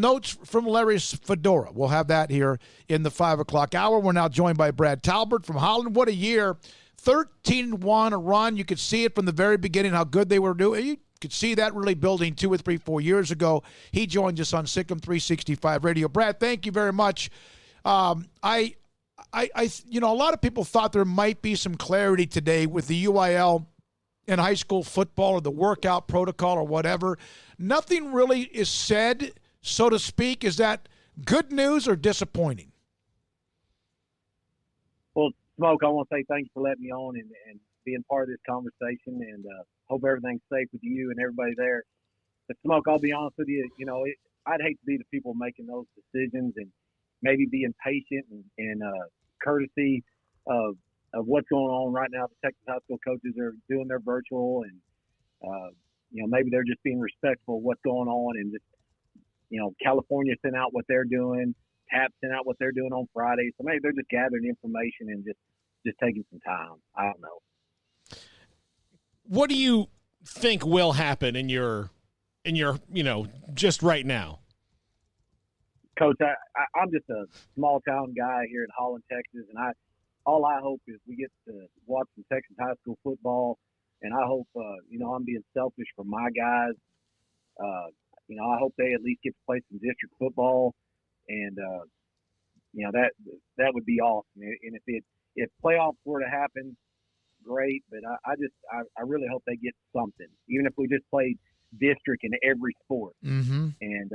Speaker 6: notes from Larry Fedora. We'll have that here in the 5 o'clock hour. We're now joined by Brad Talbert from Holland. What a year. 13-1 a run. You could see it from the very beginning how good they were doing. You could see that really building 2 or 3, 4 years ago. He joins us on Sikkim 365 Radio. Brad, thank you very much. A lot of people thought there might be some clarity today with the UIL in high school football or the workout protocol or whatever. Nothing really is said, so to speak. Is that good news or disappointing?
Speaker 8: Well, Smoke, I want to say thanks for letting me on and being part of this conversation, and hope everything's safe with you and everybody there. But Smoke, I'll be honest with you, I'd hate to be the people making those decisions and maybe being patient and courtesy of what's going on right now. The Texas high school coaches are doing their virtual, and maybe they're just being respectful of what's going on, and just California sent out what they're doing, TAP sent out what they're doing on Friday, so maybe they're just gathering information and just taking some time. I don't know.
Speaker 7: What do you think will happen in your just right now?
Speaker 8: Coach, I'm just a small town guy here in Holland, Texas, and all I hope is we get to watch some Texas high school football, and I hope I'm being selfish for my guys. I hope they at least get to play some district football, and that would be awesome. And if playoffs were to happen, great. But I really hope they get something, even if we just played district in every sport.
Speaker 6: Mm-hmm.
Speaker 8: And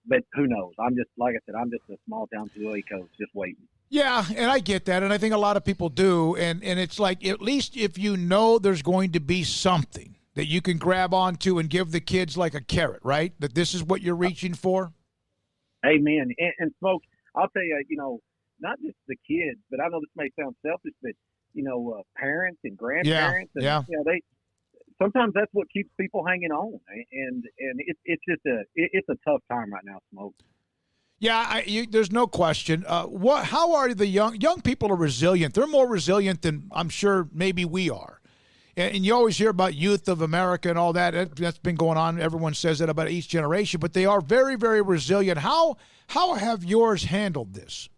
Speaker 8: but who knows? I'm just, like I said, I'm just a small town 2A coach just waiting.
Speaker 6: Yeah, and I get that, and I think a lot of people do, and it's like, at least if you know there's going to be something that you can grab onto and give the kids like a carrot, right? That this is what you're reaching for?
Speaker 8: Amen. And Smoke, I'll tell you, not just the kids, but I know this may sound selfish, but, parents and grandparents.
Speaker 6: Yeah.
Speaker 8: And, they sometimes that's what keeps people hanging on. And it's just it's a tough time right now, Smoke.
Speaker 6: Yeah, there's no question. How are the young people are resilient? They're more resilient than I'm sure maybe we are. And you always hear about youth of America and all that. That's been going on. Everyone says that about each generation, but they are very, very resilient. How have yours handled this?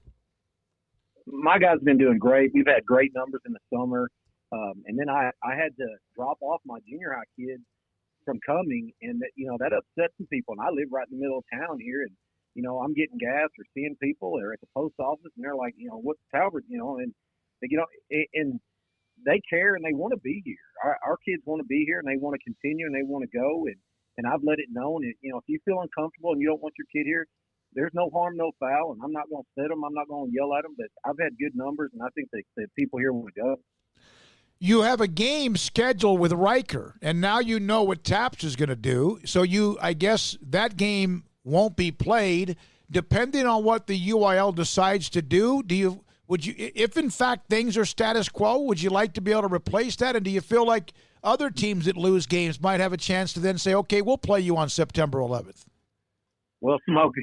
Speaker 8: My guys have been doing great. We've had great numbers in the summer. And then I had to drop off my junior high kids from coming, and that upset some people. And I live right in the middle of town here, and I'm getting gas or seeing people. They're at the post office, and they're like, what's Talbot, and and they care and they want to be here. Our kids want to be here, and they want to continue, and they want to go. And I've let it known. And, if you feel uncomfortable and you don't want your kid here, there's no harm, no foul. And I'm not going to sit them. I'm not going to yell at them. But I've had good numbers, and I think that people here want to go.
Speaker 6: You have a game scheduled with Riker, and now you know what Taps is going to do. So I guess that game won't be played. Depending on what the UIL decides to do, would you, if in fact things are status quo, would you like to be able to replace that? And do you feel like other teams that lose games might have a chance to then say, okay, we'll play you on September 11th?
Speaker 8: Well, Smoke,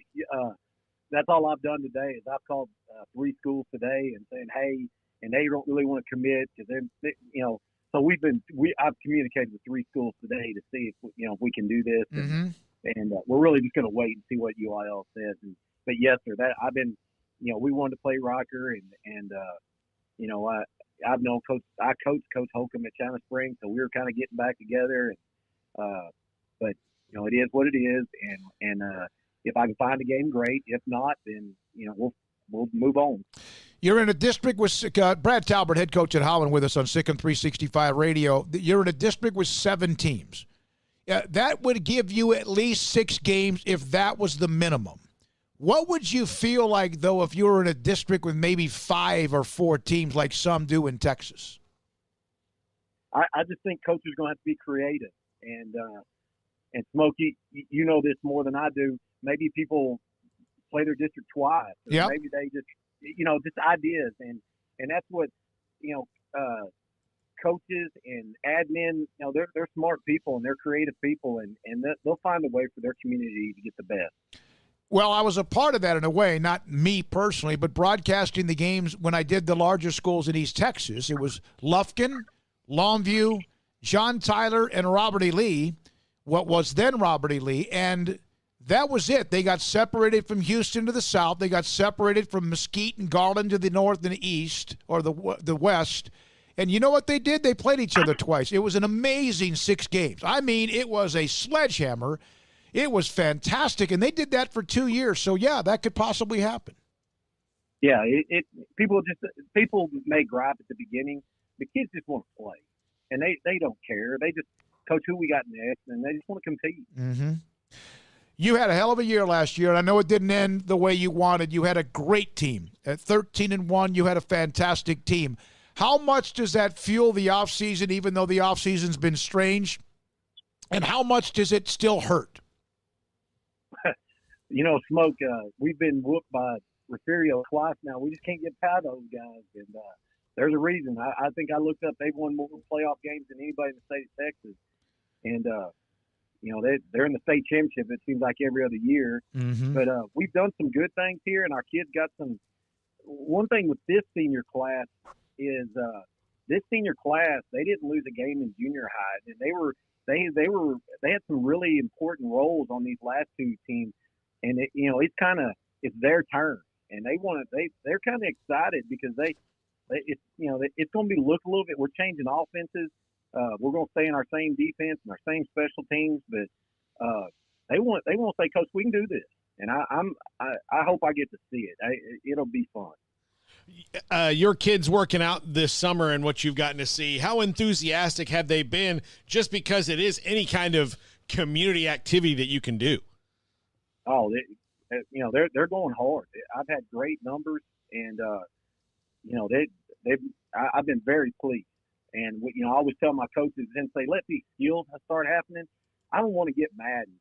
Speaker 8: that's all I've done today is I've called 3 schools today and saying, hey, and they don't really want to commit to them, so I've communicated with 3 schools today to see if we can do this.
Speaker 6: Mm-hmm.
Speaker 8: And we're really just going to wait and see what UIL says. But yes, sir, that I've been, we wanted to play Rocker, and I've known I coached Coach Holcomb at China Springs, so we were kind of getting back together. But it is what it is, and if I can find a game, great. If not, then we'll move on.
Speaker 6: You're in a district with Brad Talbert, head coach at Holland, with us on Sikkim 365 Radio. You're in a district with 7 teams. That would give you at least 6 games if that was the minimum. What would you feel like, though, if you were in a district with maybe 5 or 4 teams like some do in Texas?
Speaker 8: I just think coaches are going to have to be creative. And Smokey, you know this more than I do. Maybe people play their district twice.
Speaker 6: Yep.
Speaker 8: Maybe they just, just ideas. And that's what, coaches and admin, they're smart people and they're creative people, and they'll find a way for their community to get the best.
Speaker 6: Well, I was a part of that in a way, not me personally, but broadcasting the games when I did the larger schools in East Texas. It was Lufkin, Longview, John Tyler, and Robert E. Lee, what was then Robert E. Lee, and that was it. They got separated from Houston to the south. They got separated from Mesquite and Garland to the north and the east, or the west. And you know what they did? They played each other twice. It was an amazing 6 games. I mean, it was a sledgehammer. It was fantastic, and they did that for 2 years. So, yeah, that could possibly happen.
Speaker 8: Yeah, people may gripe at the beginning. The kids just want to play. and they don't care. They just, coach, who we got next, and they just want to compete.
Speaker 6: Mm-hmm. You had a hell of a year last year, and I know it didn't end the way you wanted. You had a great team. At 13-1, you had a fantastic team. How much does that fuel the offseason, even though the offseason's been strange? And how much does it still hurt?
Speaker 8: Smoke, we've been whooped by Refugio twice now. We just can't get past those guys. And there's a reason. I think I looked up, they've won more playoff games than anybody in the state of Texas. And, they're in the state championship, it seems like, every other year.
Speaker 6: Mm-hmm.
Speaker 8: But we've done some good things here, and our kids got some. One thing with this senior class is this senior class, they didn't lose a game in junior high, and they had some really important roles on these last two teams, and it's their turn, and they're kind of excited because it's going to be look a little bit. We're changing offenses. We're going to stay in our same defense and our same special teams, but they want to say, Coach, we can do this, and I hope I get to see it. It'll be fun.
Speaker 7: Your kids working out this summer and what you've gotten to see, how enthusiastic have they been, just because it is any kind of community activity that you can do?
Speaker 8: Oh, they're going hard. I've had great numbers, and I've been very pleased. And I always tell my coaches, and say, let these skills start happening. I don't want to get mad in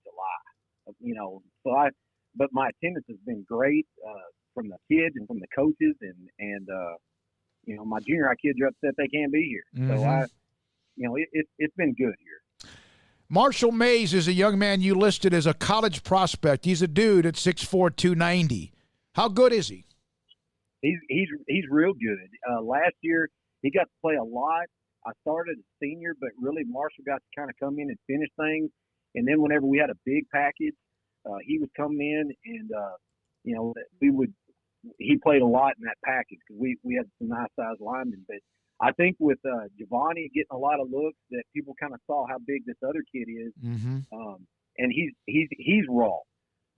Speaker 8: July, but my attendance has been great from the kids and from the coaches, and my junior high kids are upset they can't be here.
Speaker 6: Mm-hmm.
Speaker 8: So it's been good here.
Speaker 6: Marshall Mays is a young man you listed as a college prospect. He's a dude at 6'4", 290. How good is he?
Speaker 8: He's real good. Last year he got to play a lot. I started as senior, but really Marshall got to kind of come in and finish things. And then whenever we had a big package, he would come in and he played a lot in that package because we had some nice sized linemen. But I think with Giovanni getting a lot of looks, that people kind of saw how big this other kid is.
Speaker 6: Mm-hmm.
Speaker 8: And he's raw,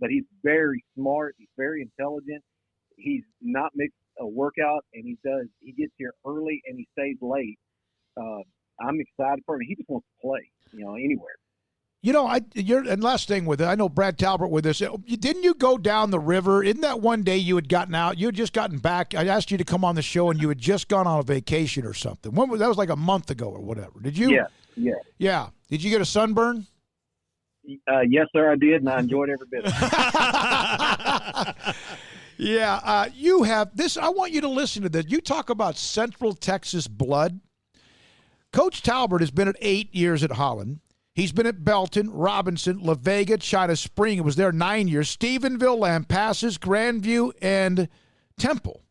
Speaker 8: but he's very smart. He's very intelligent. He's not mixed a workout, and he gets here early and he stays late. I'm excited for him. He just wants to play, anywhere.
Speaker 6: And last thing with it, I know Brad Talbert with this. Didn't you go down the river? Isn't that one day you had gotten out? You had just gotten back. I asked you to come on the show, and you had just gone on a vacation or something. That was like a month ago or whatever. Did you?
Speaker 8: Yeah.
Speaker 6: Yeah. Did you get a sunburn?
Speaker 8: Yes, sir, I did, and I enjoyed every bit of it.
Speaker 6: Yeah. You have this. I want you to listen to this. You talk about Central Texas blood. Coach Talbert has been at 8 years at Holland. He's been at Belton, Robinson, La Vega, China Spring. He was there 9 years. Stephenville, Lampasas, Grandview, and Temple.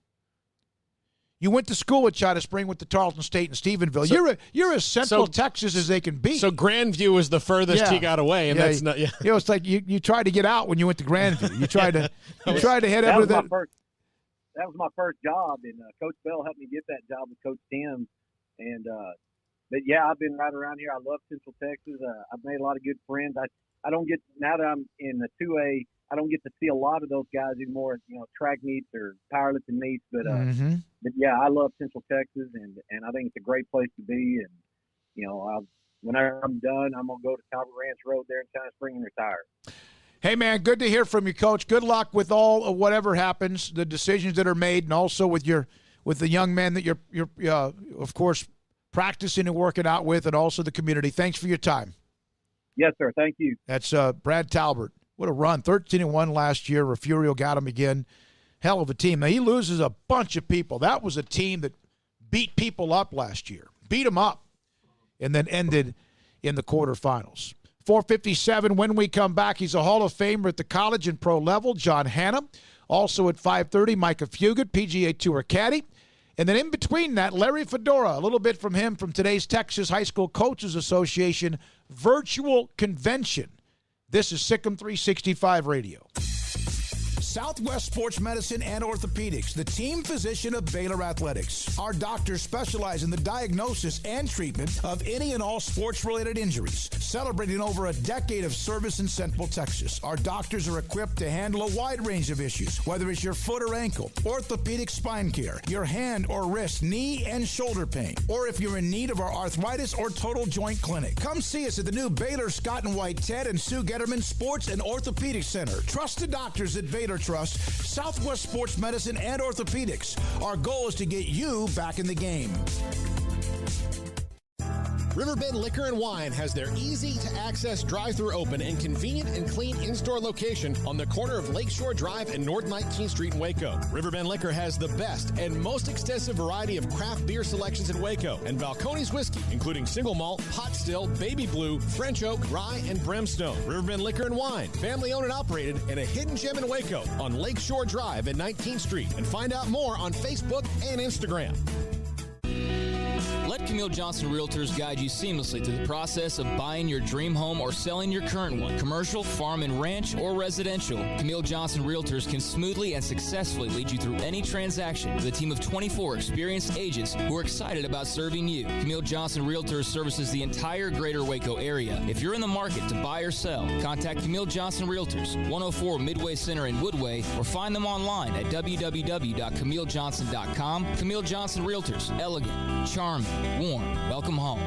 Speaker 6: You went to school at China Spring, went to Tarleton State and Stephenville. You're as Central Texas as they can be.
Speaker 7: So Grandview was the furthest he got away, and that's not. Yeah.
Speaker 6: It's like you tried to get out when you went to Grandview. You tried to head over to that.
Speaker 8: That was my first job, and Coach Bell helped me get that job with Coach Tim, and. But yeah, I've been right around here. I love Central Texas. I've made a lot of good friends. I don't get, now that I'm in the 2A, I don't get to see a lot of those guys anymore. Track meets or powerlifting meets. But but yeah, I love Central Texas, and I think it's a great place to be. And whenever I'm done, I'm gonna go to Talbot Ranch Road there in China Spring and retire.
Speaker 6: Hey man, good to hear from you, Coach. Good luck with all of whatever happens, the decisions that are made, and also with the young man that you're of course practicing and working out with, and also the community. Thanks for your time.
Speaker 8: Yes, sir. Thank you.
Speaker 6: That's Brad Talbert. What a run. 13-1 last year. Refugio got him again. Hell of a team. Now, he loses a bunch of people. That was a team that beat people up last year. Beat them up. And then ended in the quarterfinals. 4:57 when we come back. He's a Hall of Famer at the college and pro level. John Hanna. Also at 5:30, Micah Fugit, PGA Tour caddy. And then in between that, Larry Fedora, a little bit from him from today's Texas High School Coaches Association virtual convention. This is Sikkim 365 Radio. Southwest Sports Medicine and Orthopedics, the team physician of Baylor Athletics. Our doctors specialize in the diagnosis and treatment of any and all sports-related injuries. Celebrating over a decade of service in Central Texas, our doctors are equipped to handle a wide range of issues, whether it's your foot or ankle, orthopedic spine care, your hand or wrist, knee and shoulder pain, or if you're in need of our arthritis or total joint clinic. Come see us at the new Baylor Scott and White Ted and Sue Getterman Sports and Orthopedic Center. Trusted doctors that Baylor trusts, Southwest Sports Medicine and Orthopedics. Our goal is to get you back in the game.
Speaker 18: Riverbend Liquor and Wine has their easy-to-access drive-thru open and convenient and clean in-store location on the corner of Lakeshore Drive and North 19th Street in Waco. Riverbend Liquor has the best and most extensive variety of craft beer selections in Waco and Balcones whiskey, including single malt, pot still, baby blue, French oak, rye, and brimstone. Riverbend Liquor and Wine, family-owned and operated, and a hidden gem in Waco on Lakeshore Drive and 19th Street. And find out more on Facebook and Instagram.
Speaker 11: Let Camille Johnson Realtors guide you seamlessly through the process of buying your dream home or selling your current one, commercial, farm and ranch, or residential. Camille Johnson Realtors can smoothly and successfully lead you through any transaction with a team of 24 experienced agents who are excited about serving you. Camille Johnson Realtors services the entire greater Waco area. If you're in the market to buy or sell, contact Camille Johnson Realtors, 104 Midway Center in Woodway, or find them online at www.camillejohnson.com. Camille Johnson Realtors, elegant, charming, warm. Welcome home.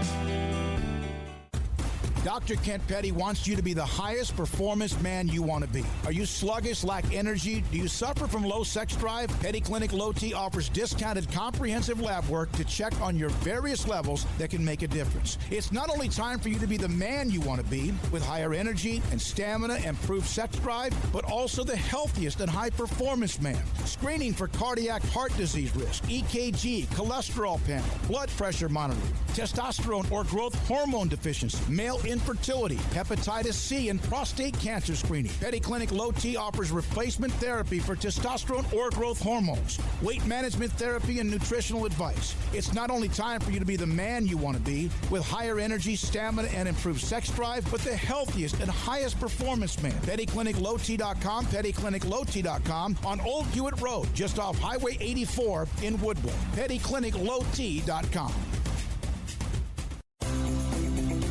Speaker 6: Dr. Kent Petty wants you to be the highest performance man you want to be. Are you sluggish, lack energy? Do you suffer from low sex drive? Petty Clinic Low T offers discounted comprehensive lab work to check on your various levels that can make a difference. It's not only time for you to be the man you want to be with higher energy and stamina and improved sex drive, but also the healthiest and high performance man. Screening for cardiac heart disease risk, EKG, cholesterol panel, blood pressure monitoring, testosterone or growth hormone deficiency, male infertility, hepatitis C, and prostate cancer screening. Petty Clinic Low T offers replacement therapy for testosterone or growth hormones, weight management therapy, and nutritional advice. It's not only time for you to be the man you want to be with higher energy, stamina, and improved sex drive, but the healthiest and highest performance man. PettyClinicLowT.com, PettyClinicLowT.com on Old Hewitt Road, just off Highway 84 in Woodward. PettyClinicLowT.com.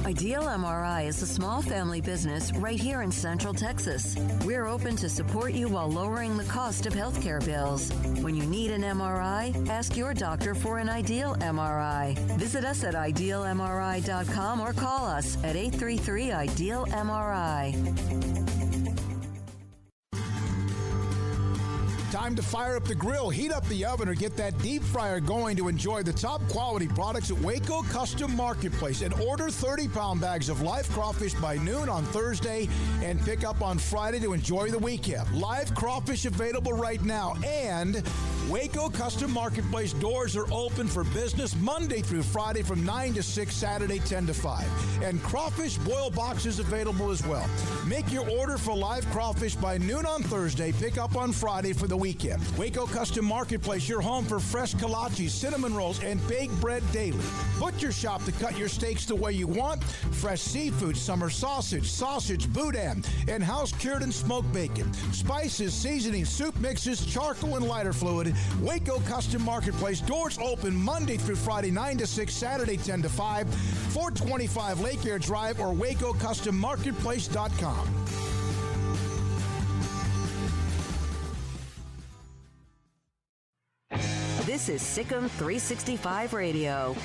Speaker 2: Ideal MRI is a small family business right here in Central Texas. We're open to support you while lowering the cost of healthcare bills. When you need an MRI, ask your doctor for an Ideal MRI. Visit us at idealmri.com or call us at 833-IDEAL-MRI.
Speaker 6: Time to fire up the grill, heat up the oven, or get that deep fryer going to enjoy the top quality products at Waco Custom Marketplace. And order 30-pound bags of live crawfish by noon on Thursday and pick up on Friday to enjoy the weekend. Live crawfish available right now. And Waco Custom Marketplace doors are open for business Monday through Friday from 9 to 6, Saturday 10 to 5. And crawfish boil boxes available as well. Make your order for live crawfish by noon on Thursday. Pick up on Friday for the weekend. Waco Custom Marketplace, your home for fresh kolaches, cinnamon rolls, and baked bread daily. Butcher shop to cut your steaks the way you want. Fresh seafood, summer sausage, boudin, and house-cured and smoked bacon. Spices, seasonings, soup mixes, charcoal, and lighter fluid. Waco Custom Marketplace, doors open Monday through Friday, 9 to 6, Saturday 10 to 5, 425 Lake Air Drive or WacoCustomMarketplace.com.
Speaker 2: This is Sikkim 365 Radio.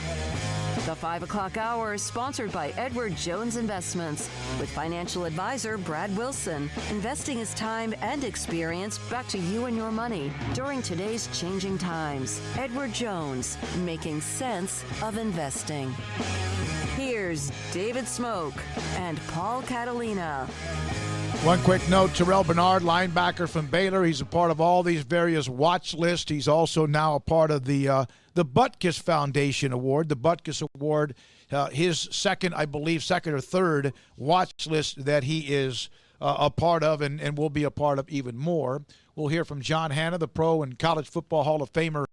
Speaker 2: The 5 o'clock hour is sponsored by Edward Jones Investments with financial advisor Brad Wilson. Investing is time and experience back to you and your money during today's changing times. Edward Jones, making sense of investing. Here's David Smoke and Paul Catalina.
Speaker 6: One quick note, Terrell Bernard, linebacker from Baylor. He's a part of all these various watch lists. He's also now a part of the Butkus Foundation Award. The Butkus Award, his second or third watch list that he is a part of and will be a part of even more. We'll hear from John Hanna, the Pro and College Football Hall of Famer,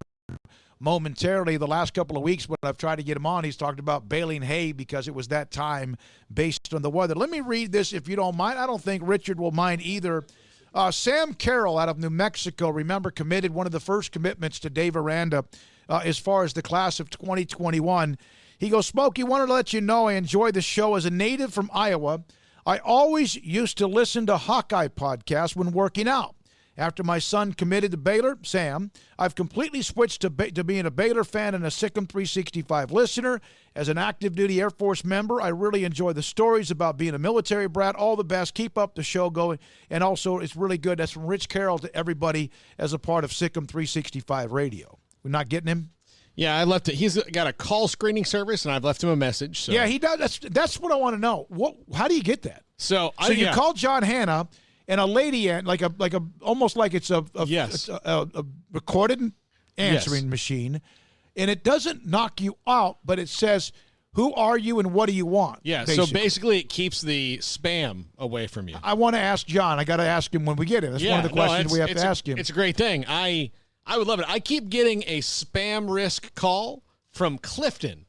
Speaker 6: momentarily. The last couple of weeks when I've tried to get him on, he's talked about baling hay because it was that time based on the weather. Let me read this if you don't mind. I don't think Richard will mind either. Sam Carroll out of New Mexico, remember, committed one of the first commitments to Dave Aranda as far as the class of 2021. He goes, Smokey, wanted to let you know I enjoy the show. As a native from Iowa, I always used to listen to Hawkeye podcasts when working out. After my son committed to Baylor, Sam, I've completely switched to being a Baylor fan and a Sikkim 365 listener. As an active duty Air Force member, I really enjoy the stories about being a military brat. All the best. Keep up the show going. And also, it's really good. That's from Rich Carroll to everybody as a part of Sikkim 365 Radio. We're not getting him?
Speaker 7: Yeah, I left it. He's got a call screening service, and I've left him a message. So.
Speaker 6: Yeah, he does. That's what I want to know. How do you get that?
Speaker 7: So
Speaker 6: you call John Hanna, and a lady, like a almost like it's a recorded answering machine, and it doesn't knock you out, but it says, "Who are you and what do you want?"
Speaker 7: Yeah. So basically, it keeps the spam away from you.
Speaker 6: I want to ask John. I got to ask him when we get him. That's one of the questions we have to ask him.
Speaker 7: It's a great thing. I would love it. I keep getting a spam risk call from Clifton,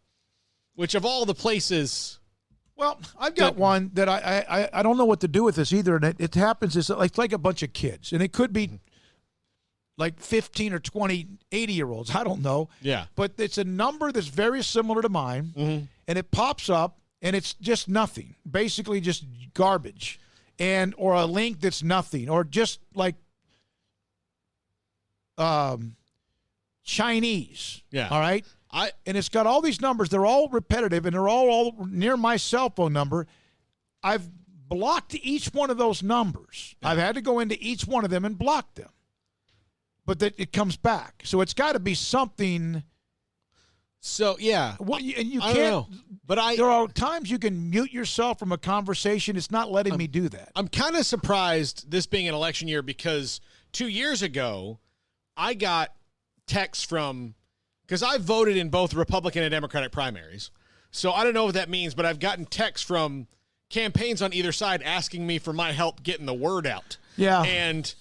Speaker 7: which of all the places.
Speaker 6: Well, I've got one that I don't know what to do with this either, and it happens. It's like a bunch of kids, and it could be like 15 or 20 80-year-olds. I don't know.
Speaker 7: Yeah.
Speaker 6: But it's a number that's very similar to mine, and it pops up, and it's just nothing. Basically just garbage, or a link that's nothing, or just like Chinese.
Speaker 7: Yeah.
Speaker 6: All right? And it's got all these numbers. They're all repetitive, and they're all near my cell phone number. I've blocked each one of those numbers. Yeah. I've had to go into each one of them and block them. But that it comes back. So it's got to be something.
Speaker 7: So, yeah.
Speaker 6: And you
Speaker 7: I
Speaker 6: can't.
Speaker 7: don't know. But
Speaker 6: there are times you can mute yourself from a conversation. It's not letting me do that.
Speaker 7: I'm kind of surprised, this being an election year, because 2 years ago, I got texts from, because I voted in both Republican and Democratic primaries. So I don't know what that means, but I've gotten texts from campaigns on either side asking me for my help getting the word out.
Speaker 6: Yeah.
Speaker 7: And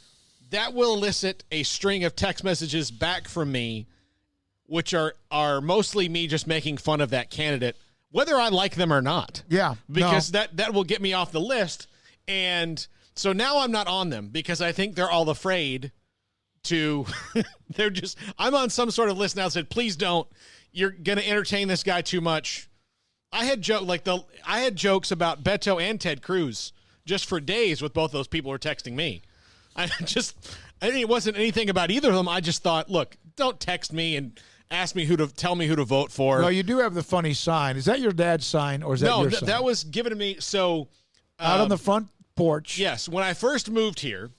Speaker 7: that will elicit a string of text messages back from me, which are mostly me just making fun of that candidate, whether I like them or not.
Speaker 6: Yeah.
Speaker 7: Because that will get me off the list. And so now I'm not on them because I think they're all afraid to I'm on some sort of list now that said, please don't, you're going to entertain this guy too much. I had jokes about Beto and Ted Cruz just for days with both those people who were texting me. I mean, it wasn't anything about either of them. I just thought, look, don't text me and ask me tell me who to vote for.
Speaker 6: No, you do have the funny sign. Is that your dad's sign or is that your sign?
Speaker 7: No, that was given to me. So
Speaker 6: out on the front porch.
Speaker 7: Yes. When I first moved here,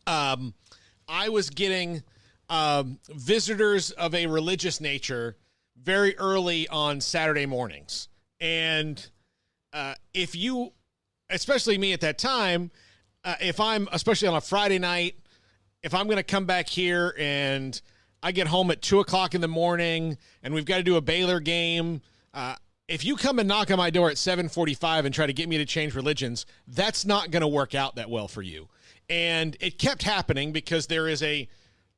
Speaker 7: I was getting visitors of a religious nature very early on Saturday mornings. And if you, especially me at that time, if I'm, especially on a Friday night, if I'm going to come back here and I get home at 2 o'clock in the morning and we've got to do a Baylor game, if you come and knock on my door at 7:45 and try to get me to change religions, that's not going to work out that well for you. And it kept happening because there is a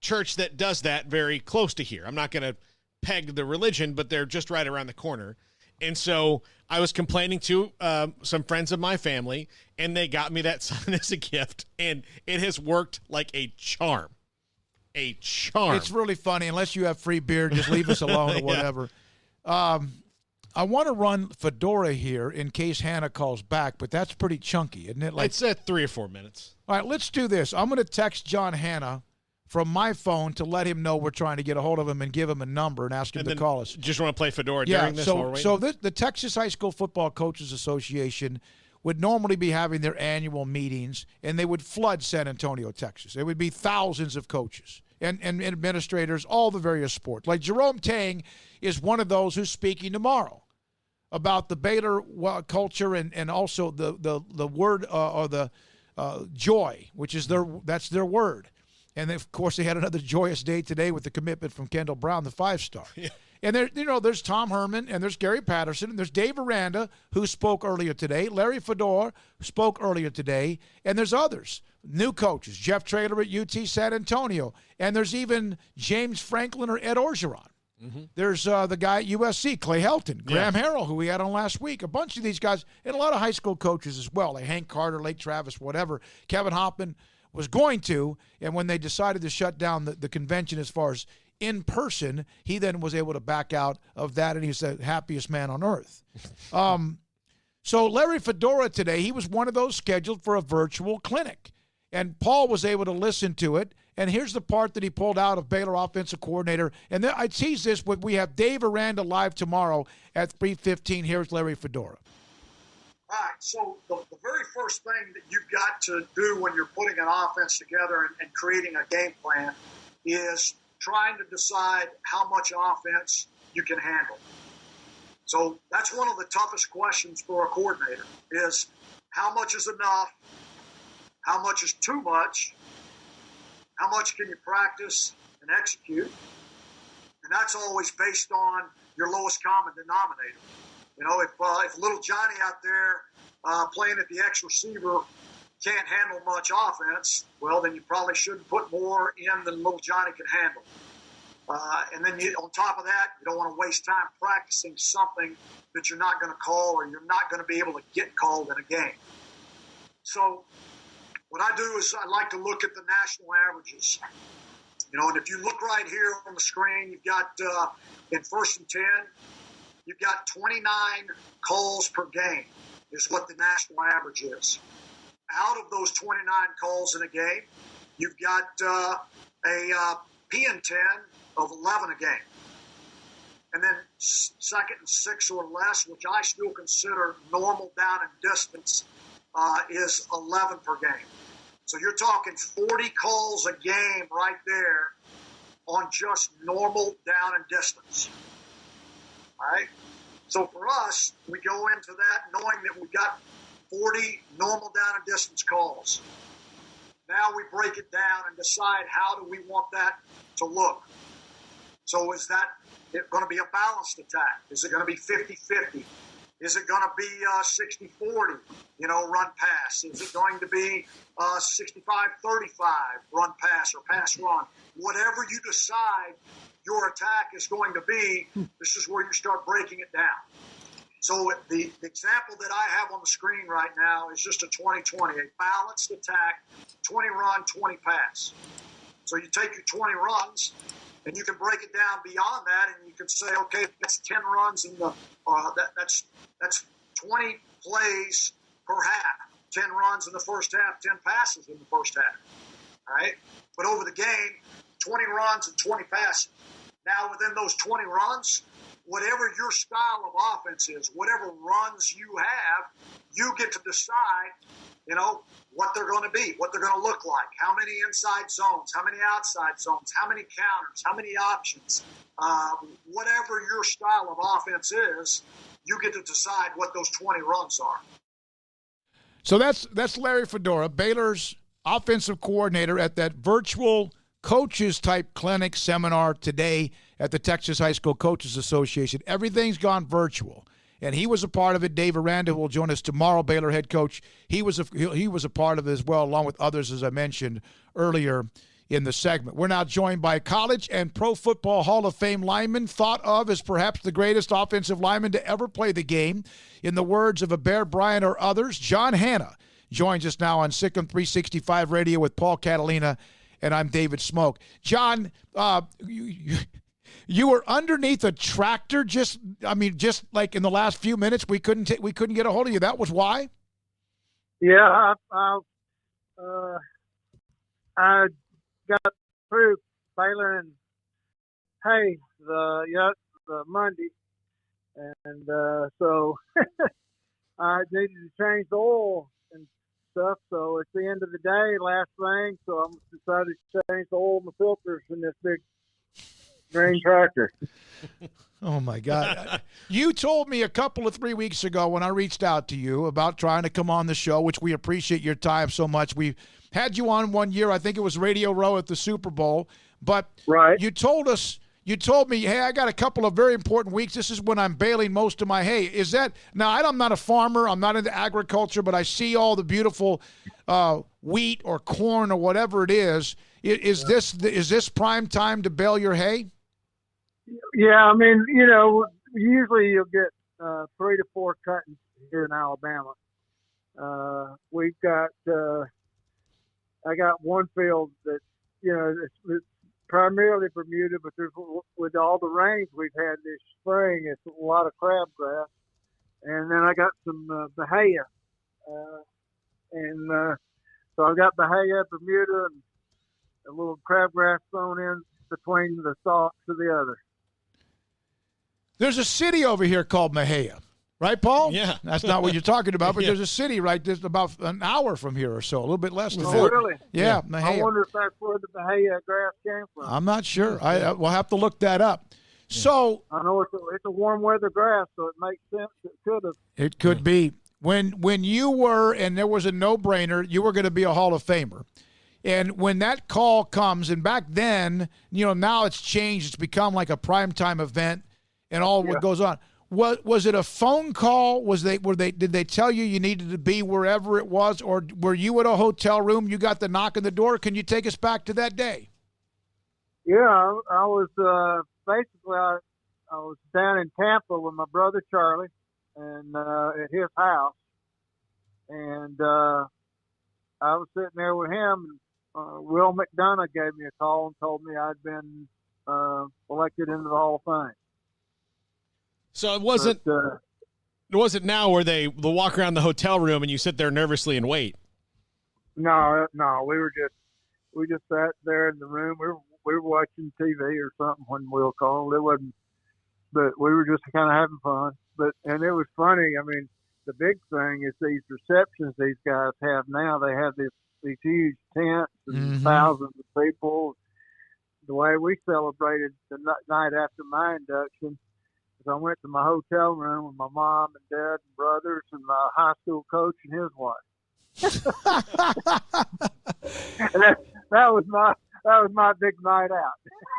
Speaker 7: church that does that very close to here. I'm not going to peg the religion, but they're just right around the corner. And so I was complaining to some friends of my family, and they got me that sign as a gift, and it has worked like a charm. A charm.
Speaker 6: It's really funny. Unless you have free beer, just leave us alone or whatever. I want to run Fedora here in case Hannah calls back, but that's pretty chunky, isn't it?
Speaker 7: It's at 3 or 4 minutes.
Speaker 6: All right, let's do this. I'm going to text John Hanna from my phone to let him know we're trying to get a hold of him and give him a number and ask him to call us.
Speaker 7: Just want to play Fedora during this?
Speaker 6: So the Texas High School Football Coaches Association would normally be having their annual meetings, and they would flood San Antonio, Texas. There would be thousands of coaches and administrators, all the various sports. Like Jerome Tang is one of those who's speaking tomorrow about the Baylor culture and also the word or the joy, which is that's their word. And of course, they had another joyous day today with the commitment from Kendall Brown, the 5-star. Yeah. And there's Tom Herman, and there's Gary Patterson, and there's Dave Aranda, who spoke earlier today, Larry Fedor spoke earlier today, and there's others, new coaches, Jeff Traylor at UT San Antonio, and there's even James Franklin or Ed Orgeron. Mm-hmm. There's the guy at USC, Clay Helton, Graham Harrell, who we had on last week, a bunch of these guys, and a lot of high school coaches as well, like Hank Carter, Lake Travis, whatever, Kevin Hoffman, was going to, and when they decided to shut down the convention as far as in person, he then was able to back out of that, and he's the happiest man on earth. So Larry Fedora today, he was one of those scheduled for a virtual clinic, and Paul was able to listen to it. And here's the part that he pulled out of Baylor offensive coordinator. And then I tease this, but we have Dave Aranda live tomorrow at 3:15. Here's Larry Fedora.
Speaker 10: All right, so the very first thing that you've got to do when you're putting an offense together and creating a game plan is trying to decide how much offense you can handle. So that's one of the toughest questions for a coordinator is how much is enough, how much is too much, how much can you practice and execute? And that's always based on your lowest common denominator. You know, if little Johnny out there playing at the X receiver can't handle much offense, well, then you probably shouldn't put more in than little Johnny can handle. And then on top of that, you don't want to waste time practicing something that you're not going to call or you're not going to be able to get called in a game. So what I do is I like to look at the national averages. You know, and if you look right here on the screen, you've got in 1st and 10, you've got 29 calls per game is what the national average is. Out of those 29 calls in a game, you've got a P&10 of 11 a game. And then 2nd and 6 or less, which I still consider normal down and distance, is 11 per game. So you're talking 40 calls a game right there on just normal down and distance. All right? So for us, we go into that knowing that we've got 40 normal down and distance calls. Now we break it down and decide how do we want that to look. So is that going to be a balanced attack? Is it going to be 50-50? Is it going to be 60-40, run pass? Is it going to be 65-35 run pass or pass run? Whatever you decide your attack is going to be, this is where you start breaking it down. So the example that I have on the screen right now is just a 20-20, a balanced attack, 20 run, 20 pass. So you take your 20 runs, and you can break it down beyond that, and you can say, okay, that's 10 runs in the that's 20 plays per half, 10 runs in the first half, 10 passes in the first half. All right, but over the game, 20 runs and 20 passes. Now within those 20 runs, whatever your style of offense is, whatever runs you have, you get to decide, what they're going to be, what they're going to look like, how many inside zones, how many outside zones, how many counters, how many options. Whatever your style of offense is, you get to decide what those 20 runs are.
Speaker 6: So that's Larry Fedora, Baylor's offensive coordinator, at that virtual coaches-type clinic seminar today at the Texas High School Coaches Association. Everything's gone virtual, and he was a part of it. Dave Aranda, who will join us tomorrow, Baylor head coach, he was a part of it as well, along with others, as I mentioned earlier in the segment. We're now joined by College and Pro Football Hall of Fame lineman, thought of as perhaps the greatest offensive lineman to ever play the game, in the words of a Bear Bryant or others. John Hanna joins us now on Sikkim 365 Radio with Paul Catalina, and I'm David Smoke. John, you were underneath a tractor just like in the last few minutes. We couldn't get a hold of you. That was why?
Speaker 22: Yeah, I got through Baylor and Hay the Monday, and so I needed to change the oil and stuff. So it's the end of the day, last thing. So I decided to change the oil and the filters in this big green tractor.
Speaker 6: Oh my God! You told me a couple of 3 weeks ago when I reached out to you about trying to come on the show, which we appreciate your time so much. We had you on one year. I think it was Radio Row at the Super Bowl. But
Speaker 22: right.
Speaker 6: You told me, hey, I got a couple of very important weeks. This is when I'm baling most of my hay. Is that now? I'm not a farmer. I'm not into agriculture, but I see all the beautiful wheat or corn or whatever it is. Is this prime time to bale your hay?
Speaker 22: Yeah, I mean, usually you'll get 3 to 4 cuttings here in Alabama. We've got I got one field that, it's primarily Bermuda, but with all the rains we've had this spring, it's a lot of crabgrass. And then I got some Bahia. So I got Bahia, Bermuda, and a little crabgrass thrown in between the stalks of the other.
Speaker 6: There's a city over here called Mejia, right, Paul?
Speaker 7: Yeah.
Speaker 6: That's not what you're talking about, but
Speaker 7: Yeah.
Speaker 6: there's a city right just about an hour from here or so, a little bit less than
Speaker 22: Oh,
Speaker 6: that.
Speaker 22: really?
Speaker 6: Yeah,
Speaker 22: I
Speaker 6: Mejia.
Speaker 22: wonder if that's where the Bahia grass came from.
Speaker 6: I'm not sure. We'll have to look that up. So
Speaker 22: I know it's a warm weather grass, so it makes sense. It could have.
Speaker 6: it could be. When you were, and there was a no-brainer, you were going to be a Hall of Famer. And when that call comes, and back then, now it's changed. It's become like a primetime event and all what goes on. Was it a phone call? Did they tell you needed to be wherever it was, or were you at a hotel room? You got the knock on the door. Can you take us back to that day?
Speaker 22: Yeah, I was basically I was down in Tampa with my brother Charlie, and at his house, and I was sitting there with him. And Will McDonough gave me a call and told me I'd been elected into the Hall of Fame.
Speaker 7: So it wasn't now where they walk around the hotel room and you sit there nervously and wait.
Speaker 22: No, we just sat there in the room. We were watching TV or something when Will called. It wasn't, but we were just kind of having fun. And it was funny. I mean, the big thing is these receptions these guys have now. They have these huge tents and thousands of people. The way we celebrated the night after my induction is I went to my hotel room with my mom and dad and brothers and my high school coach and his wife. And that was my big night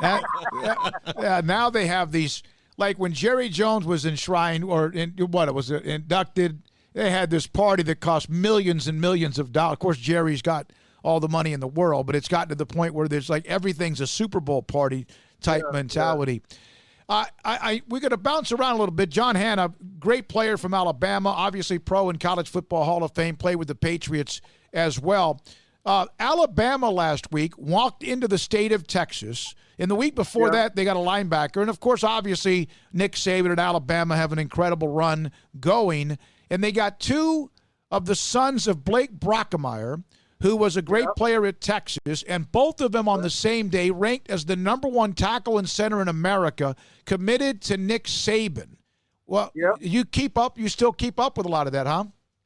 Speaker 22: out.
Speaker 6: Now they have these, like when Jerry Jones was enshrined inducted, they had this party that cost millions and millions of dollars. Of course, Jerry's got all the money in the world, but it's gotten to the point where there's like everything's a Super Bowl party type mentality. We're going to bounce around a little bit. John Hanna, great player from Alabama, obviously pro in college football Hall of Fame, played with the Patriots as well. Alabama last week walked into the state of Texas. And the week before that, they got a linebacker. And, of course, obviously, Nick Saban at Alabama have an incredible run going. And they got two of the sons of Blake Brockemeyer, who was a great player at Texas, and both of them on the same day ranked as the #1 tackle and center in America, committed to Nick Saban. Well, you still keep up with a lot of that, huh?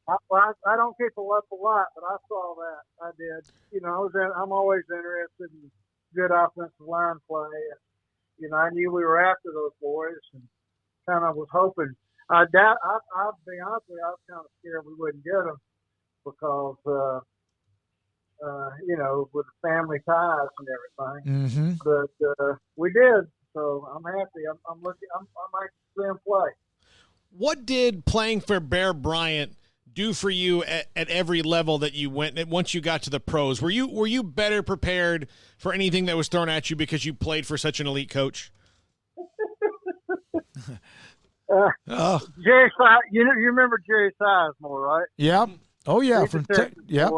Speaker 22: I don't keep up a lot, but I saw that. I did. I'm always interested in good offensive line play. And, I knew we were after those boys and kind of was hoping. I'll be honest with you, I was kind of scared we wouldn't get them because, with the family ties and everything. But we did, so I'm happy. I'm looking. I might see him play.
Speaker 7: What did playing for Bear Bryant do for you at every level that you went once you got to the pros? Were you better prepared for anything that was thrown at you because you played for such an elite coach?
Speaker 22: Jerry, you remember Jerry Sizemore, right?
Speaker 6: Yeah. Oh yeah.
Speaker 22: He's
Speaker 6: From
Speaker 22: Yep.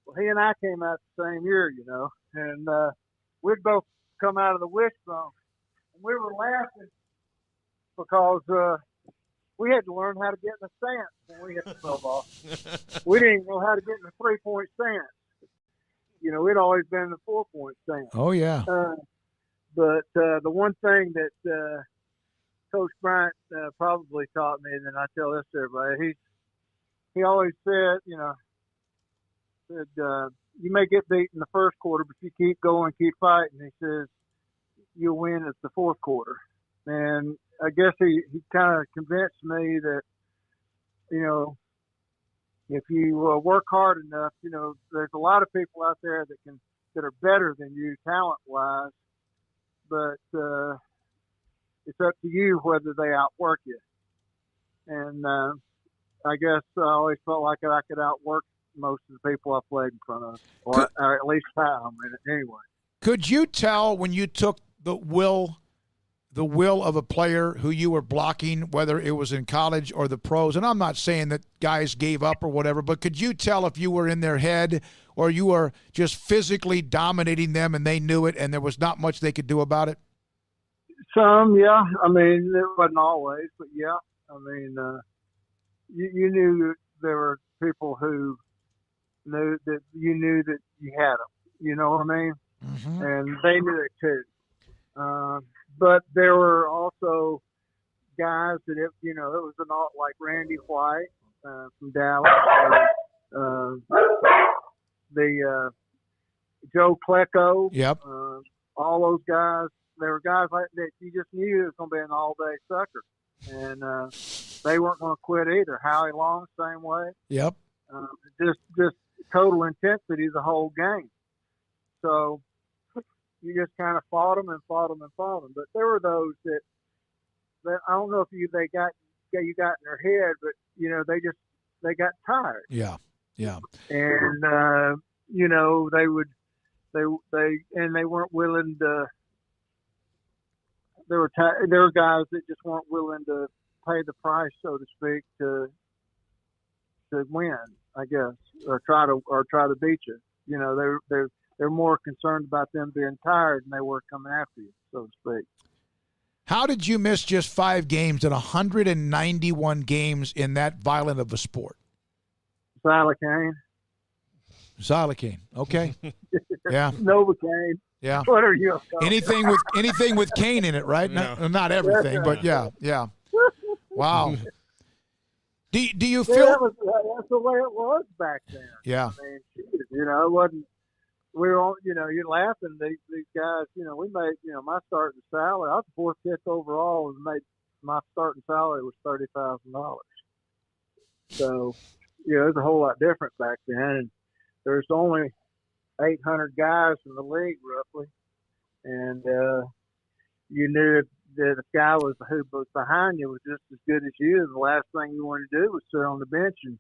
Speaker 6: Well,
Speaker 22: he and I came out the same year, and we'd both come out of the wishbone, and we were laughing because we had to learn how to get in the stance when we hit the throw ball. We didn't even know how to get in the 3-point stance. We'd always been in the 4-point stance.
Speaker 6: Oh yeah.
Speaker 22: But the one thing that Coach Bryant probably taught me, and then I tell this to everybody, he always said, you may get beat in the first quarter, but you keep going, keep fighting. He says, you'll win at the fourth quarter. And I guess he kind of convinced me that, if you work hard enough, there's a lot of people out there that are better than you talent-wise, but it's up to you whether they outwork you. And I guess I always felt like I could outwork most of the people I played in front of, or at least try them anyway.
Speaker 6: Could you tell when you took the Will the will of a player who you were blocking, whether it was in college or the pros? And I'm not saying that guys gave up or whatever, but could you tell if you were in their head or you were just physically dominating them and they knew it and there was not much they could do about it?
Speaker 22: Some, yeah. I mean, it wasn't always, but yeah. I mean, you knew that there were people who knew that you had them. You know what I mean?
Speaker 6: Mm-hmm.
Speaker 22: And they knew it too. But there were also guys that, it was like Randy White from Dallas, the Joe Klecko.
Speaker 6: Yep.
Speaker 22: All those guys. There were guys like that you just knew it was going to be an all-day sucker, and they weren't going to quit either. Howie Long, same way.
Speaker 6: Yep.
Speaker 22: Just total intensity the whole game. So you just kind of fought them and fought them and fought them. But there were those that I don't know if you got in their head, but they got tired.
Speaker 6: Yeah. Yeah.
Speaker 22: And they weren't willing to. There were guys that just weren't willing to pay the price, so to speak, to win, I guess, or try to beat you. They're more concerned about them being tired than they were coming after you, so to speak.
Speaker 6: How did you miss just 5 games in 191 games in that violent of a sport? Xylocaine. Okay. Yeah.
Speaker 22: Novocaine.
Speaker 6: Yeah.
Speaker 22: What are you?
Speaker 6: Anything with cane in it, right?
Speaker 7: No.
Speaker 6: Not everything, but yeah. Wow. Do you feel?
Speaker 22: Yeah, that's the way it was back then.
Speaker 6: Yeah.
Speaker 22: I mean, it wasn't. We were all, you're laughing. These guys, we made, my starting salary. I was the 4th pick overall, and my starting salary was $30,000. So, it was a whole lot different back then. And there's only 800 guys in the league, roughly, and you knew that a guy who was behind you was just as good as you. And the last thing you wanted to do was sit on the bench and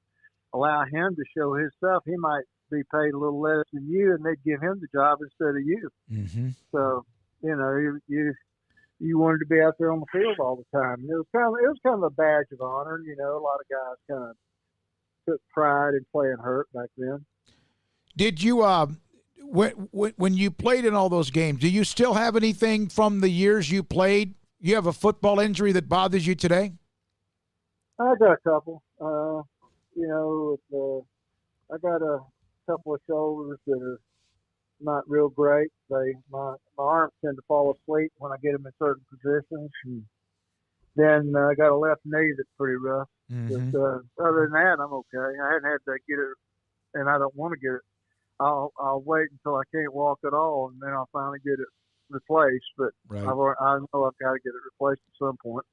Speaker 22: allow him to show his stuff. He might be paid a little less than you, and they'd give him the job instead of you.
Speaker 6: Mm-hmm.
Speaker 22: So, you wanted to be out there on the field all the time. And it was kind of a badge of honor. A lot of guys kind of took pride in playing hurt back then.
Speaker 6: Did you when you played in all those games, do you still have anything from the years you played? You have a football injury that bothers you today?
Speaker 22: I got a couple. I got a couple of shoulders that are not real great. My arms tend to fall asleep when I get them in certain positions. And then I got a left knee that's pretty rough.
Speaker 6: Mm-hmm.
Speaker 22: But other than that, I'm okay. I hadn't had to get it, and I don't want to get it. I'll wait until I can't walk at all, and then I'll finally get it replaced. But
Speaker 6: right.
Speaker 22: I know I've got to get it replaced at some point.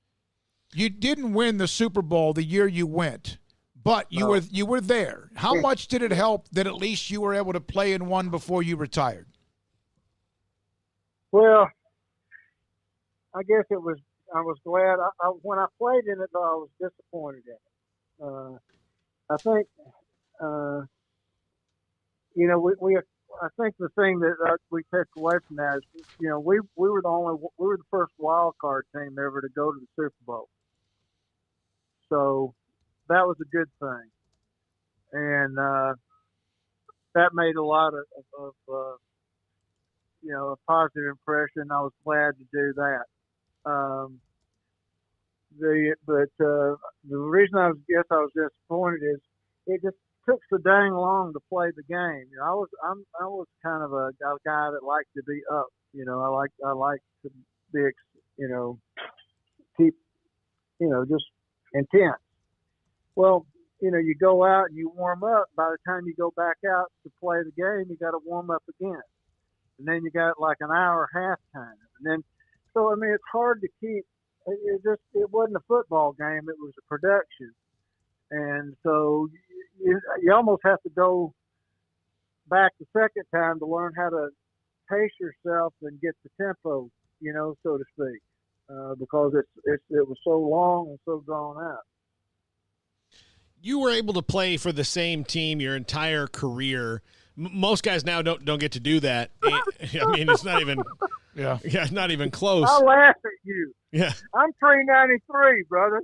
Speaker 6: You didn't win the Super Bowl the year you went, but you were there. How much did it help that at least you were able to play in one before you retired?
Speaker 22: Well, I guess it was. I was glad. When I played in it, though, I was disappointed in it. I think. I think the thing that we took away from that is, we were the first wild card team ever to go to the Super Bowl. So that was a good thing, and that made a lot of a positive impression. I was glad to do that. The reason I was disappointed is it just took so dang long to play the game. I was kind of a guy that liked to be up. I like to be keep just intense. Well, you go out and you warm up. By the time you go back out to play the game, you got to warm up again, and then you got like an hour halftime, and then it's hard to keep. It wasn't a football game; it was a production, and so you almost have to go back the second time to learn how to pace yourself and get the tempo, so to speak, because it was so long and so drawn out.
Speaker 7: You were able to play for the same team your entire career. Most guys now don't get to do that. I mean, it's not even not even close.
Speaker 22: I laugh at you.
Speaker 7: Yeah.
Speaker 22: I'm 393, brother.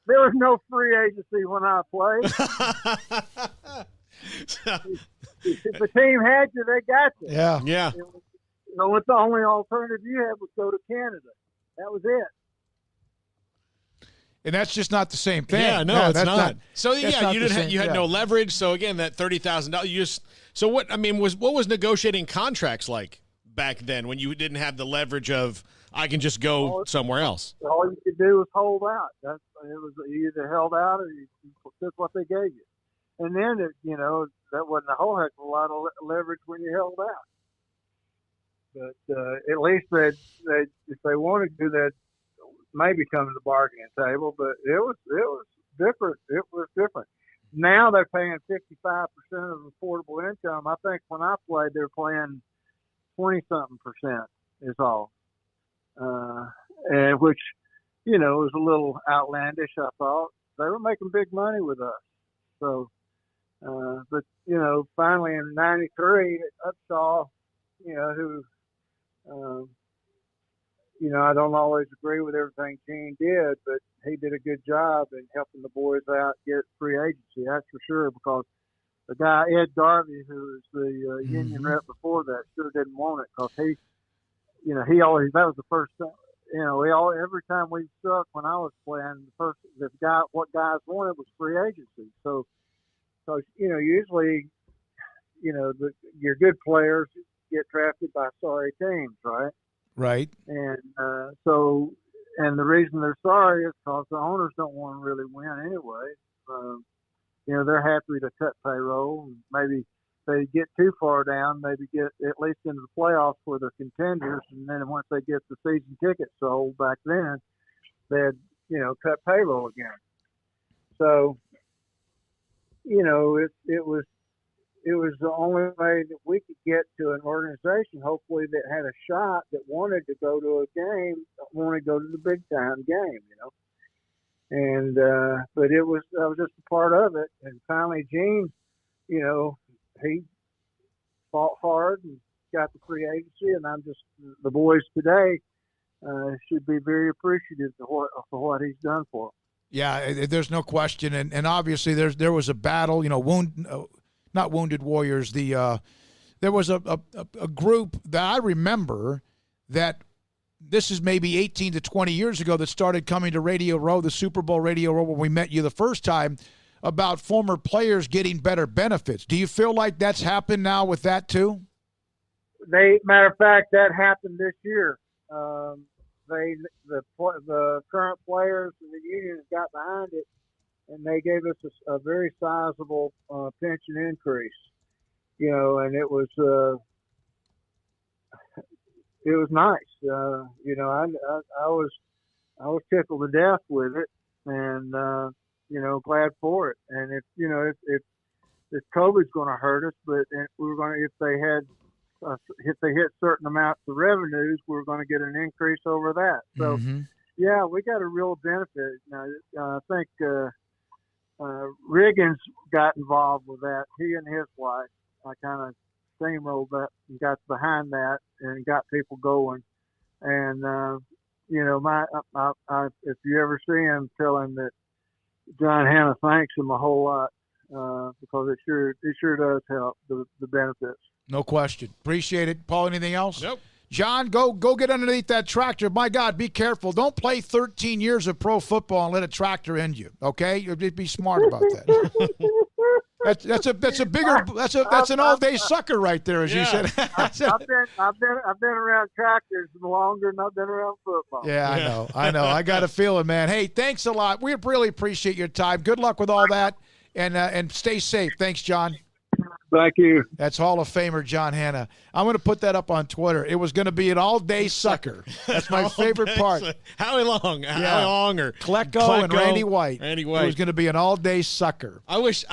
Speaker 22: There was no free agency when I played. If the team had you, they got you.
Speaker 6: Yeah.
Speaker 7: Yeah.
Speaker 22: The only alternative you had was go to Canada. That was it.
Speaker 6: And that's just not the same thing.
Speaker 7: Yeah, no, it's
Speaker 6: that's
Speaker 7: not. So
Speaker 6: that's
Speaker 7: yeah,
Speaker 6: not
Speaker 7: you
Speaker 6: the
Speaker 7: didn't.
Speaker 6: same-
Speaker 7: You had
Speaker 6: yeah.
Speaker 7: no leverage. So again, that $30,000. You just. So what? I mean, what was negotiating contracts like back then when you didn't have the leverage of I can just go somewhere else?
Speaker 22: All you could do was hold out. It was you either held out or you took what they gave you. And then that wasn't a whole heck of a lot of leverage when you held out. But at least they if they wanted to, they'd maybe come to the bargaining table. But it was different. It was different. Now they're paying 55% of affordable income. I think when I played, they were paying 20-something% is all, and which was a little outlandish. I thought they were making big money with us. So, but finally in '93, Upshaw, who. I don't always agree with everything Gene did, but he did a good job in helping the boys out get free agency. That's for sure, because the guy, Ed Garvey, who was the union rep before that, sure didn't want it because he always, that was the first thing. Every time we sucked when I was playing, what guys wanted was free agency. So usually, your good players get drafted by sorry teams, right?
Speaker 6: Right.
Speaker 22: And and the reason they're sorry is because the owners don't want to really win anyway. They're happy to cut payroll. And maybe they get too far down, maybe get at least into the playoffs where they're contenders, and then once they get the season tickets sold back then, they'd cut payroll again. So it was the only way that we could get to an organization, hopefully, that had a shot, that wanted to go to a game, wanted to go to the big time game, And but I was just a part of it. And finally, Gene, he fought hard and got the free agency. And the boys today should be very appreciative for what he's done for them.
Speaker 6: Yeah, there's no question. And obviously, there was a battle. Not Wounded Warriors. There was a group that I remember that this is maybe 18 to 20 years ago that started coming to Radio Row, the Super Bowl Radio Row, when we met you the first time, about former players getting better benefits. Do you feel like that's happened now with that too?
Speaker 22: Matter of fact, that happened this year. The current players and the unions got behind it, and they gave us a very sizable pension increase, and it was nice. I was tickled to death with it, and glad for it. And if COVID's going to hurt us, but if they hit certain amounts of revenues, we're going to get an increase over that. So yeah, we got a real benefit. Now, I think Riggins got involved with that. He and his wife, I kind of steamrolled that and got behind that and got people going. And if you ever see him, tell him that John Hanna thanks him a whole lot because it sure does help the benefits.
Speaker 6: No question. Appreciate it. Paul, anything else?
Speaker 7: Nope.
Speaker 6: John, go get underneath that tractor. My God, be careful. Don't play 13 years of pro football and let a tractor end you. Okay, be smart about that. That's an all-day sucker right there, as you said.
Speaker 22: I've been around tractors longer than I've been around football.
Speaker 6: Yeah, I know. I got a feeling, man. Hey, thanks a lot. We really appreciate your time. Good luck with all that, and stay safe. Thanks, John.
Speaker 22: Thank you.
Speaker 6: That's Hall of Famer John Hanna. I'm going to put that up on Twitter. It was going to be an all-day sucker. That's my favorite part.
Speaker 7: Howie Long. Howie Long or
Speaker 6: Klecko and Randy White.
Speaker 7: Randy White.
Speaker 6: It was going to be an all-day sucker.
Speaker 7: I wish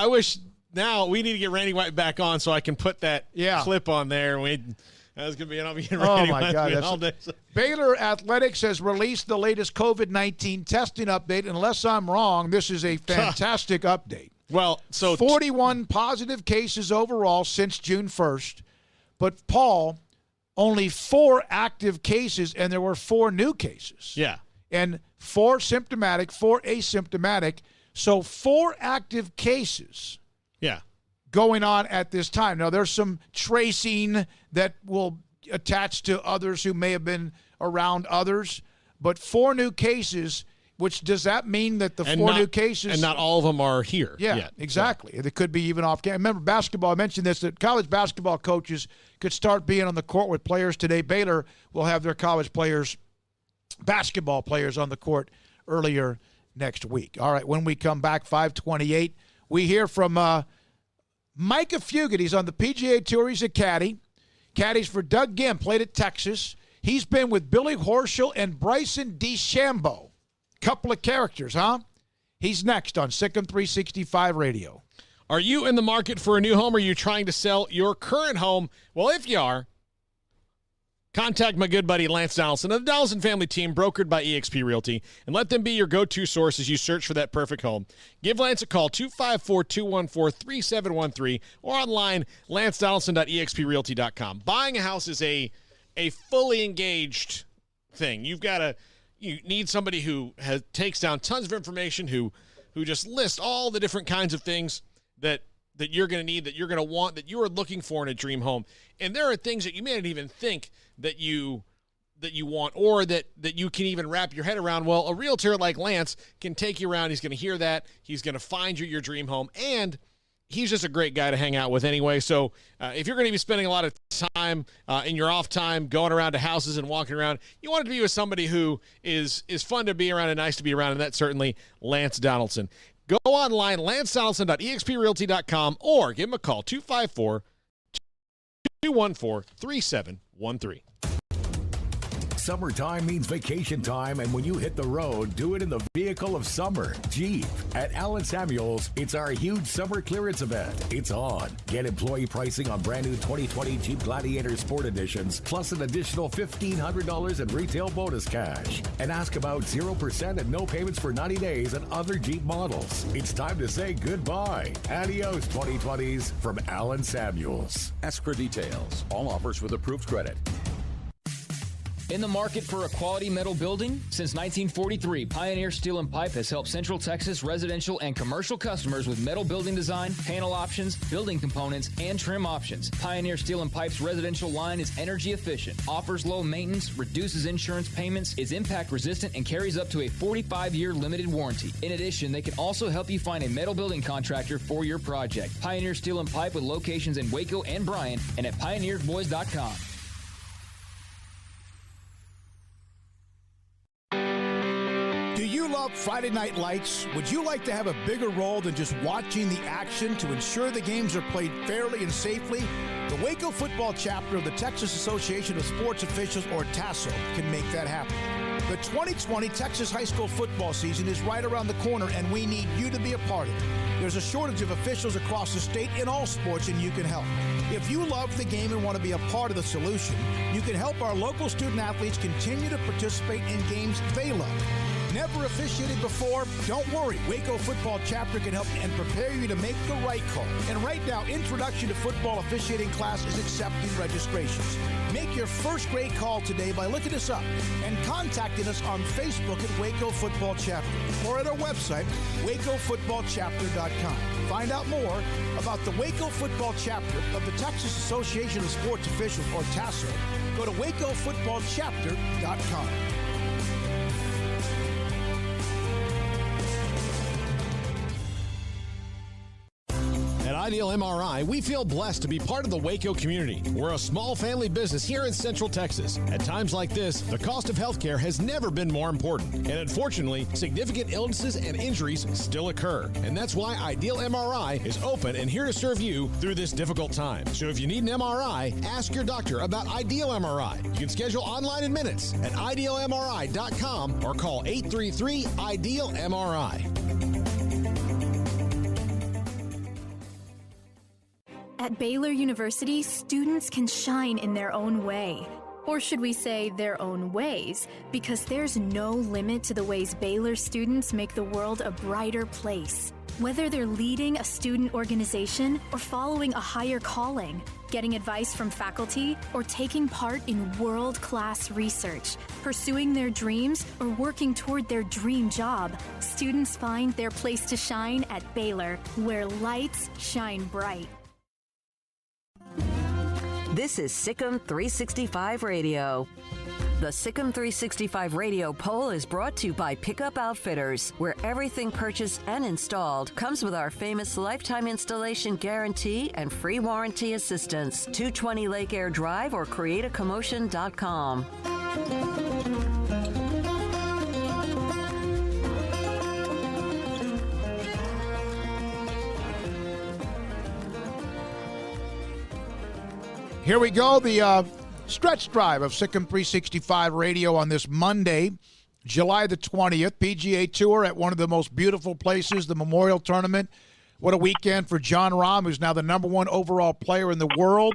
Speaker 7: now we need to get Randy White back on so I can put that clip on there. That was going to be
Speaker 6: Oh, my God. Baylor Athletics has released the latest COVID-19 testing update. Unless I'm wrong, this is a fantastic update.
Speaker 7: Well, so
Speaker 6: 41 positive cases overall since June 1st. But, Paul, only 4 active cases, and there were 4 new cases.
Speaker 7: Yeah.
Speaker 6: And 4 symptomatic, 4 asymptomatic. So 4 active cases.
Speaker 7: Yeah.
Speaker 6: Going on at this time. Now, there's some tracing that will attach to others who may have been around others, but 4 new cases, which does that mean that the new cases...
Speaker 7: And not all of them are here
Speaker 6: Yeah,
Speaker 7: yet,
Speaker 6: exactly. So. They could be even off campus. Remember, basketball, I mentioned this, that college basketball coaches could start being on the court with players today. Baylor will have their college players, basketball players on the court earlier next week. All right, when we come back, 5:28, we hear from Micah Fugit. He's on the PGA Tour. He's a caddy. Caddies for Doug Ginn, played at Texas. He's been with Billy Horschel and Bryson DeChambeau. Couple of characters, huh? He's next on Sikkim 365 Radio.
Speaker 7: Are you in the market for a new home, or are you trying to sell your current home? Well, if you are, contact my good buddy Lance Donaldson of the Donaldson family team, brokered by eXp Realty, and let them be your go-to source as you search for that perfect home. Give Lance a call, 254-214-3713, or online, lancedonaldson.exprealty.com. Buying a house is a fully engaged thing. You need somebody who takes down tons of information, who just lists all the different kinds of things that you're going to need, that you're going to want, that you are looking for in a dream home. And there are things that you may not even think that you want, or that you can even wrap your head around. Well, a realtor like Lance can take you around. He's going to hear that. He's going to find you your dream home, and he's just a great guy to hang out with anyway. So if you're going to be spending a lot of time in your off time going around to houses and walking around, you want to be with somebody who is fun to be around and nice to be around, and that's certainly Lance Donaldson. Go online, lancedonaldson.exprealty.com, or give him a call, 254-214-3713.
Speaker 12: Summertime means vacation time, and when you hit the road, do it in the vehicle of summer, Jeep. At Allen Samuels, it's our huge summer clearance event. It's on. Get employee pricing on brand new 2020 Jeep Gladiator Sport Editions, plus an additional $1,500 in retail bonus cash. And ask about 0% and no payments for 90 days on other Jeep models. It's time to say goodbye. Adios, 2020s from Allen Samuels.
Speaker 13: Ask for details. All offers with approved credit.
Speaker 11: In the market for a quality metal building? Since 1943, Pioneer Steel and Pipe has helped Central Texas residential and commercial customers with metal building design, panel options, building components, and trim options. Pioneer Steel and Pipe's residential line is energy efficient, offers low maintenance, reduces insurance payments, is impact resistant, and carries up to a 45-year limited warranty. In addition, they can also help you find a metal building contractor for your project. Pioneer Steel and Pipe with locations in Waco and Bryan, and at pioneersboys.com.
Speaker 6: Do you love Friday Night Lights? Would you like to have a bigger role than just watching the action to ensure the games are played fairly and safely? The Waco football chapter of the Texas Association of Sports Officials, or TASO, can make that happen. The 2020 Texas high school football season is right around the corner, and we need you to be a part of it. There's a shortage of officials across the state in all sports, and you can help. If you love the game and want to be a part of the solution, you can help our local student athletes continue to participate in games they love. Never officiated before? Don't worry. Waco Football Chapter can help and prepare you to make the right call. And right now, Introduction to Football Officiating class is accepting registrations. Make your first grade call today by looking us up and contacting us on Facebook at Waco Football Chapter or at our website, wacofootballchapter.com. Find out more about the Waco Football Chapter of the Texas Association of Sports Officials, or TASO. Go to wacofootballchapter.com.
Speaker 18: At Ideal MRI, we feel blessed to be part of the Waco community. We're a small family business here in Central Texas. At times like this, the cost of healthcare has never been more important. And unfortunately, significant illnesses and injuries still occur. And that's why Ideal MRI is open and here to serve you through this difficult time. So if you need an MRI, ask your doctor about Ideal MRI. You can schedule online in minutes at idealmri.com or call 833-IDEAL-MRI.
Speaker 23: At Baylor University, students can shine in their own way. Or should we say their own ways, because there's no limit to the ways Baylor students make the world a brighter place. Whether they're leading a student organization or following a higher calling, getting advice from faculty, or taking part in world-class research, pursuing their dreams, or working toward their dream job, students find their place to shine at Baylor, where lights shine bright.
Speaker 2: This is Sikkim 365 Radio. The Sikkim 365 Radio poll is brought to you by Pickup Outfitters, where everything purchased and installed comes with our famous lifetime installation guarantee and free warranty assistance. 220 Lake Air Drive or createacommotion.com.
Speaker 6: Here we go, the stretch drive of Sikkim 365 Radio on this Monday, July the 20th. PGA Tour at one of the most beautiful places, the Memorial Tournament. What a weekend for Jon Rahm, who's now the #1 overall player in the world.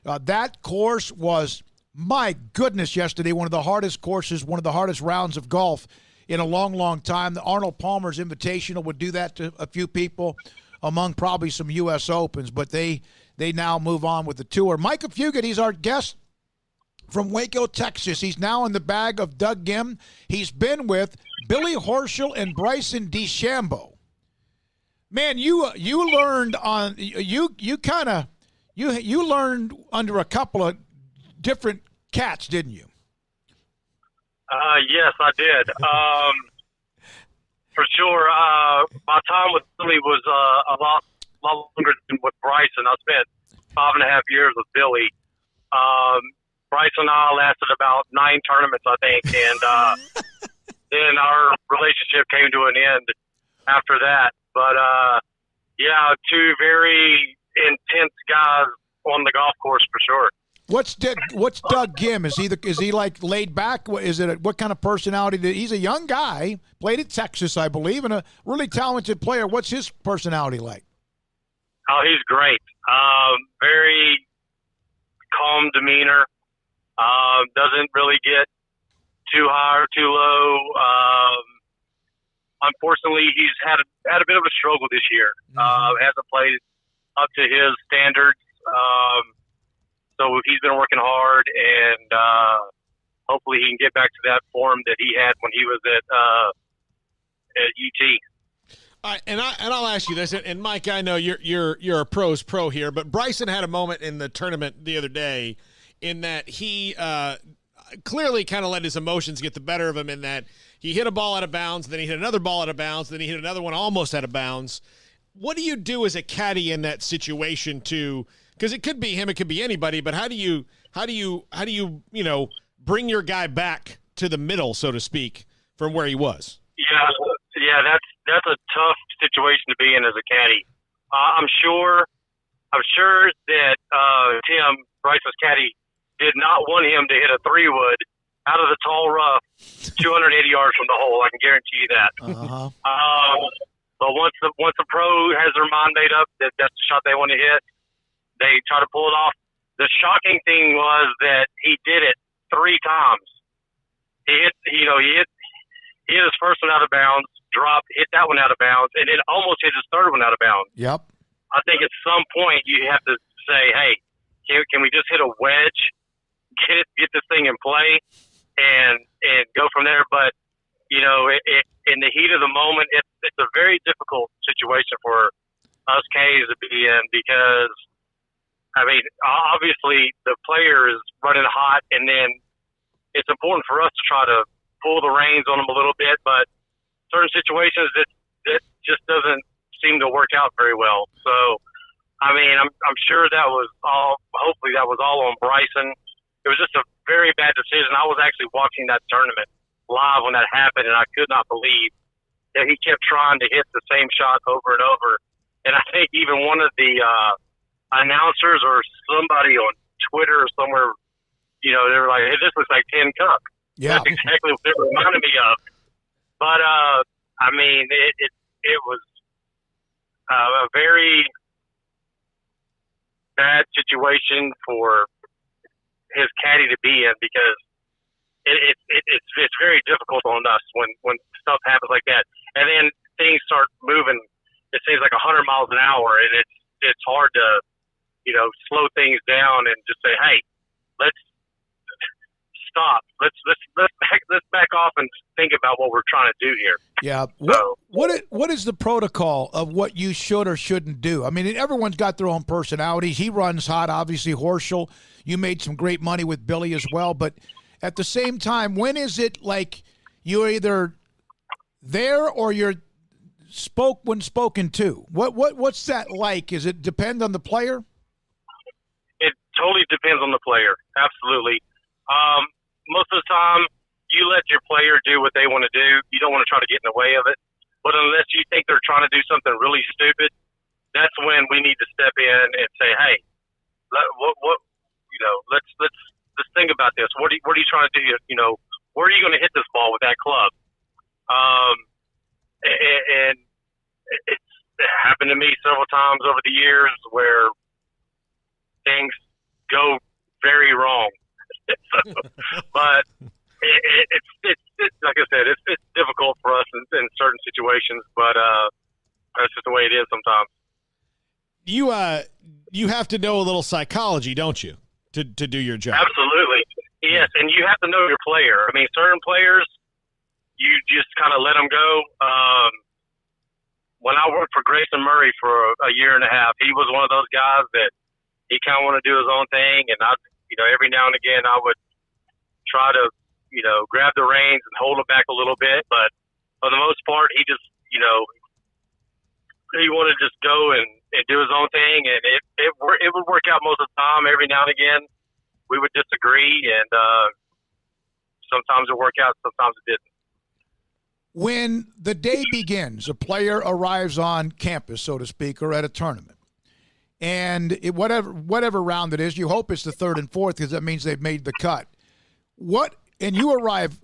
Speaker 6: That course was, my goodness, yesterday, one of the hardest courses, one of the hardest rounds of golf in a long, long time. The Arnold Palmer's Invitational would do that to a few people among probably some U.S. Opens, but they now move on with the tour. Micah Fugate, he's our guest from Waco, Texas. He's now in the bag of Doug Gim. He's been with Billy Horschel and Bryson DeChambeau. Man, you learned on you learned under a couple of different cats, didn't you?
Speaker 1: Yes, I did. For sure. My time with Billy was a lot longer than with Bryson. I spent 5.5 years with Billy. Bryson and I lasted about 9 tournaments, I think, and then our relationship came to an end after that. But yeah, 2 very intense guys on the golf course for sure.
Speaker 6: What's Doug Gim? Is he like laid back? What kind of personality? He's a young guy, played at Texas, I believe, and a really talented player. What's his personality like?
Speaker 1: Oh, he's great. Very calm demeanor. Doesn't really get too high or too low. Unfortunately, he's had a bit of a struggle this year. Hasn't played up to his standards. So he's been working hard, and hopefully he can get back to that form that he had when he was at UT.
Speaker 7: And I'll ask you this, and Mike, I know you're a pro's pro here, but Bryson had a moment in the tournament the other day in that he clearly kind of let his emotions get the better of him, in that he hit a ball out of bounds, then he hit another ball out of bounds, then he hit another one almost out of bounds. What do you do as a caddy in that situation because it could be him, it could be anybody, but how do you bring your guy back to the middle, so to speak, from where he was?
Speaker 1: Yeah, that's a tough situation to be in as a caddy. I'm sure that Tim, Bryce's caddy, did not want him to hit a 3-wood out of the tall rough 280 yards from the hole. I can guarantee you that. But once the pro has their mind made up that that's the shot they want to hit, they try to pull it off. The shocking thing was that he did it 3 times. He hit his first one out of bounds, dropped, hit that one out of bounds, and then almost hit his third one out of bounds.
Speaker 6: Yep.
Speaker 1: I think at some point you have to say, hey, can we just hit a wedge, get this thing in play, and go from there? But, in the heat of the moment, it's a very difficult situation for us K's to be in because, obviously the player is running hot, and then it's important for us to try to pull the reins on them a little bit, but certain situations that just doesn't seem to work out very well. So, I'm sure that was all. Hopefully, that was all on Bryson. It was just a very bad decision. I was actually watching that tournament live when that happened, and I could not believe that he kept trying to hit the same shot over and over. And I think even one of the announcers or somebody on Twitter or somewhere, they were like, "Hey, this looks like Tin Cup."
Speaker 6: Yeah,
Speaker 1: that's exactly what it reminded me of. But it was a very bad situation for his caddy to be in because it's very difficult on us when stuff happens like that, and then things start moving. It seems 100 miles an hour, and it's hard to, slow things down and just say, hey, let's stop. Let's back off and think about what we're trying to do here.
Speaker 6: Yeah.
Speaker 1: So,
Speaker 6: What is the protocol of what you should or shouldn't do? I mean, everyone's got their own personalities. He runs hot, obviously. Horschel, you made some great money with Billy as well. But at the same time, when is it like you're either there or you're when spoken to? What's that like? Is it depend on the player?
Speaker 1: It totally depends on the player. Absolutely. Most of the time, you let your player do what they want to do. You don't want to try to get in the way of it. But unless you think they're trying to do something really stupid, that's when we need to step in and say, "Hey, let's think about this. What are you trying to do? Where are you going to hit this ball with that club?" And it's happened to me several times over the years where things go very wrong. But it's like I said, it's difficult for us in certain situations, but that's just the way it is sometimes.
Speaker 7: You have to know a little psychology, don't you, to do your job?
Speaker 1: Absolutely, yes, and you have to know your player. I mean, certain players, you just kind of let them go. When I worked for Grayson Murray for a year and a half, he was one of those guys that he kind of wanted to do his own thing, and every now and again I would try to, grab the reins and hold him back a little bit. But for the most part, he just, he wanted to just go and do his own thing, and it would work out most of the time. Every now and again, we would disagree, and sometimes it worked out, sometimes it didn't.
Speaker 6: When the day begins, a player arrives on campus, so to speak, or at a tournament, and whatever round it is, you hope it's the third and fourth because that means they've made the cut. And you arrive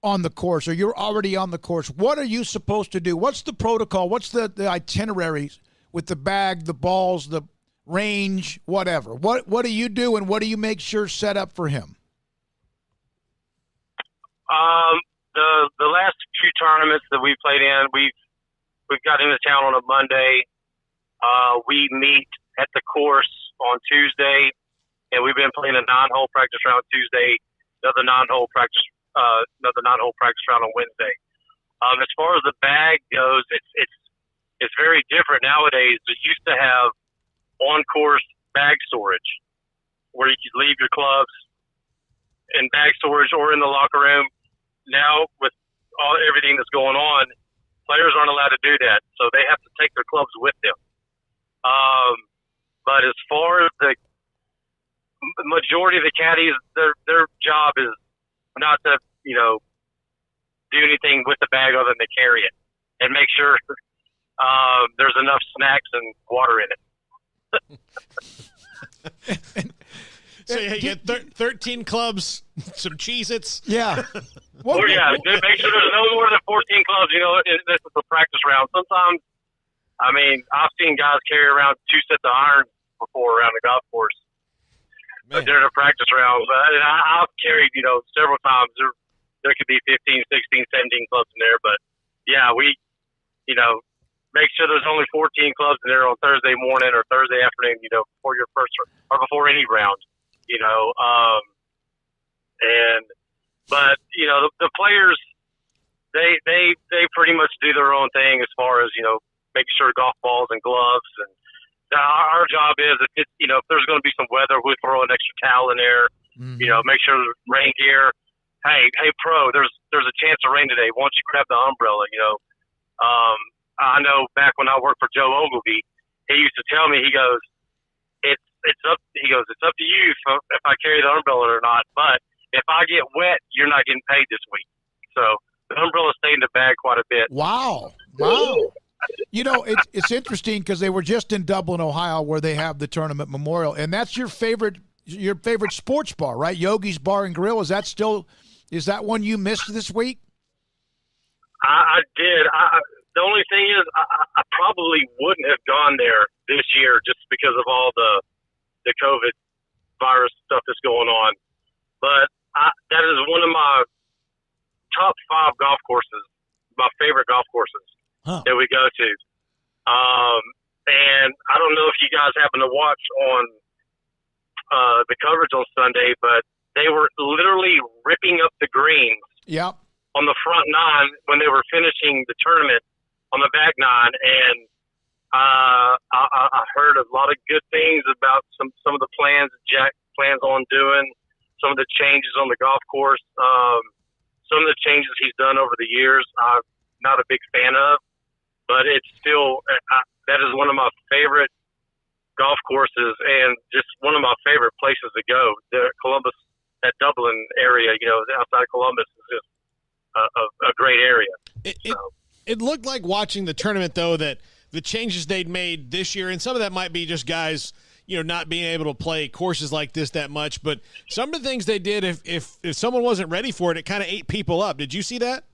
Speaker 6: on the course, or you're already on the course. What are you supposed to do? What's the protocol? What's the itinerary with the bag, the balls, the range, whatever? What do you do, and what do you make sure set up for him?
Speaker 1: The last few tournaments that we played in, we've got into town on a Monday. We meet at the course on Tuesday, and we've been playing a 9-hole practice round Tuesday, another 9-hole practice round on Wednesday. As far as the bag goes, it's very different nowadays. They used to have on-course bag storage where you could leave your clubs in bag storage or in the locker room. Now, with everything that's going on, players aren't allowed to do that, so they have to take their clubs with them. But as far as the majority of the caddies, their job is not to, do anything with the bag other than to carry it and make sure there's enough snacks and water in it.
Speaker 7: So you get 13 clubs, some Cheez-Its.
Speaker 6: Yeah.
Speaker 1: Make sure there's no more than 14 clubs. This is a practice round. Sometimes, I've seen guys carry around 2 sets of irons before around the golf course during a practice round. And I've carried, several times. There could be 15, 16, 17 clubs in there. But, yeah, we, make sure there's only 14 clubs in there on Thursday morning or Thursday afternoon, before your first or before any round. But the players, they pretty much do their own thing as far as, making sure golf balls and gloves. And our job is, if there's going to be some weather, we'll throw an extra towel in there, make sure there's rain gear. Hey, pro, there's a chance of rain today. Why don't you grab the umbrella? I know back when I worked for Joe Ogilvy, he used to tell me, he goes, it's up to you if I carry the umbrella or not. But if I get wet, you're not getting paid this week. So the umbrella stayed in the bag quite a bit.
Speaker 6: Wow. It's interesting because they were just in Dublin, Ohio, where they have the tournament memorial, and that's your favorite sports bar, right? Yogi's Bar and Grill. Is that one you missed this week?
Speaker 1: I did. The only thing is, I probably wouldn't have gone there this year just because of all the COVID virus stuff that's going on. But that is one of my top 5 golf courses, my favorite golf courses that we go to. and I don't know if you guys happen to watch on the coverage on Sunday, but they were literally ripping up the greens.
Speaker 6: Yep.
Speaker 1: On the front nine when they were finishing the tournament on the back nine, and I heard a lot of good things about some of the plans Jack plans on doing, some of the changes on the golf course, some of the changes he's done over the years. I'm not a big fan of, but it's still that is one of my favorite golf courses and just one of my favorite places to go. The Columbus, that Dublin area, outside Columbus is just a great area.
Speaker 7: It looked like watching the tournament, though, that the changes they'd made this year, and some of that might be just guys, not being able to play courses like this that much, but some of the things they did, if someone wasn't ready for it, it kind of ate people up. Did you see that?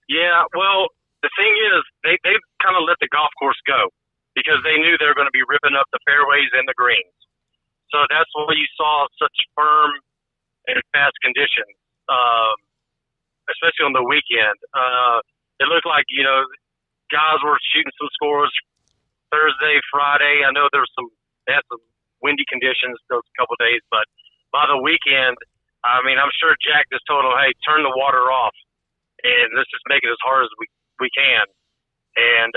Speaker 1: Yeah, well, the thing is, they kind of let the golf course go because they knew they were going to be ripping up the fairways and the greens. So that's why you saw such firm and fast conditions, especially on the weekend. It looked like, guys were shooting some scores Thursday, Friday. I know they had some windy conditions those couple of days, but by the weekend, I'm sure Jack just told them, hey, turn the water off and let's just make it as hard as we can. And,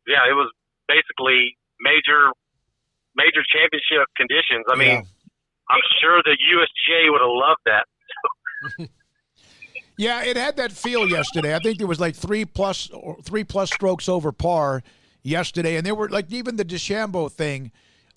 Speaker 1: it was basically major championship conditions. I'm sure the USGA would have loved that.
Speaker 6: Yeah, it had that feel yesterday. I think there was like three plus strokes over par yesterday, and there were like even the DeChambeau thing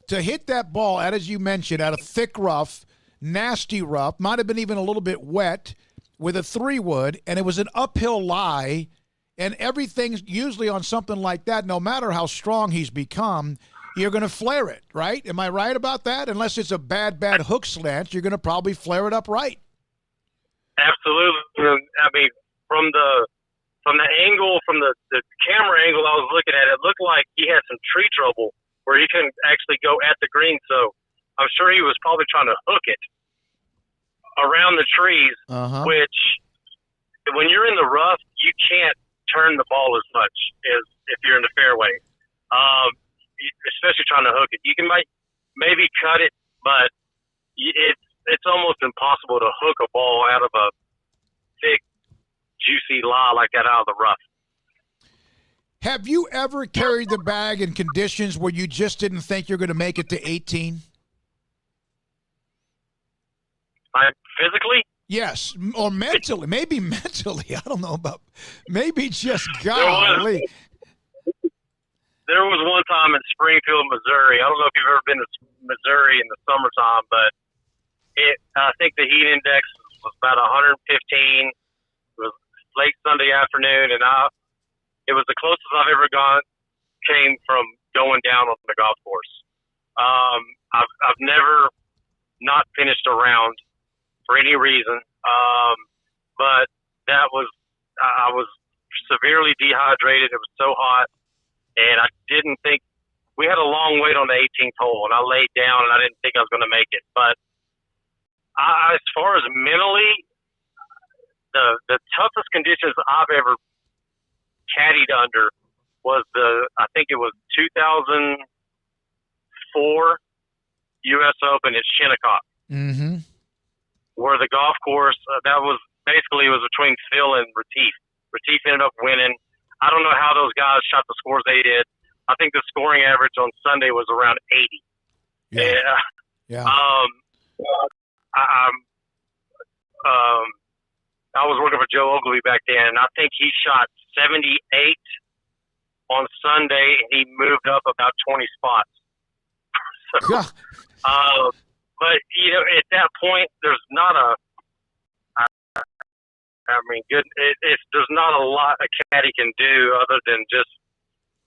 Speaker 6: to hit that ball out, as you mentioned, out of thick rough, nasty rough, might have been even a little bit wet with a 3-wood, and it was an uphill lie, and everything's usually on something like that. No matter how strong he's become, you're going to flare it, right? Am I right about that? Unless it's a bad hook slant, you're going to probably flare it up right.
Speaker 1: Absolutely. From the angle, from the camera angle I was looking at, it looked like he had some tree trouble where he couldn't actually go at the green. So I'm sure he was probably trying to hook it around the trees, which when you're in the rough, you can't turn the ball as much as if you're in the fairway, especially trying to hook it. You can maybe cut it, but it's almost impossible to hook a ball out of a thick, juicy lie like that out of the rough.
Speaker 6: Have you ever carried the bag in conditions where you just didn't think you're going to make it to 18?
Speaker 1: Physically?
Speaker 6: Yes, or mentally. Maybe mentally. I don't know about. Maybe just golly.
Speaker 1: There was one time in Springfield, Missouri. I don't know if you've ever been to Missouri in the summertime, but I think the heat index was about 115. It was late Sunday afternoon, and it was the closest I've ever came from going down on the golf course. I've never not finished a round for any reason, but I was severely dehydrated. It was so hot, and I didn't think we had a long wait on the 18th hole, and I laid down, and I didn't think I was going to make it, but. As far as mentally, the toughest conditions I've ever caddied under was I think it was 2004 U.S. Open at Shinnecock, where the golf course, that was basically, it was between Phil and Retief. Retief ended up winning. I don't know how those guys shot the scores they did. I think the scoring average on Sunday was around 80.
Speaker 6: Yeah.
Speaker 1: I was working for Joe Ogilvy back then, and I think he shot 78 on Sunday, and he moved up about 20 spots. But, at that point, there's not there's not a lot a caddy can do other than just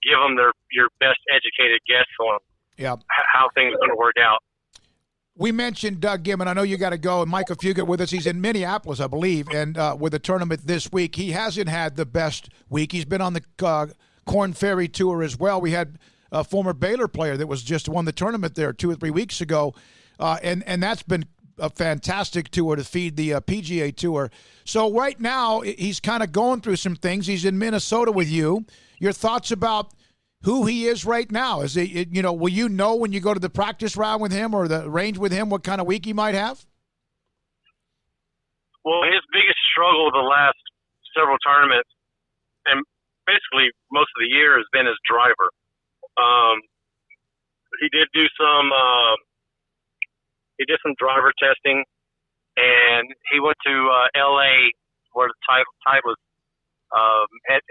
Speaker 1: give them your best educated guess on how things are going to work out.
Speaker 6: We mentioned Doug Gibbon. I know you got to go. And Michael Fugit with us. He's in Minneapolis, I believe, and with a tournament this week. He hasn't had the best week. He's been on the Corn Ferry Tour as well. We had a former Baylor player that was just won the tournament there 2 or 3 weeks ago, and that's been a fantastic tour to feed the PGA Tour. So right now he's kind of going through some things. He's in Minnesota with you. Your thoughts about who he is right now? Is it, will you know when you go to the practice round with him or the range with him what kind of week he might have?
Speaker 1: Well, his biggest struggle the last several tournaments and basically most of the year has been his driver. He did do some driver testing, and he went to L.A. where the Titleist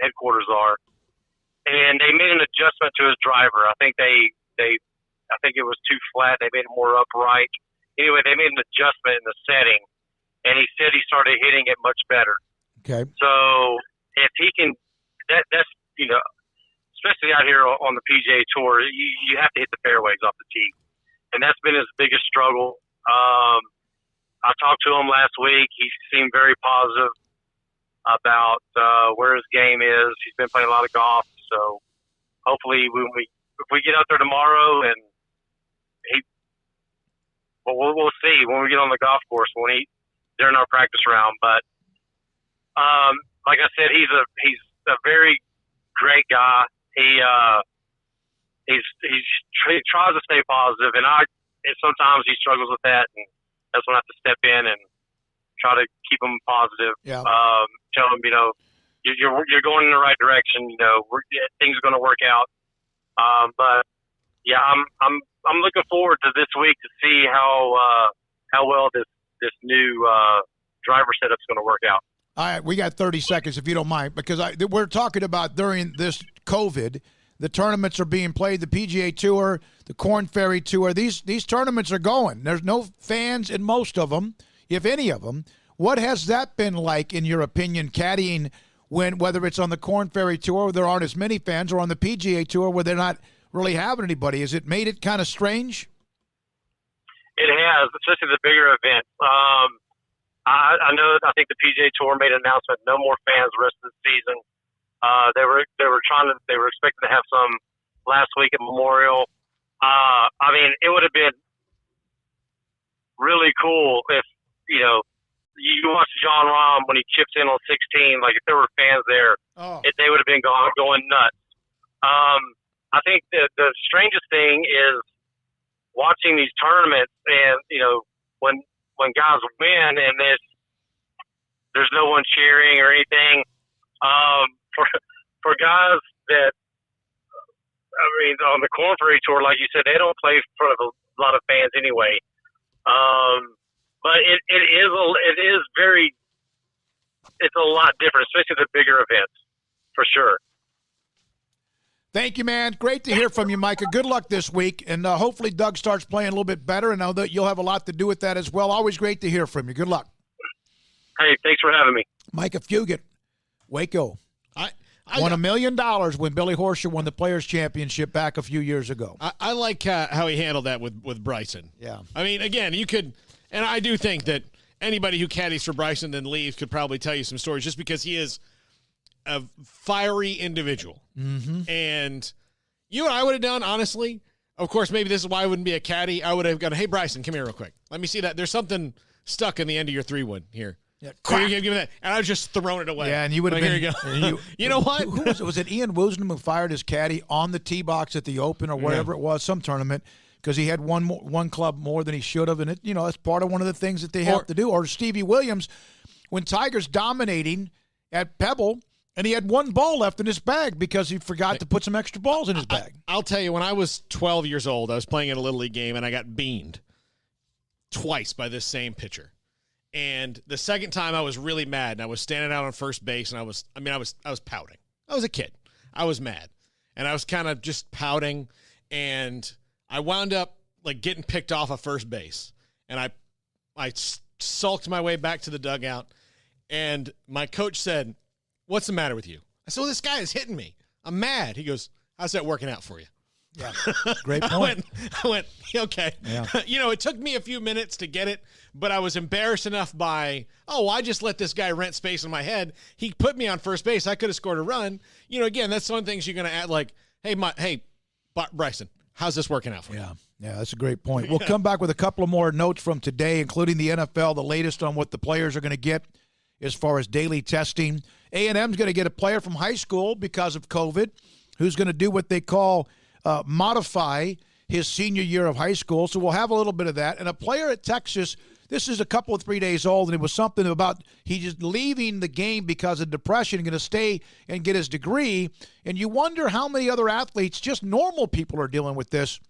Speaker 1: headquarters are, and they made an adjustment to his driver. I think I think it was too flat. They made it more upright. Anyway, they made an adjustment in the setting, and he said he started hitting it much better.
Speaker 6: Okay.
Speaker 1: So if he can, that's especially out here on the PGA Tour, you have to hit the fairways off the tee, and that's been his biggest struggle. I talked to him last week. He seemed very positive about where his game is. He's been playing a lot of golf, so hopefully if we get out there tomorrow and we'll see when we get on the golf course during our practice round. But like I said, he's a very great guy. He tries to stay positive, and sometimes he struggles with that, and that's when I have to step in and try to keep him positive.
Speaker 6: Yeah.
Speaker 1: Tell him, you're going in the right direction. Things are going to work out. But yeah, I'm looking forward to this week to see how well this new driver setup's going to work out.
Speaker 6: All right, we got 30 seconds if you don't mind, because we're talking about during this COVID, the tournaments are being played, the PGA Tour, the Korn Ferry Tour. These tournaments are going. There's no fans in most of them, if any of them. What has that been like, in your opinion, caddying whether it's on the Korn Ferry Tour where there aren't as many fans or on the PGA Tour where they're not really having anybody? Has it made it kind of strange?
Speaker 1: It has, especially the bigger events. I think the PGA Tour made an announcement, no more fans the rest of the season. They were expecting to have some last week at Memorial. It would have been really cool if, you watch John Rahm when he chips in on 16, like if there were fans there, they would have been going nuts. I think the strangest thing is watching these tournaments and, when guys win and there's no one cheering or anything, for guys that, on the Korn Ferry Tour, like you said, they don't play in front of a lot of fans anyway. But it's a lot different, especially the bigger events, for sure.
Speaker 6: Thank you, man. Great to hear from you, Micah. Good luck this week, and hopefully Doug starts playing a little bit better, and I know that you'll have a lot to do with that as well. Always great to hear from you. Good luck.
Speaker 1: Hey, thanks for having me.
Speaker 6: Micah Fugit, Waco. Won $1 million when Billy Horschel won the Players' Championship back a few years ago.
Speaker 7: I like how he handled that with Bryson.
Speaker 6: Yeah.
Speaker 7: Again, you could, and I do think that anybody who caddies for Bryson then leaves could probably tell you some stories just because he is a fiery individual.
Speaker 6: Mm-hmm.
Speaker 7: And you and I would have done, honestly, of course, maybe this is why I wouldn't be a caddy. I would have gone, hey, Bryson, come here real quick. Let me see that. There's something stuck in the end of your 3-wood here.
Speaker 6: Yeah,
Speaker 7: give me that. And I would just thrown it away.
Speaker 6: Yeah, and you would have been.
Speaker 7: Here you go. You know what?
Speaker 6: Who was it? Ian Woosnam who fired his caddy on the tee box at the Open or whatever it was, some tournament, because he had one club more than he should have, and that's part of one of the things that they have to do. Or Stevie Williams, when Tiger's dominating at Pebble, and he had one ball left in his bag because he forgot to put some extra balls in his bag.
Speaker 7: I'll tell you, when I was 12 years old, I was playing in a Little League game, and I got beaned twice by this same pitcher. And the second time I was really mad, and I was standing out on first base, and I was pouting. I was a kid. I was mad. And I was kind of just pouting, and I wound up getting picked off of first base. And I sulked my way back to the dugout, and my coach said, "What's the matter with you?" I said, "Well, this guy is hitting me. I'm mad." He goes, "How's that working out for you?"
Speaker 6: Yeah, great point.
Speaker 7: I went, okay.
Speaker 6: Yeah.
Speaker 7: It took me a few minutes to get it, but I was embarrassed enough by, I just let this guy rent space in my head. He put me on first base. I could have scored a run. Again, that's one of the things you're going to add, hey, Bryson, how's this working out for you?
Speaker 6: Yeah, that's a great point. We'll come back with a couple of more notes from today, including the NFL, the latest on what the players are going to get as far as daily testing. A&M's going to get a player from high school because of COVID who's going to do what they call modify his senior year of high school. So we'll have a little bit of that. And a player at Texas, this is a couple of 3 days old, and it was something about he just leaving the game because of depression, going to stay and get his degree. And you wonder how many other athletes, just normal people, are dealing with this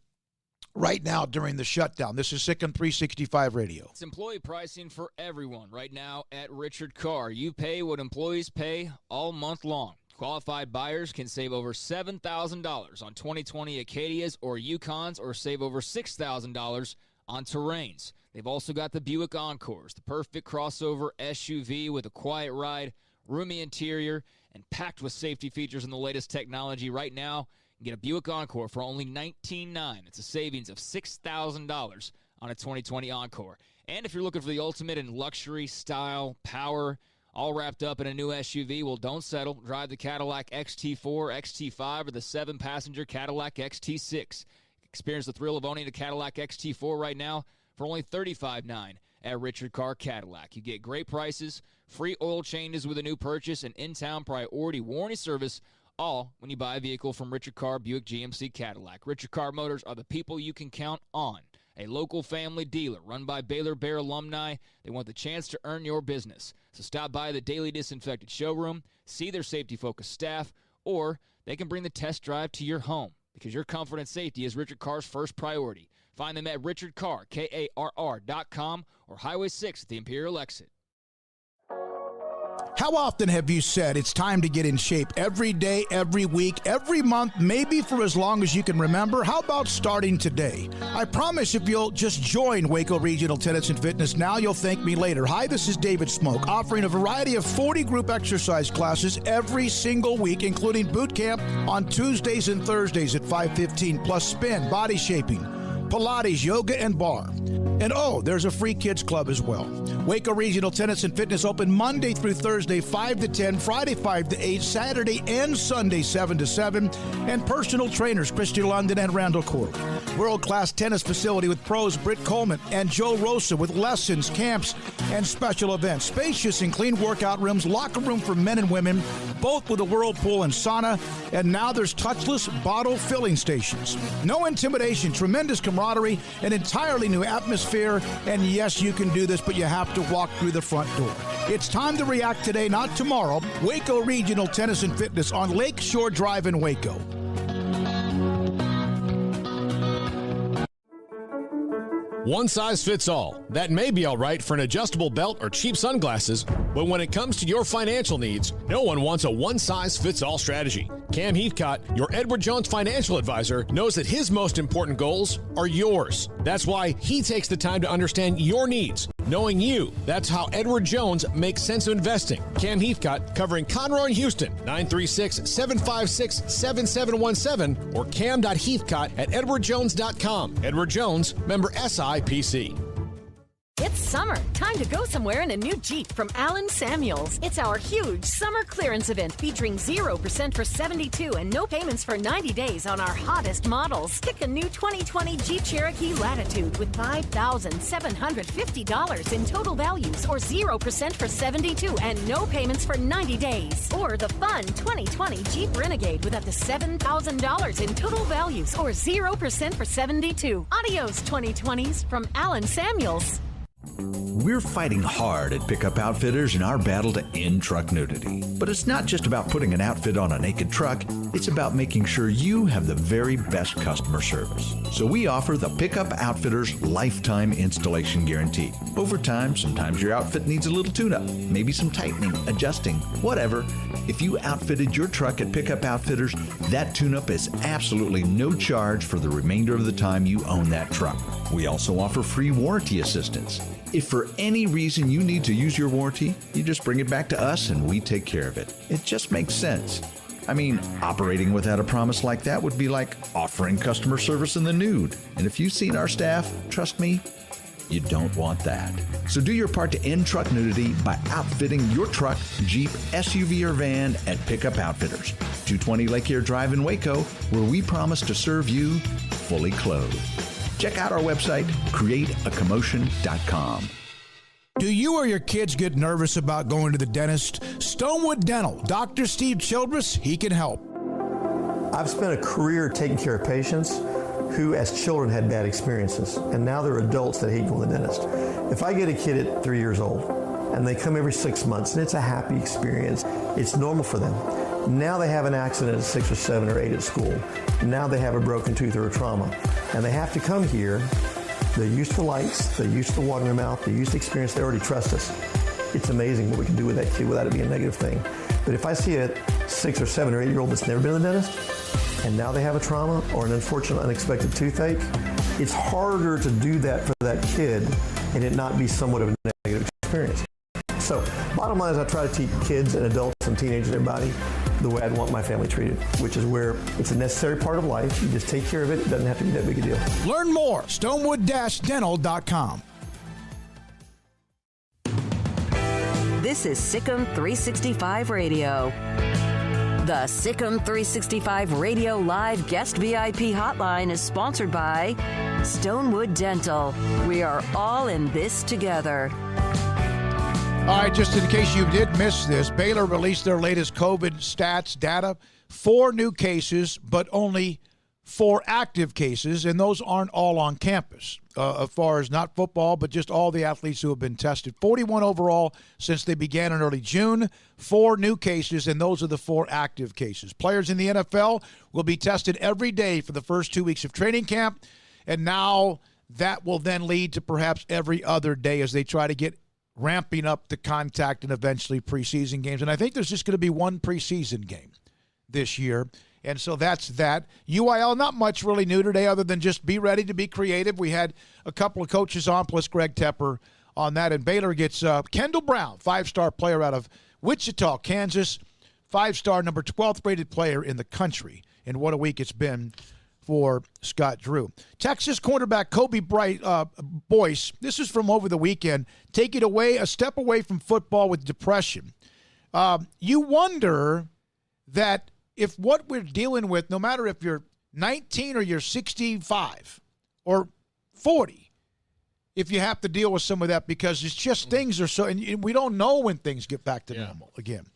Speaker 6: right now during the shutdown. This is Sikkim 365 Radio.
Speaker 11: It's employee pricing for everyone right now at Richard Carr. You pay what employees pay all month long. Qualified buyers can save over $7,000 on 2020 Acadias or Yukons, or save over $6,000 on Terrains. They've also got the Buick Encores, the perfect crossover SUV with a quiet ride, roomy interior, and packed with safety features and the latest technology. Right now, you get a Buick Encore for only $19,900. It's a savings of $6,000 on a 2020 Encore. And if you're looking for the ultimate in luxury, style, power, all wrapped up in a new SUV, well, don't settle. Drive the Cadillac XT4, XT5, or the 7-passenger Cadillac XT6. Experience the thrill of owning a Cadillac XT4 right now for only $35,900 at Richard Carr Cadillac. You get great prices, free oil changes with a new purchase, and in-town priority warranty service, all when you buy a vehicle from Richard Carr Buick GMC Cadillac. Richard Carr Motors are the people you can count on. A local family dealer run by Baylor Bear alumni. They want the chance to earn your business. So stop by the Daily Disinfected showroom, see their safety-focused staff, or they can bring the test drive to your home, because your comfort and safety is Richard Carr's first priority. Find them at Richard Carr, KARR.com, or Highway 6 at the Imperial Exit.
Speaker 6: How often have you said it's time to get in shape? Every day, every week, every month, maybe for as long as you can remember? How about starting today? I promise if you'll just join Waco Regional Tennis and Fitness now, you'll thank me later. Hi, this is David Smoke, offering a variety of 40 group exercise classes every single week, including boot camp on Tuesdays and Thursdays at 5:15, plus spin, body shaping, Pilates, yoga, and bar. And there's a free kids club as well. Waco Regional Tennis and Fitness open Monday through Thursday, 5 to 10, Friday, 5 to 8, Saturday and Sunday, 7 to 7. And personal trainers, Christy London and Randall Corley. World-class tennis facility with pros Britt Coleman and Joe Rosa with lessons, camps, and special events. Spacious and clean workout rooms, locker room for men and women, both with a whirlpool and sauna. And now there's touchless bottle filling stations. No intimidation, tremendous camaraderie, an entirely new atmosphere. And yes, you can do this, but you have to walk through the front door. It's time to react today, not tomorrow. Waco Regional Tennis and Fitness on Lakeshore Drive in Waco.
Speaker 18: One size fits all. That may be all right for an adjustable belt or cheap sunglasses, but when it comes to your financial needs, no one wants a one-size-fits-all strategy. Cam Heathcott, your Edward Jones financial advisor, knows that his most important goals are yours. That's why he takes the time to understand your needs. Knowing you, that's how Edward Jones makes sense of investing. Cam Heathcott, covering Conroe and Houston, 936-756-7717, or cam.heathcott@edwardjones.com. Edward Jones, member SIPC.
Speaker 14: It's summer. Time to go somewhere in a new Jeep from Allen Samuels. It's our huge summer clearance event featuring 0% for 72 and no payments for 90 days on our hottest models. Pick a new 2020 Jeep Cherokee Latitude with $5,750 in total values, or 0% for 72 and no payments for 90 days. Or the fun 2020 Jeep Renegade with up to $7,000 in total values, or 0% for 72. Adios 2020s from Allen Samuels.
Speaker 9: We're fighting hard at Pickup Outfitters in our battle to end truck nudity. But it's not just about putting an outfit on a naked truck, it's about making sure you have the very best customer service. So we offer the Pickup Outfitters Lifetime Installation Guarantee. Over time, sometimes your outfit needs a little tune-up, maybe some tightening, adjusting, whatever. If you outfitted your truck at Pickup Outfitters, that tune-up is absolutely no charge for the remainder of the time you own that truck. We also offer free warranty assistance. If for any reason you need to use your warranty, you just bring it back to us and we take care of it. It just makes sense. I mean, operating without a promise like that would be like offering customer service in the nude. And if you've seen our staff, trust me, you don't want that. So do your part to end truck nudity by outfitting your truck, Jeep, SUV, or van at Pickup Outfitters, 220 Lake Air Drive in Waco, where we promise to serve you
Speaker 16: fully clothed. Check out our website, createacommotion.com.
Speaker 3: Do you or your kids get nervous about going to the dentist? Stonewood Dental, Dr. Steve Childress, he can help.
Speaker 17: I've spent a career taking care of patients who as children had bad experiences, and now they're adults that hate going to the dentist. If I get a kid at 3 years old and they come every 6 months and it's a happy experience, it's normal for them. Now they have an accident at 6 or 7 or 8 at school. Now they have a broken tooth or a trauma, and they have to come here. They're used to lights, they're used to water in their mouth, they're used to experience, they already trust us. It's amazing what we can do with that kid without it being a negative thing. But if I see a 6 or 7 or 8 year old that's never been to the dentist, and now they have a trauma or an unfortunate unexpected toothache, it's harder to do that for that kid and it not be somewhat of a negative experience. So bottom line is I try to teach kids and adults and teenagers and everybody the way I'd want my family treated, which is where it's a necessary part of life. You just take care of it. It doesn't have to be that big a deal.
Speaker 3: Learn more, stonewood-dental.com.
Speaker 2: This is Sikkim 365 Radio. The Sikkim 365 Radio Live Guest VIP Hotline is sponsored by Stonewood Dental. We are all in this together.
Speaker 3: All right, just in case you did miss this, Baylor released their latest COVID stats data. 4 new cases, but only 4 active cases, and those aren't all on campus. As far as not football, but just all the athletes who have been tested. 41 overall since they began in early June. 4 new cases, and those are the 4 active cases. Players in the NFL will be tested every day for the first 2 weeks of training camp, and now that will then lead to perhaps every other day as they try to get ramping up the contact and eventually preseason games. And I think there's just going to be one preseason game this year. And so that's that. UIL, not much really new today other than just be ready to be creative. We had a couple of coaches on, plus Greg Tepper on that. And Baylor gets Kendall Brown, 5-star player out of Wichita, Kansas, 5-star, number 12th rated player in the country. And what a week it's been for Scott Drew. Texas cornerback Kobe Boyce, this is from over the weekend, take it away, a step away from football with depression. You wonder that if what we're dealing with, no matter if you're 19 or you're 65 or 40, if you have to deal with some of that, because it's just things are so, and we don't know when things get back to normal again.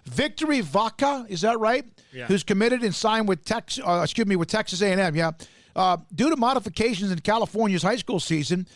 Speaker 3: Victory Vaca, is that right?
Speaker 7: Yeah.
Speaker 3: Who's committed and signed with Texas A&M, Due to modifications in California's high school season,